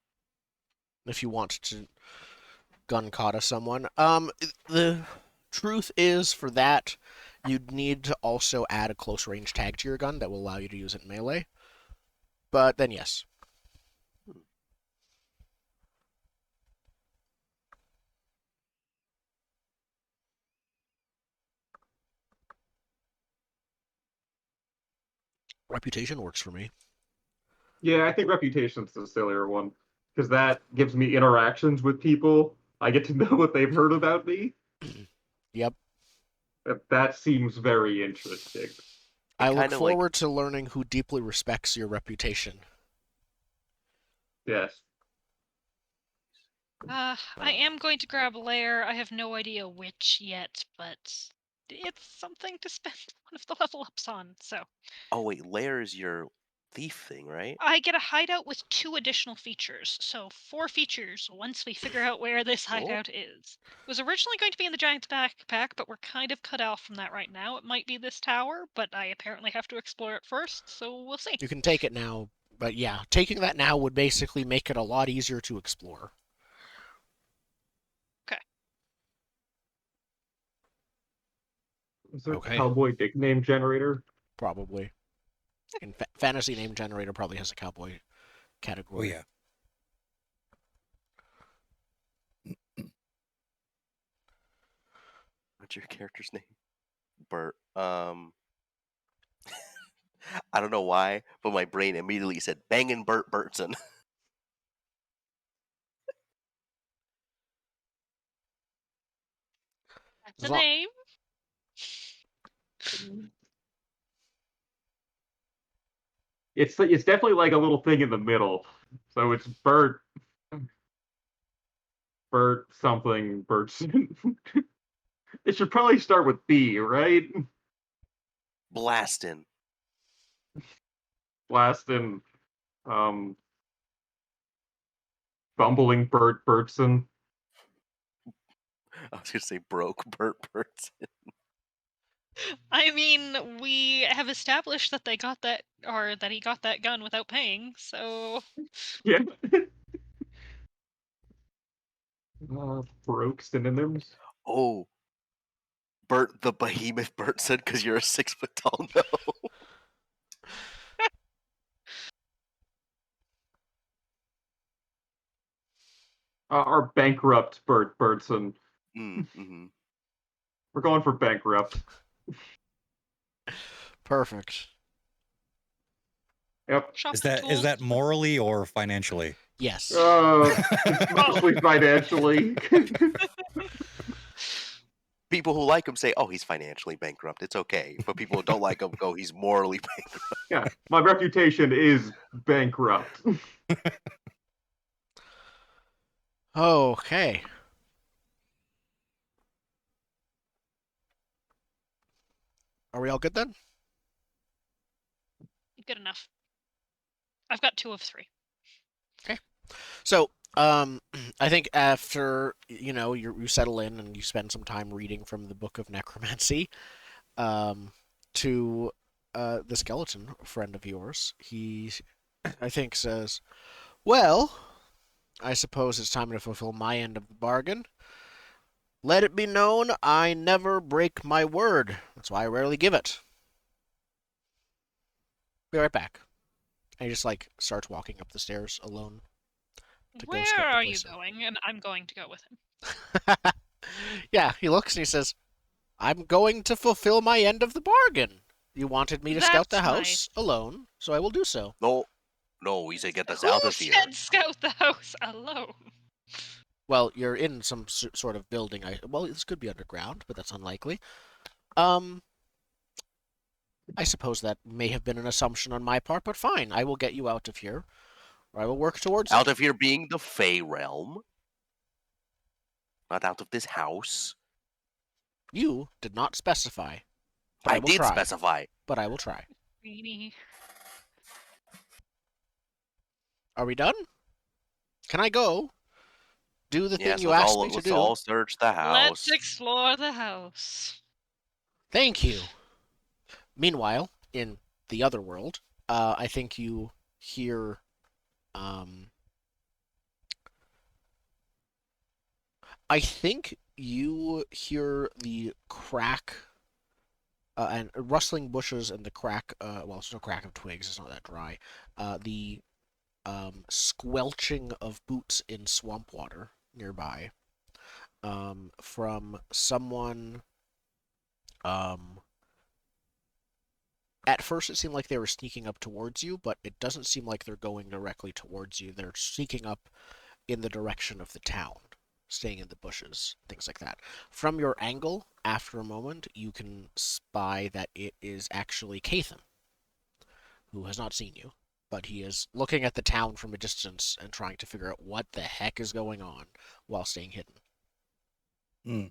Speaker 1: If you want to gun kata someone. The truth is, for that, you'd need to also add a close range tag to your gun that will allow you to use it in melee. But then, yes. Reputation works for me.
Speaker 2: Yeah, I think reputation's the sillier one because that gives me interactions with people. I get to know what they've heard about me.
Speaker 1: Yep.
Speaker 2: That seems very interesting.
Speaker 1: I
Speaker 5: It
Speaker 1: look
Speaker 5: kind of like
Speaker 1: forward to learning who deeply respects your reputation.
Speaker 2: Yes.
Speaker 4: I am going to grab a lair. I have no idea which yet, but it's something to spend one of the level ups on. So
Speaker 5: oh wait, lair is your thief thing, right?
Speaker 4: I get a hideout with 2 additional features. So 4 features once we figure out where this
Speaker 5: Cool.
Speaker 4: hideout is. It was originally going to be in the giant backpack, but we're kind of cut off from that right now. It might be this tower, but I apparently have to explore it first, so we'll see.
Speaker 1: You can take it now, but yeah, taking that now would basically make it a lot easier to explore.
Speaker 4: Okay.
Speaker 2: Is there a
Speaker 1: Okay.
Speaker 2: cowboy nickname generator?
Speaker 1: Probably. And fantasy name generator probably has a cowboy
Speaker 3: Oh
Speaker 1: category.
Speaker 3: yeah.
Speaker 5: What's your character's name? Bert. I don't know why, but my brain immediately said Bangin' Bert Bertson.
Speaker 4: That's
Speaker 1: As
Speaker 4: a
Speaker 1: long-
Speaker 4: name.
Speaker 2: It's definitely like a little thing in the middle. So it's Bert something Bertson. It should probably start with B, right?
Speaker 5: Blastin'.
Speaker 2: Blastin, um, bumbling Bertson.
Speaker 5: I was gonna say broke Bert Bertson.
Speaker 4: I mean, we have established that they got that, or that he got that gun without paying, so
Speaker 2: Yeah. Broke synonyms.
Speaker 5: Oh, Bert the Behemoth Bertson, because you're a 6 foot tall gnome.
Speaker 2: Our bankrupt Bertson.
Speaker 5: Mm-hmm.
Speaker 2: We're going for bankrupt.
Speaker 1: Perfect.
Speaker 2: Yep.
Speaker 4: shop
Speaker 3: Is
Speaker 4: for
Speaker 3: that
Speaker 4: tools.
Speaker 3: morally or financially?
Speaker 1: Yes.
Speaker 2: It's mostly financially.
Speaker 5: People who like him say, "Oh, he's financially bankrupt. It's okay." But people who don't like him go, "He's morally bankrupt."
Speaker 2: Yeah, my reputation is bankrupt.
Speaker 1: Okay. Are we all good then?
Speaker 4: Good enough. I've got 2 of 3.
Speaker 1: So, I think after you settle in and you spend some time reading from the Book of Necromancy, to the skeleton friend of yours, he, I think, says, "Well, I suppose it's time to fulfill my end of the bargain. Let it be known I never break my word. That's why I rarely give it. Be right back." And he just starts walking up the stairs alone to go
Speaker 4: Where
Speaker 1: scout the
Speaker 4: are you
Speaker 1: place out.
Speaker 4: going? And I'm going to go with him.
Speaker 1: Yeah, he looks and he says, I'm going to fulfill my end of the bargain. You wanted me to scout the
Speaker 4: That's
Speaker 1: house
Speaker 4: nice.
Speaker 1: alone, so I will do so.
Speaker 5: No, we said get us
Speaker 4: Who
Speaker 5: out of here.
Speaker 4: said scout the house alone?
Speaker 1: Well, you're in some sort of building. Well, this could be underground, but that's unlikely. I suppose that may have been an assumption on my part, but fine. I will get you out of here, or I will work towards
Speaker 5: Out
Speaker 1: it.
Speaker 5: of here being the Fey realm, not out of this house.
Speaker 1: You did not specify, but I
Speaker 5: I
Speaker 1: will
Speaker 5: did
Speaker 1: try.
Speaker 5: specify.
Speaker 1: But I will try.
Speaker 4: Greenie.
Speaker 1: Are we done? Can I go? Do the thing
Speaker 5: Yes,
Speaker 1: you asked me to
Speaker 5: let's
Speaker 1: do?
Speaker 5: all search the house.
Speaker 4: Let's explore the house.
Speaker 1: Thank you. Meanwhile, in the other world, I think you hear. I think you hear the crack and rustling bushes and the crack. Well, it's no crack of twigs. It's not that dry. The squelching of boots in swamp water nearby. From someone. At first, it seemed like they were sneaking up towards you, but it doesn't seem like they're going directly towards you. They're sneaking up in the direction of the town, staying in the bushes, things like that. From your angle, after a moment, you can spy that it is actually Catham, who has not seen you, but he is looking at the town from a distance and trying to figure out what the heck is going on while staying hidden.
Speaker 3: Hmm.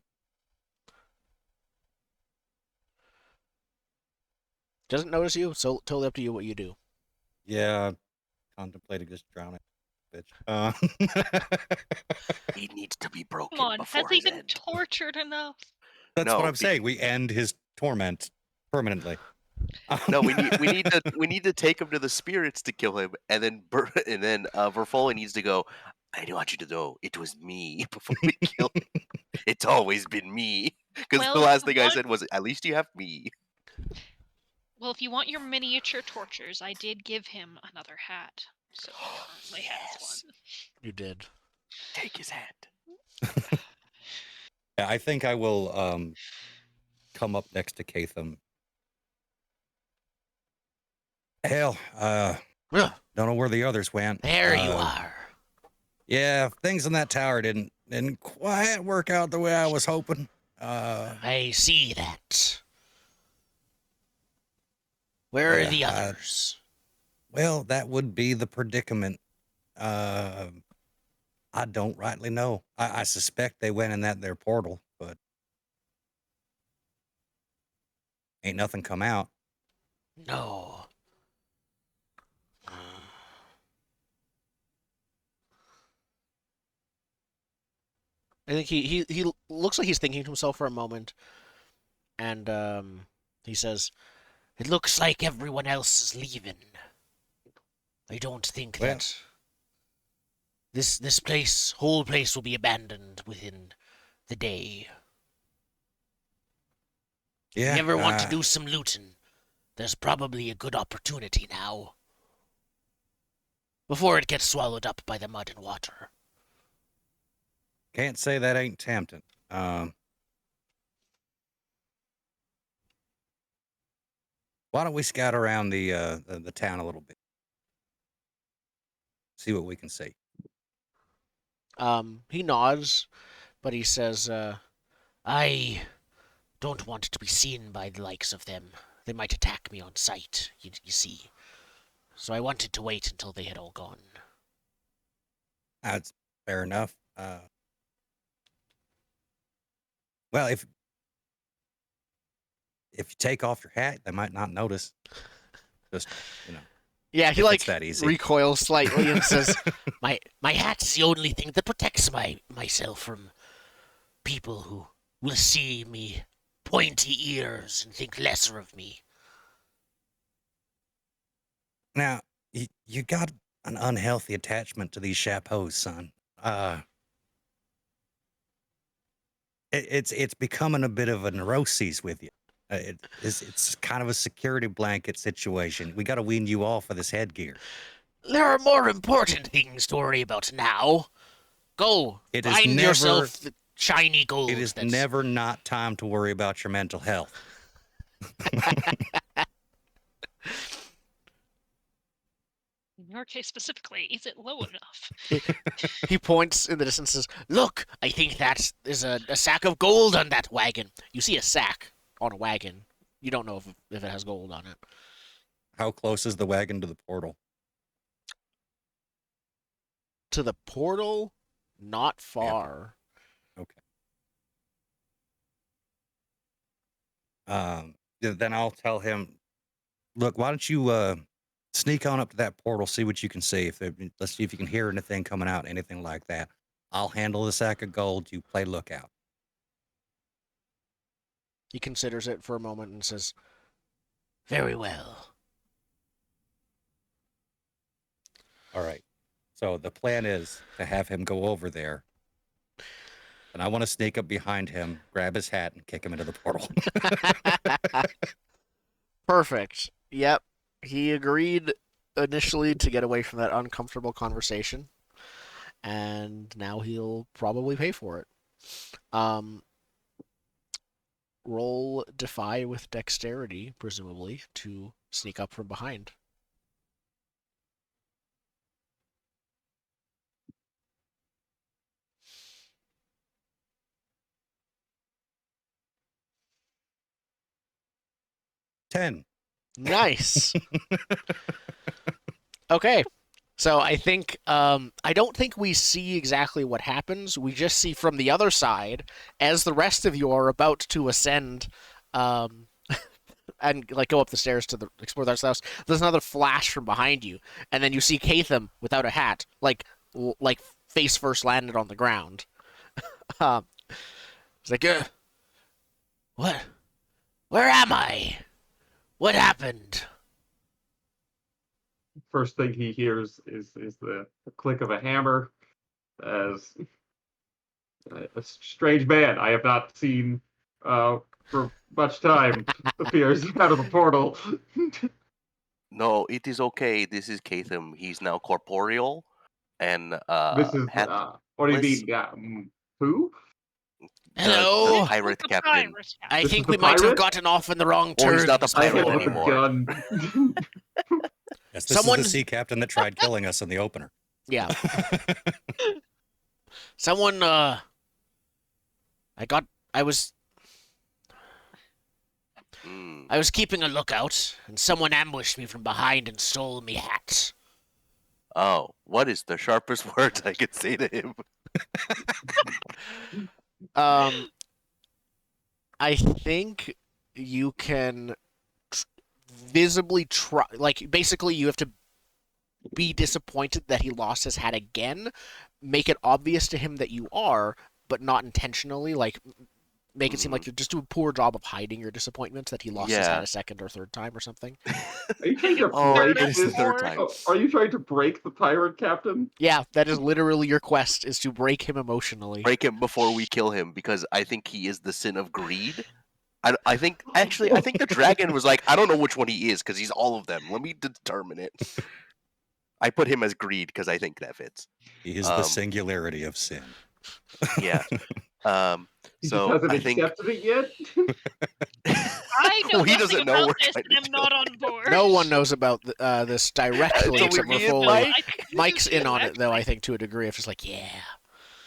Speaker 1: Doesn't notice you, so totally up to you what you do.
Speaker 3: Yeah, contemplating just drowning. Bitch.
Speaker 5: He needs to be broken
Speaker 4: Come on,
Speaker 5: before
Speaker 4: has he
Speaker 5: his
Speaker 4: been
Speaker 5: end.
Speaker 4: tortured enough?
Speaker 3: That's
Speaker 5: No,
Speaker 3: what I'm saying. We end his torment permanently.
Speaker 5: No, we need to take him to the spirits to kill him, and then Verfola needs to go. I want you to know it was me before we kill him. It's always been me. Because the
Speaker 4: Well,
Speaker 5: last thing I said was, at least you have me.
Speaker 4: Well, if you want your miniature tortures, I did give him another hat. So he currently has one.
Speaker 1: You did.
Speaker 5: Take his hand.
Speaker 3: Yeah, I think I will come up next to Catham. Hell,
Speaker 1: Ugh,
Speaker 3: don't know where the others went.
Speaker 1: there you are.
Speaker 3: Yeah, things in that tower didn't quite work out the way I was hoping.
Speaker 1: I see that. Where are the others?
Speaker 3: Well, that would be the predicament. I don't rightly know. I suspect they went in their portal, but ain't nothing come out.
Speaker 1: No. I think he looks like he's thinking to himself for a moment, and he says, "It looks like everyone else is leaving. I don't think
Speaker 3: Well-
Speaker 1: that this whole place will be abandoned within the day.
Speaker 3: Yeah.
Speaker 1: If you ever want to do some looting, there's probably a good opportunity now. Before it gets swallowed up by the mud and water."
Speaker 3: Can't say that ain't tempting. Why don't we scout around the town a little bit? See what we can see.
Speaker 1: He nods, but he says, "I don't want to be seen by the likes of them. They might attack me on sight, you see. So I wanted to wait until they had all gone."
Speaker 3: That's fair enough. Well, if you take off your hat, they might not notice. Just
Speaker 1: Yeah, he
Speaker 3: if
Speaker 1: like
Speaker 3: it's that easy.
Speaker 1: recoils slightly and says, "My hat's the only thing that protects myself from people who will see me pointy ears and think lesser of me."
Speaker 3: Now, you got an unhealthy attachment to these chapeaux, son. It's becoming a bit of a neuroses with you. It's kind of a security blanket situation. We got to wean you off of this headgear.
Speaker 1: There are more important things to worry about now. Go,
Speaker 3: It is
Speaker 1: find
Speaker 3: never-
Speaker 1: yourself shiny gold.
Speaker 3: It is never not time to worry about your mental health.
Speaker 4: In your case specifically, is it low enough?
Speaker 1: He points in the distance and says, "Look, I think that is a sack of gold on that wagon." You see a sack on a wagon. You don't know if it has gold on it.
Speaker 3: How close is the wagon to the portal?
Speaker 1: To the portal, not far.
Speaker 3: Okay. Then I'll tell him, look, why don't you sneak on up to that portal, see what you can see. Let's see if you can hear anything coming out, anything like that. I'll handle the sack of gold. You play lookout.
Speaker 1: He considers it for a moment and says, "Very well."
Speaker 3: All right. So the plan is to have him go over there. And I want to sneak up behind him, grab his hat, and kick him into the portal.
Speaker 1: Perfect. Yep. He agreed initially to get away from that uncomfortable conversation, and now he'll probably pay for it. Roll defy with dexterity, presumably, to sneak up from behind.
Speaker 3: Ten.
Speaker 1: Nice. Okay. So I think I don't think we see exactly what happens. We just see from the other side as the rest of you are about to ascend and like go up the stairs to explore the rest of the house. There's another flash from behind you, and then you see Catham without a hat, like face first landed on the ground. It's like, what? Where am I? What happened?
Speaker 2: First thing he hears is the click of a hammer as a strange man I have not seen for much time appears out of the portal.
Speaker 5: No, it is okay. This is Catham. He's now corporeal and
Speaker 2: This is
Speaker 5: hatless.
Speaker 2: what do you mean? Who?
Speaker 1: Hello.
Speaker 5: The pirate
Speaker 4: The
Speaker 5: captain.
Speaker 4: pirate
Speaker 1: I
Speaker 2: This
Speaker 1: think
Speaker 2: is the
Speaker 1: we might have
Speaker 2: pirate?
Speaker 1: gotten off in the wrong
Speaker 5: Well,
Speaker 1: turn.
Speaker 5: he's not the
Speaker 2: I
Speaker 5: pirate
Speaker 2: hit him with a
Speaker 5: anymore.
Speaker 2: gun.
Speaker 3: Yes, this is the sea captain that tried killing us in the opener.
Speaker 1: Yeah. Someone, I was keeping a lookout, and someone ambushed me from behind and stole me hat.
Speaker 5: Oh, what is the sharpest words I could say to him?
Speaker 1: I think you can visibly try, like, basically you have to be disappointed that he lost his hat again, make it obvious to him that you are, but not intentionally, like, make it seem like you just do a poor job of hiding your disappointment that he lost his hat a second or third time or something.
Speaker 2: Are you trying to break
Speaker 5: it is the
Speaker 2: this?
Speaker 5: third time.
Speaker 2: Are you trying to break the pirate captain?
Speaker 1: Yeah, that is literally your quest, is to break him emotionally.
Speaker 5: Break him before we kill him, because I think he is the sin of greed. I think the dragon was like, I don't know which one he is, because he's all of them. Let me determine it. I put him as greed, because I think that fits.
Speaker 3: He is the singularity of sin.
Speaker 5: Yeah.
Speaker 2: He
Speaker 5: So
Speaker 2: just hasn't
Speaker 5: I think
Speaker 2: accepted it yet.
Speaker 4: I know
Speaker 5: he
Speaker 4: nothing
Speaker 5: doesn't know
Speaker 4: about
Speaker 5: we're
Speaker 4: this
Speaker 5: trying
Speaker 4: and
Speaker 5: to
Speaker 4: am not on board.
Speaker 1: No one knows about this directly
Speaker 5: So
Speaker 1: except
Speaker 5: me
Speaker 1: for
Speaker 5: and
Speaker 1: Foley.
Speaker 5: Mike?
Speaker 1: Mike's in on it, though, I think, to a degree. Of just like, yeah.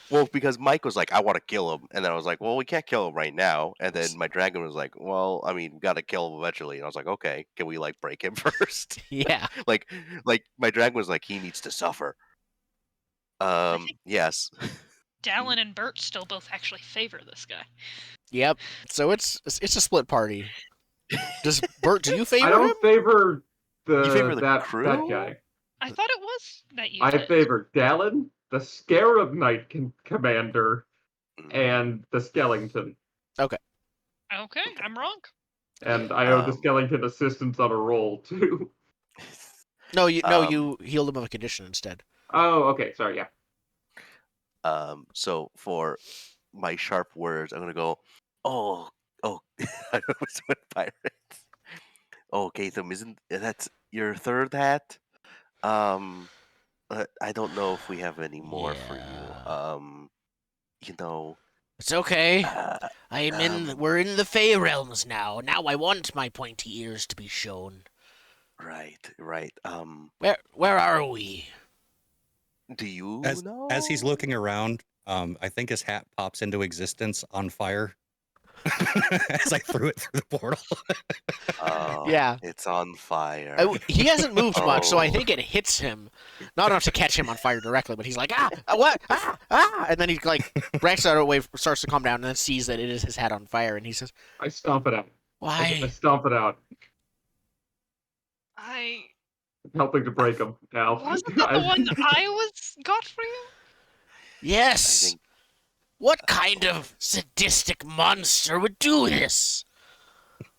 Speaker 5: Well, because Mike was like, I want to kill him. And then I was like, well, we can't kill him right now. And then my dragon was like, well, I mean, we got to kill him eventually. And I was like, okay, can we, like, break him first?
Speaker 1: Yeah.
Speaker 5: like my dragon was like, he needs to suffer. Yes.
Speaker 4: Dallen and Bert still both actually favor this guy.
Speaker 1: Yep. So it's a split party. Does Bert? Do you favor
Speaker 2: I don't
Speaker 1: him?
Speaker 2: favor
Speaker 5: You favor the
Speaker 2: that
Speaker 5: crew?
Speaker 2: guy.
Speaker 4: I thought it was that you
Speaker 2: I
Speaker 4: did.
Speaker 2: favor Dallen, the Scarab Knight commander, and the Skellington.
Speaker 1: Okay.
Speaker 4: Okay, I'm wrong.
Speaker 2: And I owe the Skellington assistance on a roll too.
Speaker 1: No, you healed him of a condition instead.
Speaker 2: Oh, okay. Sorry, yeah.
Speaker 5: So for my sharp words, I'm gonna go, oh, I was with pirates. Oh, Gatham, isn't that's your third hat? I don't know if we have any more for you. You know,
Speaker 1: It's okay.
Speaker 5: Uh,
Speaker 1: We're in the Fey realms now. Now I want my pointy ears to be shown.
Speaker 5: right.
Speaker 1: Where are we?
Speaker 5: Do you
Speaker 3: As he's
Speaker 5: know?
Speaker 3: looking around, I think his hat pops into existence on fire as I threw it through the portal.
Speaker 5: Oh,
Speaker 1: Yeah.
Speaker 5: it's on fire.
Speaker 1: He hasn't moved much, so I
Speaker 5: Oh,
Speaker 1: think it hits him. Not enough to catch him on fire directly, but he's like, what? And then he, like, breaks out of the way, starts to calm down, and then sees that it is his hat on fire, and he says,
Speaker 2: I stomp it out. I
Speaker 1: why?
Speaker 2: stomp it out,
Speaker 4: I
Speaker 2: helping to break them now.
Speaker 4: wasn't that the one I got for you?
Speaker 5: I
Speaker 1: Yes!
Speaker 5: think
Speaker 1: What kind of sadistic monster would do this?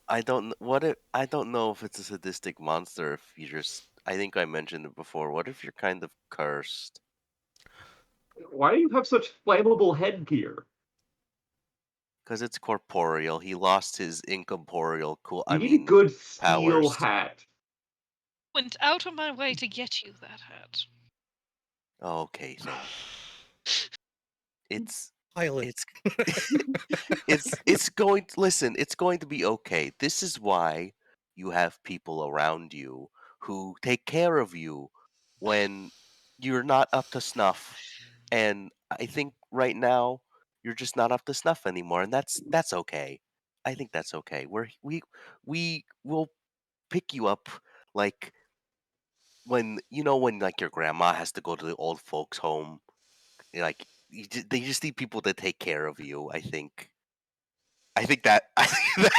Speaker 5: I don't what if I don't know if it's a sadistic monster if you just I think I mentioned it before. What if you're kind of cursed?
Speaker 2: Why do you have such flammable headgear?
Speaker 5: Because it's corporeal. He lost his incorporeal
Speaker 2: You need a good steel
Speaker 5: powers.
Speaker 2: hat.
Speaker 4: Went out of my way to get you that hat.
Speaker 5: Okay, then. It's
Speaker 3: Pilot.
Speaker 5: it's going to listen, it's going to be okay. This is why you have people around you who take care of you when you're not up to snuff. And I think right now you're just not up to snuff anymore, and that's okay. I think that's okay. We will pick you up like when like your grandma has to go to the old folks home, like they just need people to take care of you. I think that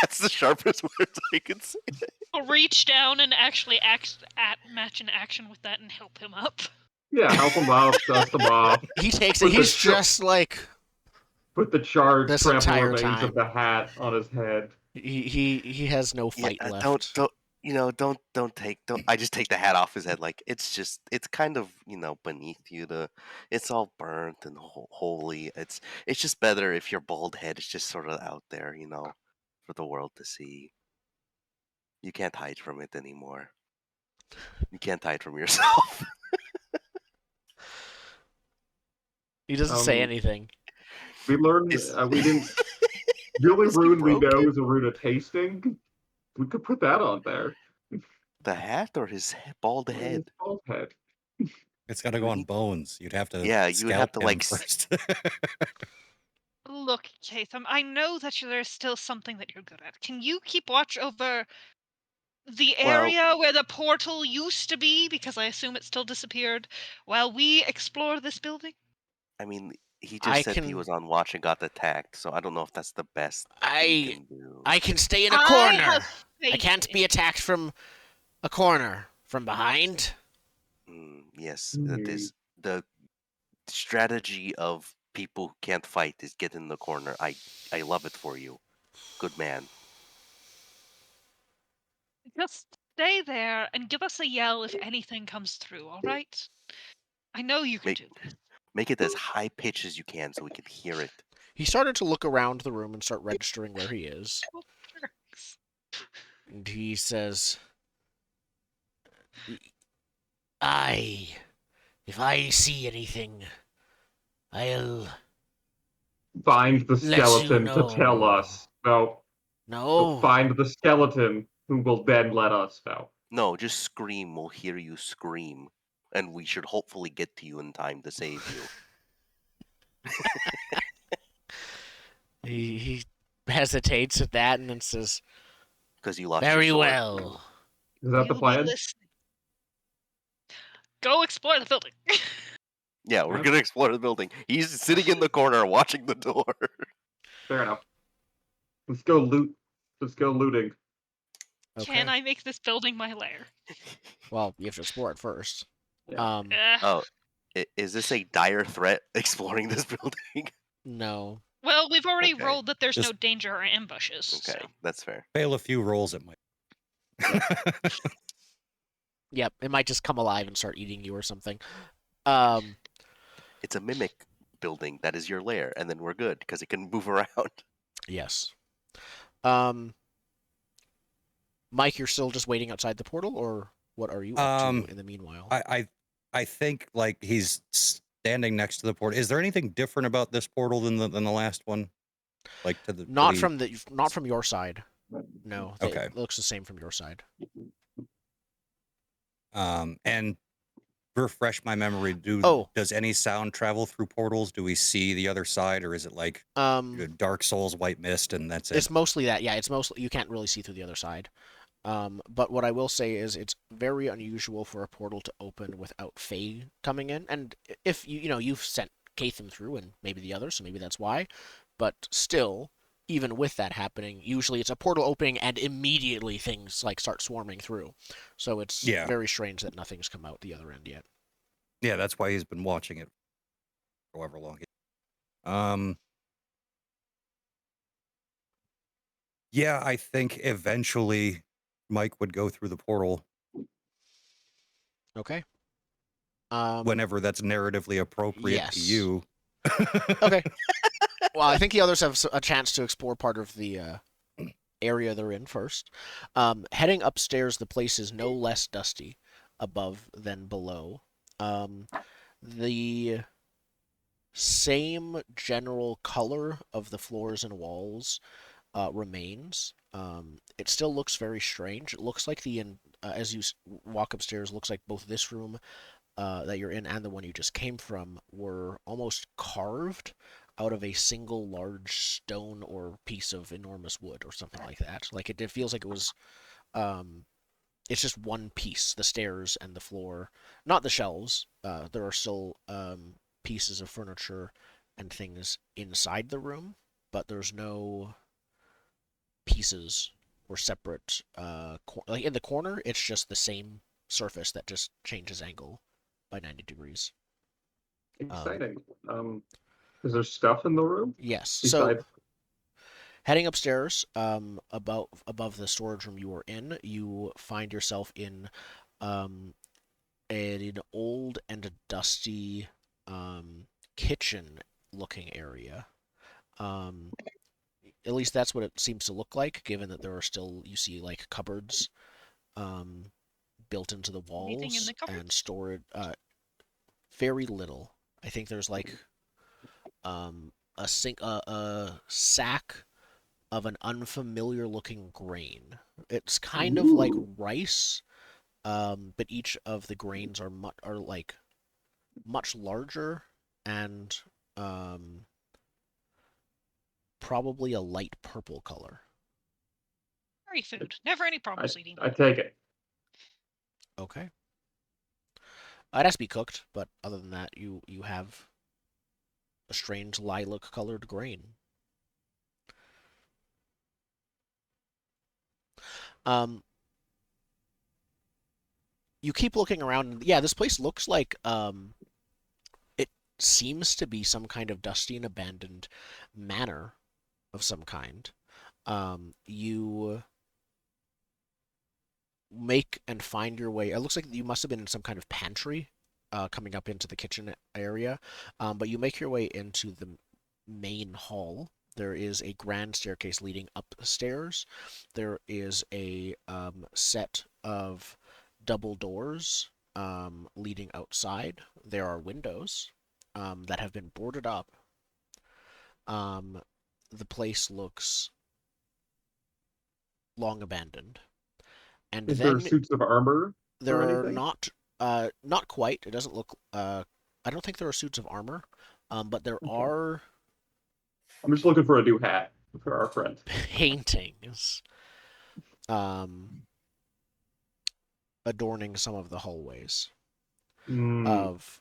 Speaker 5: that's the sharpest words I can say.
Speaker 4: I'll reach down and actually match an action with that and help him up.
Speaker 2: Yeah, help him up, dust him off.
Speaker 1: He takes it.
Speaker 2: Put the
Speaker 1: He's just like
Speaker 2: Put the charred,
Speaker 1: this
Speaker 2: trampled
Speaker 1: entire
Speaker 2: remains of
Speaker 1: time.
Speaker 2: the hat on his head.
Speaker 1: He has no
Speaker 5: Yeah,
Speaker 1: fight
Speaker 5: don't
Speaker 1: left.
Speaker 5: don't don't. I just take the hat off his head. Like it's kind of beneath you. It's all burnt and holy. It's just better if your bald head is just sort of out there, for the world to see. You can't hide from it anymore. You can't hide from yourself.
Speaker 1: He doesn't say
Speaker 2: Um,
Speaker 1: anything.
Speaker 2: we learned
Speaker 5: Is
Speaker 2: we didn't. The only
Speaker 5: is he
Speaker 2: rune we know
Speaker 5: broken?
Speaker 2: is a rune of tasting. We could put that on there.
Speaker 5: The hat or his bald
Speaker 2: His
Speaker 5: head?
Speaker 2: bald head.
Speaker 3: It's got to go
Speaker 5: We
Speaker 3: on
Speaker 5: need.
Speaker 3: bones. You'd have to
Speaker 5: Yeah, you would have
Speaker 3: scalp
Speaker 5: to
Speaker 3: him first.
Speaker 4: Look, Tatham, I know that there's still something that you're good at. Can you keep watch over the
Speaker 5: Well,
Speaker 4: area where the portal used to be, because I assume it still disappeared, while we explore this building?
Speaker 5: I mean, he
Speaker 1: I
Speaker 5: just said he
Speaker 1: can
Speaker 5: was on watch and got attacked, so I don't know if that's the best he
Speaker 1: I
Speaker 5: can do.
Speaker 1: I can stay in a
Speaker 4: I have
Speaker 1: corner. I
Speaker 4: faith
Speaker 1: can't be attacked from a corner. From behind?
Speaker 5: Yes, that
Speaker 2: Hmm.
Speaker 5: is the strategy of people who can't fight is get in the corner. I love it for you. Good man.
Speaker 4: Just stay there and give us a yell if anything comes through, all right? I know you can
Speaker 5: Make
Speaker 4: do this.
Speaker 5: make it as high pitched as you can so we can hear it.
Speaker 1: He started to look around the room and start registering where he is.
Speaker 4: Jerks.
Speaker 1: And he says, I. If I see anything, I'll
Speaker 2: Find the
Speaker 1: let you
Speaker 2: skeleton to tell
Speaker 1: know.
Speaker 2: us. No,
Speaker 1: No.
Speaker 2: find the skeleton who will then let us know.
Speaker 5: No, just scream. We'll hear you scream, and we should hopefully get to you in time to save you.
Speaker 1: He hesitates at that and then says,
Speaker 5: Because you lost
Speaker 1: very
Speaker 5: your sword.
Speaker 1: well.
Speaker 2: Is that the
Speaker 4: We'll be
Speaker 2: plan?
Speaker 4: listening. Go explore the building.
Speaker 5: Yeah, we're
Speaker 2: Yeah.
Speaker 5: gonna explore the building. He's sitting in the corner watching the door.
Speaker 2: Fair enough. Let's go loot. Let's go looting.
Speaker 1: Okay.
Speaker 4: Can I make this building my lair?
Speaker 1: Well, you have to explore it first.
Speaker 2: Yeah.
Speaker 5: Oh, is this a dire threat? Exploring this building?
Speaker 1: No.
Speaker 4: Well, we've already
Speaker 5: Okay.
Speaker 4: rolled that there's no
Speaker 3: Just-
Speaker 4: danger or ambushes.
Speaker 5: Okay,
Speaker 4: So.
Speaker 5: that's fair.
Speaker 3: Fail a few rolls, it might.
Speaker 1: Yep, it might just come alive and start eating you or something.
Speaker 5: It's a mimic building that is your lair, and then we're good because it can move around.
Speaker 1: Yes. Mike, you're still just waiting outside the portal, or what are you up to in the meanwhile?
Speaker 3: I think like he's standing next to the portal. Is there anything different about this portal than the last one? Like to
Speaker 1: Not from your side. No, it
Speaker 3: okay.
Speaker 1: looks the same from your side.
Speaker 3: And refresh my memory.
Speaker 1: Oh,
Speaker 3: Does any sound travel through portals? Do we see the other side, or is it like Dark Souls, White Mist, and that's it?
Speaker 1: it's mostly that. Yeah, it's mostly you can't really see through the other side. But what I will say is it's very unusual for a portal to open without Fae coming in. And if you've sent Catham through and maybe the others, so maybe that's why. But still, even with that happening, usually it's a portal opening and immediately things like start swarming through. So it's very strange that nothing's come out the other end yet.
Speaker 3: Yeah, that's why he's been watching it for however long. Yeah, I think eventually Mike would go through the portal.
Speaker 1: Okay.
Speaker 3: Whenever that's narratively appropriate to you.
Speaker 1: Okay. Well, I think the others have a chance to explore part of the area they're in first. Heading upstairs, the place is no less dusty above than below. The same general color of the floors and walls remains. It still looks very strange. It looks like as you walk upstairs, looks like both this room that you're in and the one you just came from were almost carved out of a single large stone or piece of enormous wood or something like that. Like it feels like it was, it's just one piece, the stairs and the floor, not the shelves. There are still pieces of furniture and things inside the room, but there's no pieces or separate. Like in the corner, it's just the same surface that just changes angle by 90 degrees.
Speaker 2: Exciting. Is there stuff in the room?
Speaker 1: Yes.
Speaker 2: Besides...
Speaker 1: So heading upstairs, above the storage room you were in, you find yourself in an old and dusty kitchen-looking area. At least that's what it seems to look like, given that there are still you see like cupboards built into the
Speaker 4: Anything in
Speaker 1: walls
Speaker 4: the cupboards?
Speaker 1: and stored. Very little. I think there's like a sack of an unfamiliar looking grain. It's kind of like rice, but each of the grains are like much larger and probably a light purple color.
Speaker 4: Very food. Never any problems eating.
Speaker 2: I take it.
Speaker 1: Okay. It has to be cooked, but other than that, you have a strange lilac colored grain. You keep looking around, and yeah, this place looks like it seems to be some kind of dusty and abandoned manor of some kind. You make and find your way. It looks like you must have been in some kind of pantry, coming up into the kitchen area. But you make your way into the main hall. There is a grand staircase leading upstairs. There is a set of double doors leading outside. There are windows that have been boarded up. The place looks long abandoned. And
Speaker 2: Is there
Speaker 1: then
Speaker 2: suits of armor
Speaker 1: there
Speaker 2: or
Speaker 1: are
Speaker 2: anything?
Speaker 1: not quite. It doesn't look. I don't think there are suits of armor, but there
Speaker 2: Okay.
Speaker 1: are
Speaker 2: I'm just looking for a new hat for our friend.
Speaker 1: paintings adorning some of the hallways of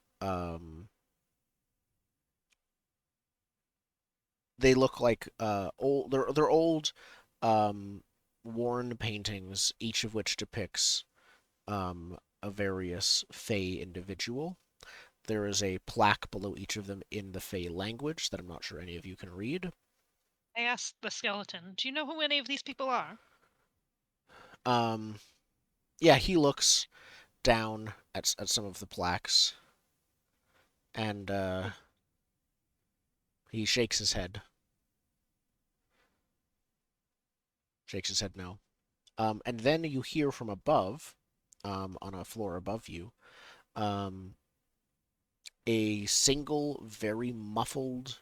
Speaker 1: they look like old. They're old, worn paintings, each of which depicts a various Fey individual. There is a plaque below each of them in the Fey language that I'm not sure any of you can read.
Speaker 4: I asked the skeleton, do you know who any of these people are?
Speaker 1: Yeah, he looks down at some of the plaques and he shakes his head. Shakes his head no. And then you hear from above, on a floor above you, a single, very muffled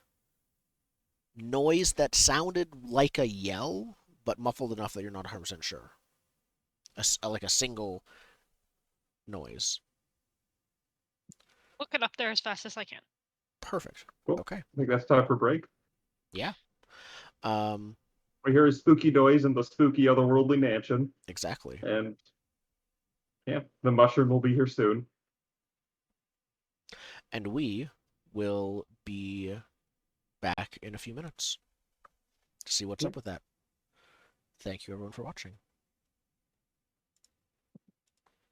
Speaker 1: noise that sounded like a yell, but muffled enough that you're not 100% sure. Like a single noise.
Speaker 4: Look it up there as fast as I can.
Speaker 1: Perfect.
Speaker 2: Cool.
Speaker 1: Okay.
Speaker 2: I think that's time for break.
Speaker 1: Yeah.
Speaker 2: We hear a spooky noise in the spooky otherworldly mansion,
Speaker 1: Exactly.
Speaker 2: and yeah, the mushroom will be here soon.
Speaker 1: And we will be back in a few minutes to see what's up with that. Thank you, everyone, for watching.